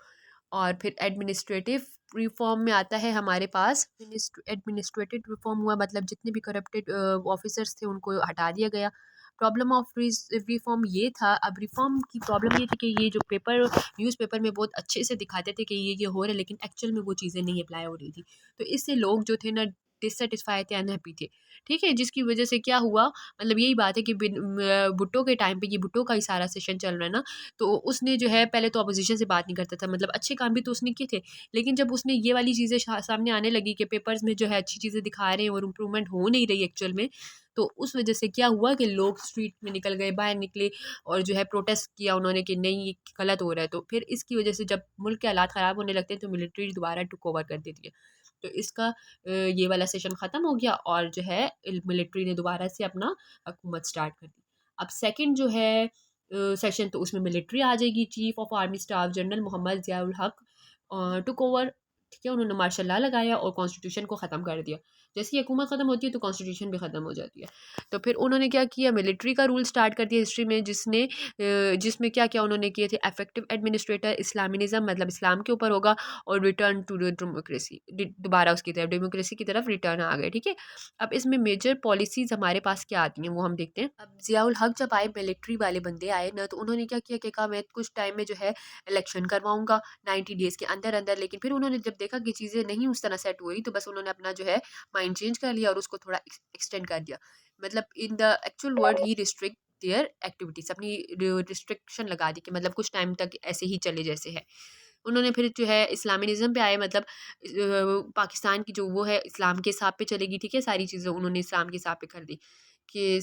और फिर एडमिनिस्ट्रेटिव रिफॉर्म में आता है हमारे पास, एडमिनिस्ट्रेटिव रिफॉर्म हुआ मतलब जितने भी करप्टेड ऑफिसर्स थे उनको हटा दिया गया। प्रॉब्लम ऑफ रिफॉर्म ये था, अब रिफॉर्म की प्रॉब्लम ये थी कि ये जो पेपर न्यूज़पेपर में बहुत अच्छे से दिखाते थे कि ये हो रहा है, लेकिन एक्चुअल में वो चीज़ें नहीं अप्लाई हो रही थी। तो इससे लोग जो थे ना डिससेटिस्फाई थे, अनहैप्पी थे, ठीक है। जिसकी वजह से क्या हुआ, मतलब यही बात है कि भुट्टो के टाइम पे, ये भुट्टो का ही सारा सेशन चल रहा है ना, तो उसने जो है पहले तो अपोजिशन से बात नहीं करता था, मतलब अच्छे काम भी तो उसने किए थे। लेकिन जब उसने ये वाली चीज़ें सामने आने लगी कि पेपर्स में जो है अच्छी चीज़ें दिखा रहे हैं और इम्प्रूवमेंट हो नहीं रही एक्चुअल में, तो उस वजह से क्या हुआ कि लोग स्ट्रीट में निकल गए, बाहर निकले और जो है प्रोटेस्ट किया उन्होंने कि नहीं ये गलत हो रहा है। तो फिर इसकी वजह से जब मुल्क के हालात ख़राब होने लगते हैं तो मिलिट्री दोबारा टुक ओवर कर देती है। तो इसका ये वाला सेशन ख़त्म हो गया और जो है मिलिट्री ने दोबारा से अपना हुकूमत स्टार्ट कर दी। अब सेकंड जो है सेशन, तो उसमें मिलिट्री आ जाएगी। Chief of army staff general Mohammad Ziaul Haq took over, ठीक है, उन्होंने मार्शल लॉ लगाया और कॉन्स्टिट्यूशन को ख़त्म कर दिया। जैसे ही हुकूमत ख़त्म होती है तो कॉन्स्टिट्यूशन भी ख़त्म हो जाती है। तो फिर उन्होंने क्या किया, मिलिट्री का रूल स्टार्ट कर दिया हिस्ट्री में, जिसमें क्या क्या उन्होंने किए थे, इफेक्टिव एडमिनिस्ट्रेटर, इस्लामिनिज़म मतलब इस्लाम के ऊपर होगा, और रिटर्न टू डेमोक्रेसी, दोबारा उसकी तरफ डेमोक्रेसी की तरफ रिटर्न आ गए, ठीक है। अब इसमें मेजर पॉलिसीज़ हमारे पास क्या आती हैं वो हम देखते हैं। अब ज़ियाउल हक जब आए, मिलिट्री वाले बंदे आए ना, तो उन्होंने क्या किया कि कहा मैं कुछ टाइम में जो है इलेक्शन करवाऊंगा 90 डेज़ के अंदर अंदर। लेकिन फिर उन्होंने जब देखा कि चीज़ें नहीं उस तरह सेट हुई तो बस उन्होंने अपना जो है माइंड चेंज कर लिया और उसको थोड़ा एक्सटेंड कर दिया। मतलब in the actual word he restrict their activities, अपनी रिस्ट्रिक्शन लगा दी कि मतलब कुछ टाइम तक ऐसे ही चले जैसे है। उन्होंने फिर जो है इस्लामिनिज़म पे आए, मतलब पाकिस्तान की जो वो है इस्लाम के हिसाब पे चलेगी, ठीक है, सारी चीज़ें उन्होंने इस्लाम के हिसाब पे कर दी कि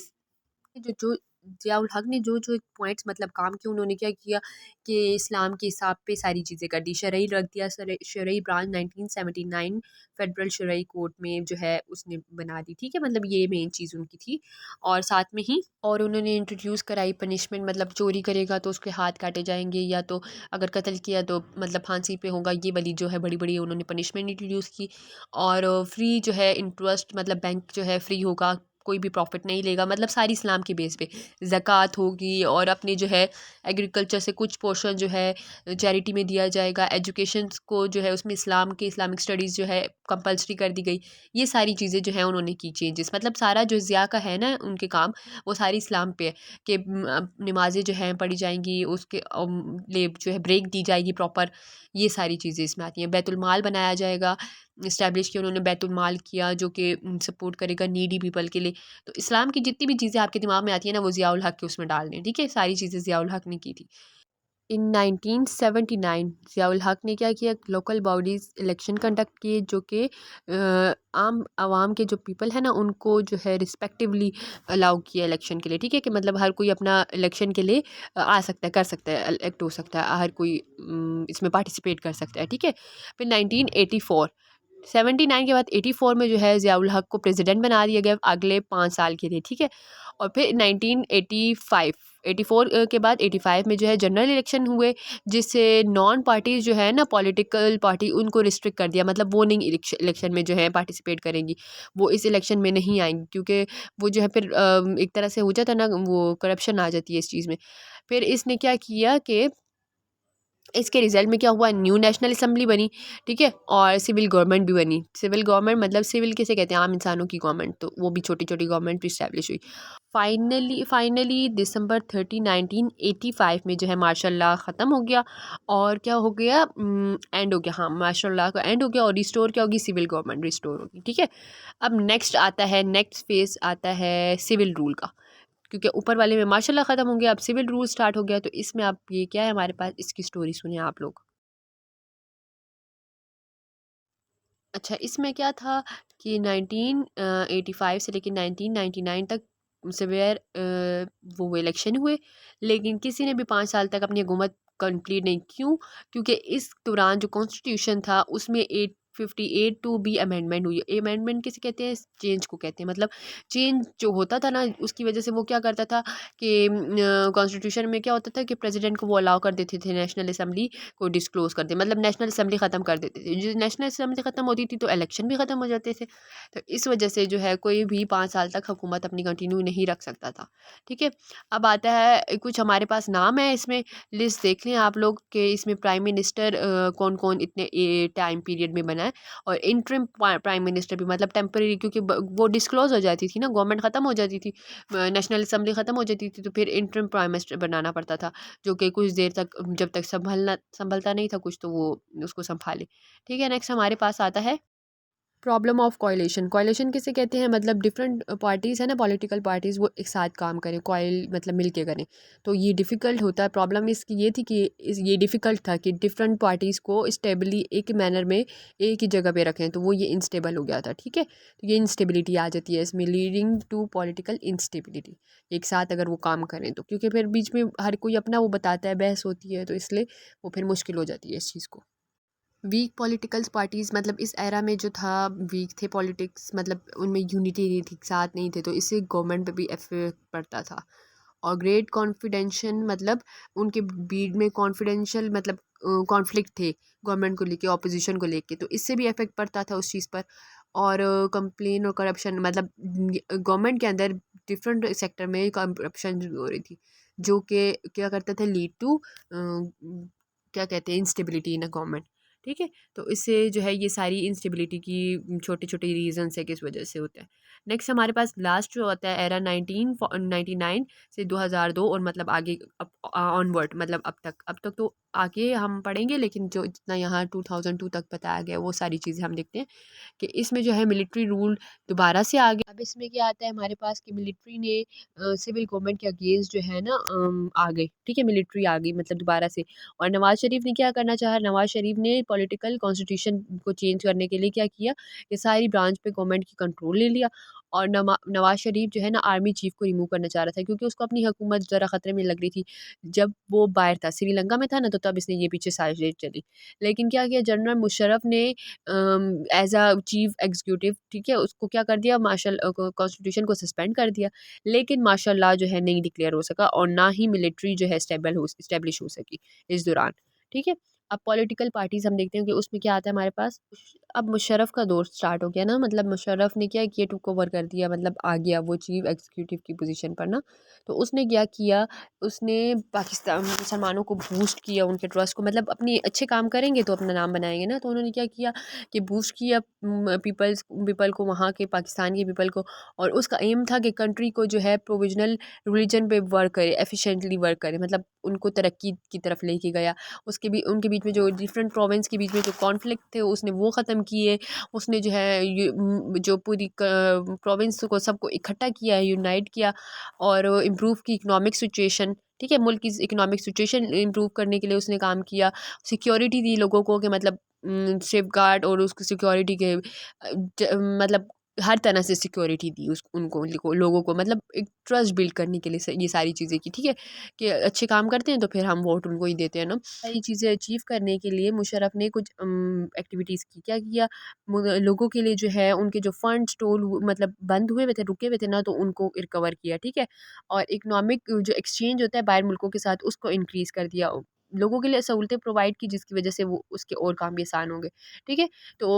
जो जो ज़ियाउल हक ने जो जो पॉइंट्स मतलब काम किए, उन्होंने क्या किया कि इस्लाम के हिसाब पे सारी चीज़ें कर दी। शरई रख दिया, शरई ब्रांच 1979 फेडरल शरई कोर्ट में जो है उसने बना दी, ठीक है। मतलब ये मेन चीज़ उनकी थी। और साथ में ही और उन्होंने इंट्रोड्यूस कराई पनिशमेंट, मतलब चोरी करेगा तो उसके हाथ काटे जाएंगे, या तो अगर कत्ल किया तो मतलब फांसी पे होगा। ये वाली जो है बड़ी बड़ी उन्होंने पनिशमेंट इंट्रोड्यूस की। और फ्री जो है इंटरेस्ट, मतलब बैंक जो है फ्री होगा, कोई भी प्रॉफिट नहीं लेगा, मतलब सारी इस्लाम के बेस पे ज़कात होगी। और अपने जो है एग्रीकल्चर से कुछ पोर्शन जो है चैरिटी में दिया जाएगा। एजुकेशन को जो है उसमें इस्लाम के इस्लामिक स्टडीज़ जो है कंपलसरी कर दी गई। ये सारी चीज़ें जो है उन्होंने की चेंजेस, मतलब सारा जो ज़िया का है ना उनके काम, वो सारी इस्लाम पे है कि नमाज़ें जो हैं पढ़ी जाएंगी, उसके लिए जो है ब्रेक दी जाएगी प्रॉपर। ये सारी चीज़ें इसमें आती हैं। बैतुल माल बनाया जाएगा, इस्टेब्लिश किया उन्होंने बैतुल माल किया, जो कि सपोर्ट करेगा नीडी पीपल के लिए। तो इस्लाम की जितनी भी चीज़ें आपके दिमाग में आती है ना, वो ज़ियाउल हक के उसमें डाल दें, ठीक है। सारी चीज़ें ज़ियाउल हक ने की थी। इन 1979 ज़ियाउल हक ने क्या किया, लोकल बॉडीज़ इलेक्शन कंडक्ट किए, जो कि आम आवाम के जो पीपल है ना उनको जो है रिस्पेक्टिवली अलाउ किया इलेक्शन के लिए, ठीक है। कि मतलब हर कोई अपना इलेक्शन के लिए आ सकता है, कर सकता है, इलेक्ट हो सकता है, हर कोई इसमें पार्टिसिपेट कर सकता है, ठीक है। फिर 1984 79 के बाद 84 में जो है ज़ियाउल हक को प्रेसिडेंट बना दिया गया अगले 5 साल के लिए, ठीक है। और फिर 1985 84 के बाद 85 में जो है जनरल इलेक्शन हुए, जिससे नॉन पार्टीज़ जो है ना पॉलिटिकल पार्टी, उनको रिस्ट्रिक्ट कर दिया, मतलब वो नहीं इलेक्शन में जो है पार्टिसिपेट करेंगी, वो इस इलेक्शन में नहीं आएंगी, क्योंकि वो जो है फिर एक तरह से हो जाता है ना, वो करप्शन आ जाती है इस चीज़ में। फिर इसने क्या किया कि इसके रिजल्ट में क्या हुआ, न्यू नेशनल असम्बली बनी, ठीक है। और सिविल गवर्नमेंट भी बनी। सिविल गवर्नमेंट मतलब सिविल किसे कहते हैं, आम इंसानों की गवर्नमेंट, तो वो भी छोटी छोटी गवर्नमेंट भी इस्टेब्लिश हुई। फाइनली दिसंबर 30 1985 में जो है मार्शल लॉ ख़त्म हो गया। और क्या हो गया, एंड हो गया, हाँ मार्शल लॉ का एंड हो गया। और रिस्टोर क्या होगी, सिविल गवर्नमेंट रिस्टोर होगी, ठीक है। अब नेक्स्ट आता है, नेक्स्ट फेज आता है सिविल रूल का, क्योंकि ऊपर वाले में माशाल्लाह ख़त्म हो गया, अब सिविल रूल स्टार्ट हो गया। तो इसमें आप ये क्या है हमारे पास, इसकी स्टोरी सुनिए आप लोग। अच्छा, इसमें क्या था कि 1985 से लेकर 1999 तक सिवियर वो इलेक्शन हुए, लेकिन किसी ने भी 5 साल तक अपनी हुकूमत कंप्लीट नहीं। क्यों? क्योंकि इस दौरान जो कॉन्स्टिट्यूशन था उसमें 858 अमेंडमेंट हुई। अमेंडमेंट किसे कहते हैं, चेंज को कहते हैं। मतलब चेंज जो होता था ना, उसकी वजह से वो क्या करता था कि कॉन्स्टिट्यूशन में क्या होता था कि प्रेसिडेंट को वो अलाउ कर देते थे नेशनल असम्बली को डिस्क्लोज कर दे, मतलब नेशनल असम्बली ख़त्म कर देते थे। जो नेशनल असम्बली ख़त्म होती थी तो इलेक्शन भी ख़त्म हो जाते थे। तो इस वजह से जो है कोई भी 5 साल तक हुकूमत अपनी कंटिन्यू नहीं रख सकता था, ठीक है। अब आता है कुछ हमारे पास नाम है, इसमें लिस्ट देख लें आप लोग कि इसमें प्राइम मिनिस्टर कौन कौन इतने टाइम पीरियड में बना है। और इंटरिम प्राइम मिनिस्टर भी, मतलब टेम्परेरी, क्योंकि वो डिस्क्लोज हो जाती थी ना, गवर्नमेंट ख़त्म हो जाती थी, नेशनल असम्बली ख़त्म हो जाती थी, तो फिर इंटरिम प्राइम मिनिस्टर बनाना पड़ता था, जो कि कुछ देर तक, जब तक संभलता नहीं था कुछ, तो वो उसको संभाले, ठीक है। नेक्स्ट हमारे पास आता है प्रॉब्लम ऑफ कोalition। कोalition किसे कहते हैं, मतलब डिफरेंट पार्टीज़ है ना, पॉलिटिकल पार्टीज़, वो एक साथ काम करें, कोयल मतलब मिल के करें, तो ये डिफ़िकल्ट होता है। प्रॉब्लम इसकी ये थी कि ये डिफ़िकल्ट था कि डिफरेंट पार्टीज़ को स्टेबली एक मैनर में एक ही जगह पे रखें, तो वो ये इंस्टेबल हो गया था, ठीक है। तो ये इंस्टेबिलिटी आ जाती है इसमें, लीडिंग टू पॉलिटिकल इंस्टेबिलिटी, एक साथ अगर वो काम करें तो, क्योंकि फिर बीच में हर कोई अपना वो बताता है, बहस होती है, तो इसलिए वो फिर मुश्किल हो जाती है इस चीज़ को। वीक पॉलिटिकल्स पार्टीज़, मतलब इस एरा में जो था वीक थे पॉलिटिक्स, मतलब उनमें यूनिटी नहीं थी, साथ नहीं थे, तो इससे गवर्नमेंट पे भी इफेक्ट पड़ता था। और ग्रेट कॉन्फिडेंशियल, मतलब उनके बीच में कॉन्फिडेंशियल, मतलब कॉन्फ्लिक्ट थे गवर्नमेंट को लेके, ऑपोजिशन को लेके, तो इससे भी इफेक्ट पड़ता था उस चीज़ पर। और कंप्लेन और करप्शन, मतलब गवर्नमेंट के अंदर डिफरेंट सेक्टर में करप्शन हो रही थी, जो कि क्या करता था, लीड टू क्या कहते हैं, इंस्टेबिलिटी इन अ गवर्नमेंट, ठीक है। तो इससे जो है ये सारी इंस्टेबिलिटी की छोटे छोटे रीजंस है किस वजह से होता है। नेक्स्ट हमारे पास लास्ट जो होता है एरा 1999 से 2002, और मतलब आगे ऑनवर्ड, मतलब अब तक तो आगे हम पढ़ेंगे, लेकिन जो जितना यहाँ 2002 तक बताया गया वो सारी चीज़ें हम देखते हैं कि इसमें जो है मिलिट्री रूल दोबारा से आ गया। अब इसमें क्या आता है हमारे पास कि मिलिट्री ने सिविल गवर्नमेंट के अगेंस्ट जो है ना आ गई, ठीक है, मिलिट्री आ गई मतलब दोबारा से। और नवाज शरीफ ने क्या करना चाहा, नवाज शरीफ ने पॉलिटिकल कॉन्स्टिट्यूशन को चेंज करने के लिए क्या किया कि सारी ब्रांच पे गवर्नमेंट की कंट्रोल ले लिया। और नवाज़ शरीफ जो है ना आर्मी चीफ को रिमूव करना चाह रहा था, क्योंकि उसको अपनी हुकूमत ज़रा ख़तरे में लग रही थी। जब वो बाहर था, श्रीलंका में था ना, तो तब इसने ये पीछे साजिश चली। लेकिन क्या किया जनरल मुशर्रफ ने एज़ अ चीफ एग्जीक्यूटिव, ठीक है, उसको क्या कर दिया, मार्शल कॉन्स्टिट्यूशन को सस्पेंड कर दिया। लेकिन मार्शल लॉ जो है नहीं डिक्लेयर हो सका और ना ही मिलिट्री जो है स्टेब्लिश हो सकी इस दौरान, ठीक है। अब पॉलिटिकल पार्टीज़ हम देखते हैं कि उसमें क्या आता है हमारे पास। अब मुशर्रफ का दौर स्टार्ट हो गया ना, मतलब मुशर्रफ ने क्या किया, टुक ओवर कर दिया, मतलब आ गया वो चीफ एग्जीक्यूटिव की पोजीशन पर ना। तो उसने क्या किया, उसने पाकिस्तान मुसलमानों को बूस्ट किया, उनके ट्रस्ट को, मतलब अपनी अच्छे काम करेंगे तो अपना नाम बनाएंगे ना। तो उन्होंने क्या किया कि बूस्ट किया पीपल को, वहाँ के पाकिस्तान के पीपल को। और उसका एम था कि कंट्री को जो है प्रोविजनल रिलीजन पे वर्क करे, एफिशिएंटली वर्क करे, मतलब उनको तरक्की की तरफ लेके गया। उसके भी उनके बीच में जो डिफरेंट प्रोविंस के बीच में जो कॉन्फ्लिक्ट थे उसने वो ख़त्म किए। उसने जो है जो पूरी प्रोविंस को सबको इकट्ठा किया है, यूनाइट किया और इम्प्रूव की इकोनॉमिक सिचुएशन, ठीक है, मुल्क की इकोनॉमिक सिचुएशन इम्प्रूव करने के लिए उसने काम किया। सिक्योरिटी दी लोगों को कि मतलब सेफ गार्ड और उसको सिक्योरिटी के मतलब हर तरह से सिक्योरिटी दी उस उनको लोगों को, मतलब एक ट्रस्ट बिल्ड करने के लिए ये सारी चीज़ें की, ठीक है, कि अच्छे काम करते हैं तो फिर हम वोट उनको ही देते हैं ना। सारी चीज़ें अचीव करने के लिए मुशर्रफ ने कुछ एक्टिविटीज़ की, क्या किया, लोगों के लिए जो है उनके जो फंड स्टोल मतलब बंद हुए हुए थे, रुके हुए थे ना, तो उनको रिकवर किया, ठीक है। और इकोनॉमिक जो एक्सचेंज होता है बाहर मुल्कों के साथ उसको इंक्रीज़ कर दिया, लोगों के लिए सहूलतें प्रोवाइड की, जिसकी वजह से वो उसके और काम भी आसान होंगे, ठीक है। तो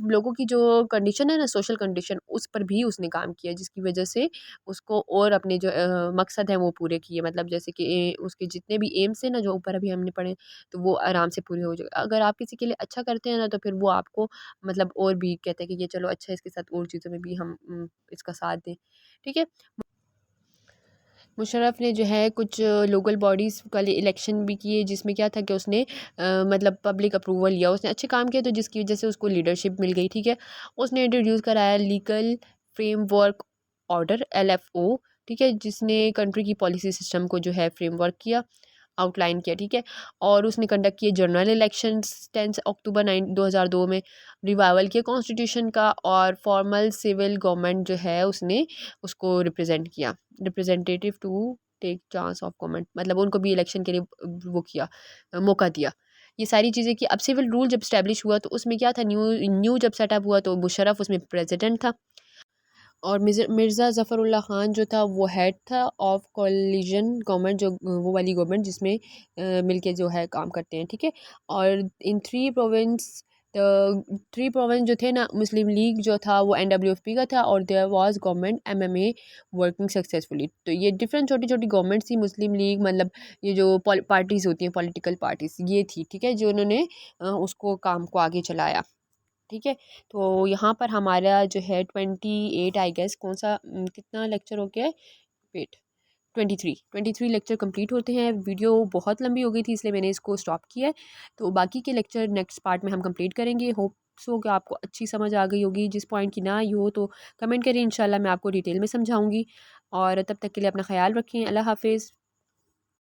लोगों की जो कंडीशन है ना, सोशल कंडीशन, उस पर भी उसने काम किया, जिसकी वजह से उसको और अपने जो मकसद हैं वो पूरे किए, मतलब जैसे कि उसके जितने भी एम्स हैं ना, जो ऊपर अभी हमने पढ़े, तो वो आराम से पूरे हो जाए। अगर आप किसी के लिए अच्छा करते हैं ना, तो फिर वो आपको मतलब और भी कहते हैं कि ये चलो अच्छा है, इसके साथ और चीज़ों में भी हम इसका साथ दें, ठीक है। मुशर्रफ ने जो है कुछ लोकल बॉडीज़ का लिए इलेक्शन भी किए, जिसमें क्या था कि उसने मतलब पब्लिक अप्रूवल लिया, उसने अच्छे काम किए, तो जिसकी वजह से उसको लीडरशिप मिल गई, ठीक है। उसने इंट्रोड्यूस कराया लीगल फ्रेमवर्क ऑर्डर, LFO, ठीक है, जिसने कंट्री की पॉलिसी सिस्टम को जो है फ्रेमवर्क किया, आउटलाइन किया, ठीक है। और उसने कंडक्ट किए जनरल इलेक्शंस 10 अक्टूबर 2002 में, रिवाइवल किया कॉन्स्टिट्यूशन का, और फॉर्मल सिविल गवर्नमेंट जो है उसने उसको रिप्रेजेंट किया, representative to take chance of government, मतलब उनको भी इलेक्शन के लिए वो किया, मौका दिया। ये सारी चीज़ें की। अब सिविल रूल जब स्टैब्लिश हुआ तो उसमें क्या था, न्यू न्यू जब सेटअप हुआ तो मुशर्रफ उसमें प्रेसिडेंट था, और मिर्ज़ा ज़फ़रुल्लाह ख़ान जो था वो हेड था ऑफ कोलिशन गवर्नमेंट, जो वो वाली गवर्नमेंट जिसमें मिलके जो है काम करते हैं, ठीक है। और इन थ्री प्रोविंस जो थे ना, मुस्लिम लीग जो था वो NWFP का था, और there was government MMA working successfully. तो ये डिफरेंट छोटी छोटी गवर्नमेंट थी, मुस्लिम लीग मतलब ये जो पार्टीज़ होती हैं, पॉलिटिकल पार्टीज़ ये थी, ठीक है, जो उन्होंने उसको काम को आगे चलाया, ठीक है। तो यहाँ पर हमारा जो है 28 आई गेस, कौन सा कितना लेक्चर हो गया है, वेट, 23 लेक्चर कंप्लीट होते हैं। वीडियो बहुत लंबी हो गई थी इसलिए मैंने इसको स्टॉप किया है। तो बाकी के लेक्चर नेक्स्ट पार्ट में हम कंप्लीट करेंगे। होप सो कि आपको अच्छी समझ आ गई होगी। जिस पॉइंट की ना आई हो तो कमेंट करिए, इंशाल्लाह मैं आपको डिटेल में समझाऊंगी। और तब तक के लिए अपना ख्याल रखें। अल्लाह हाफिज़।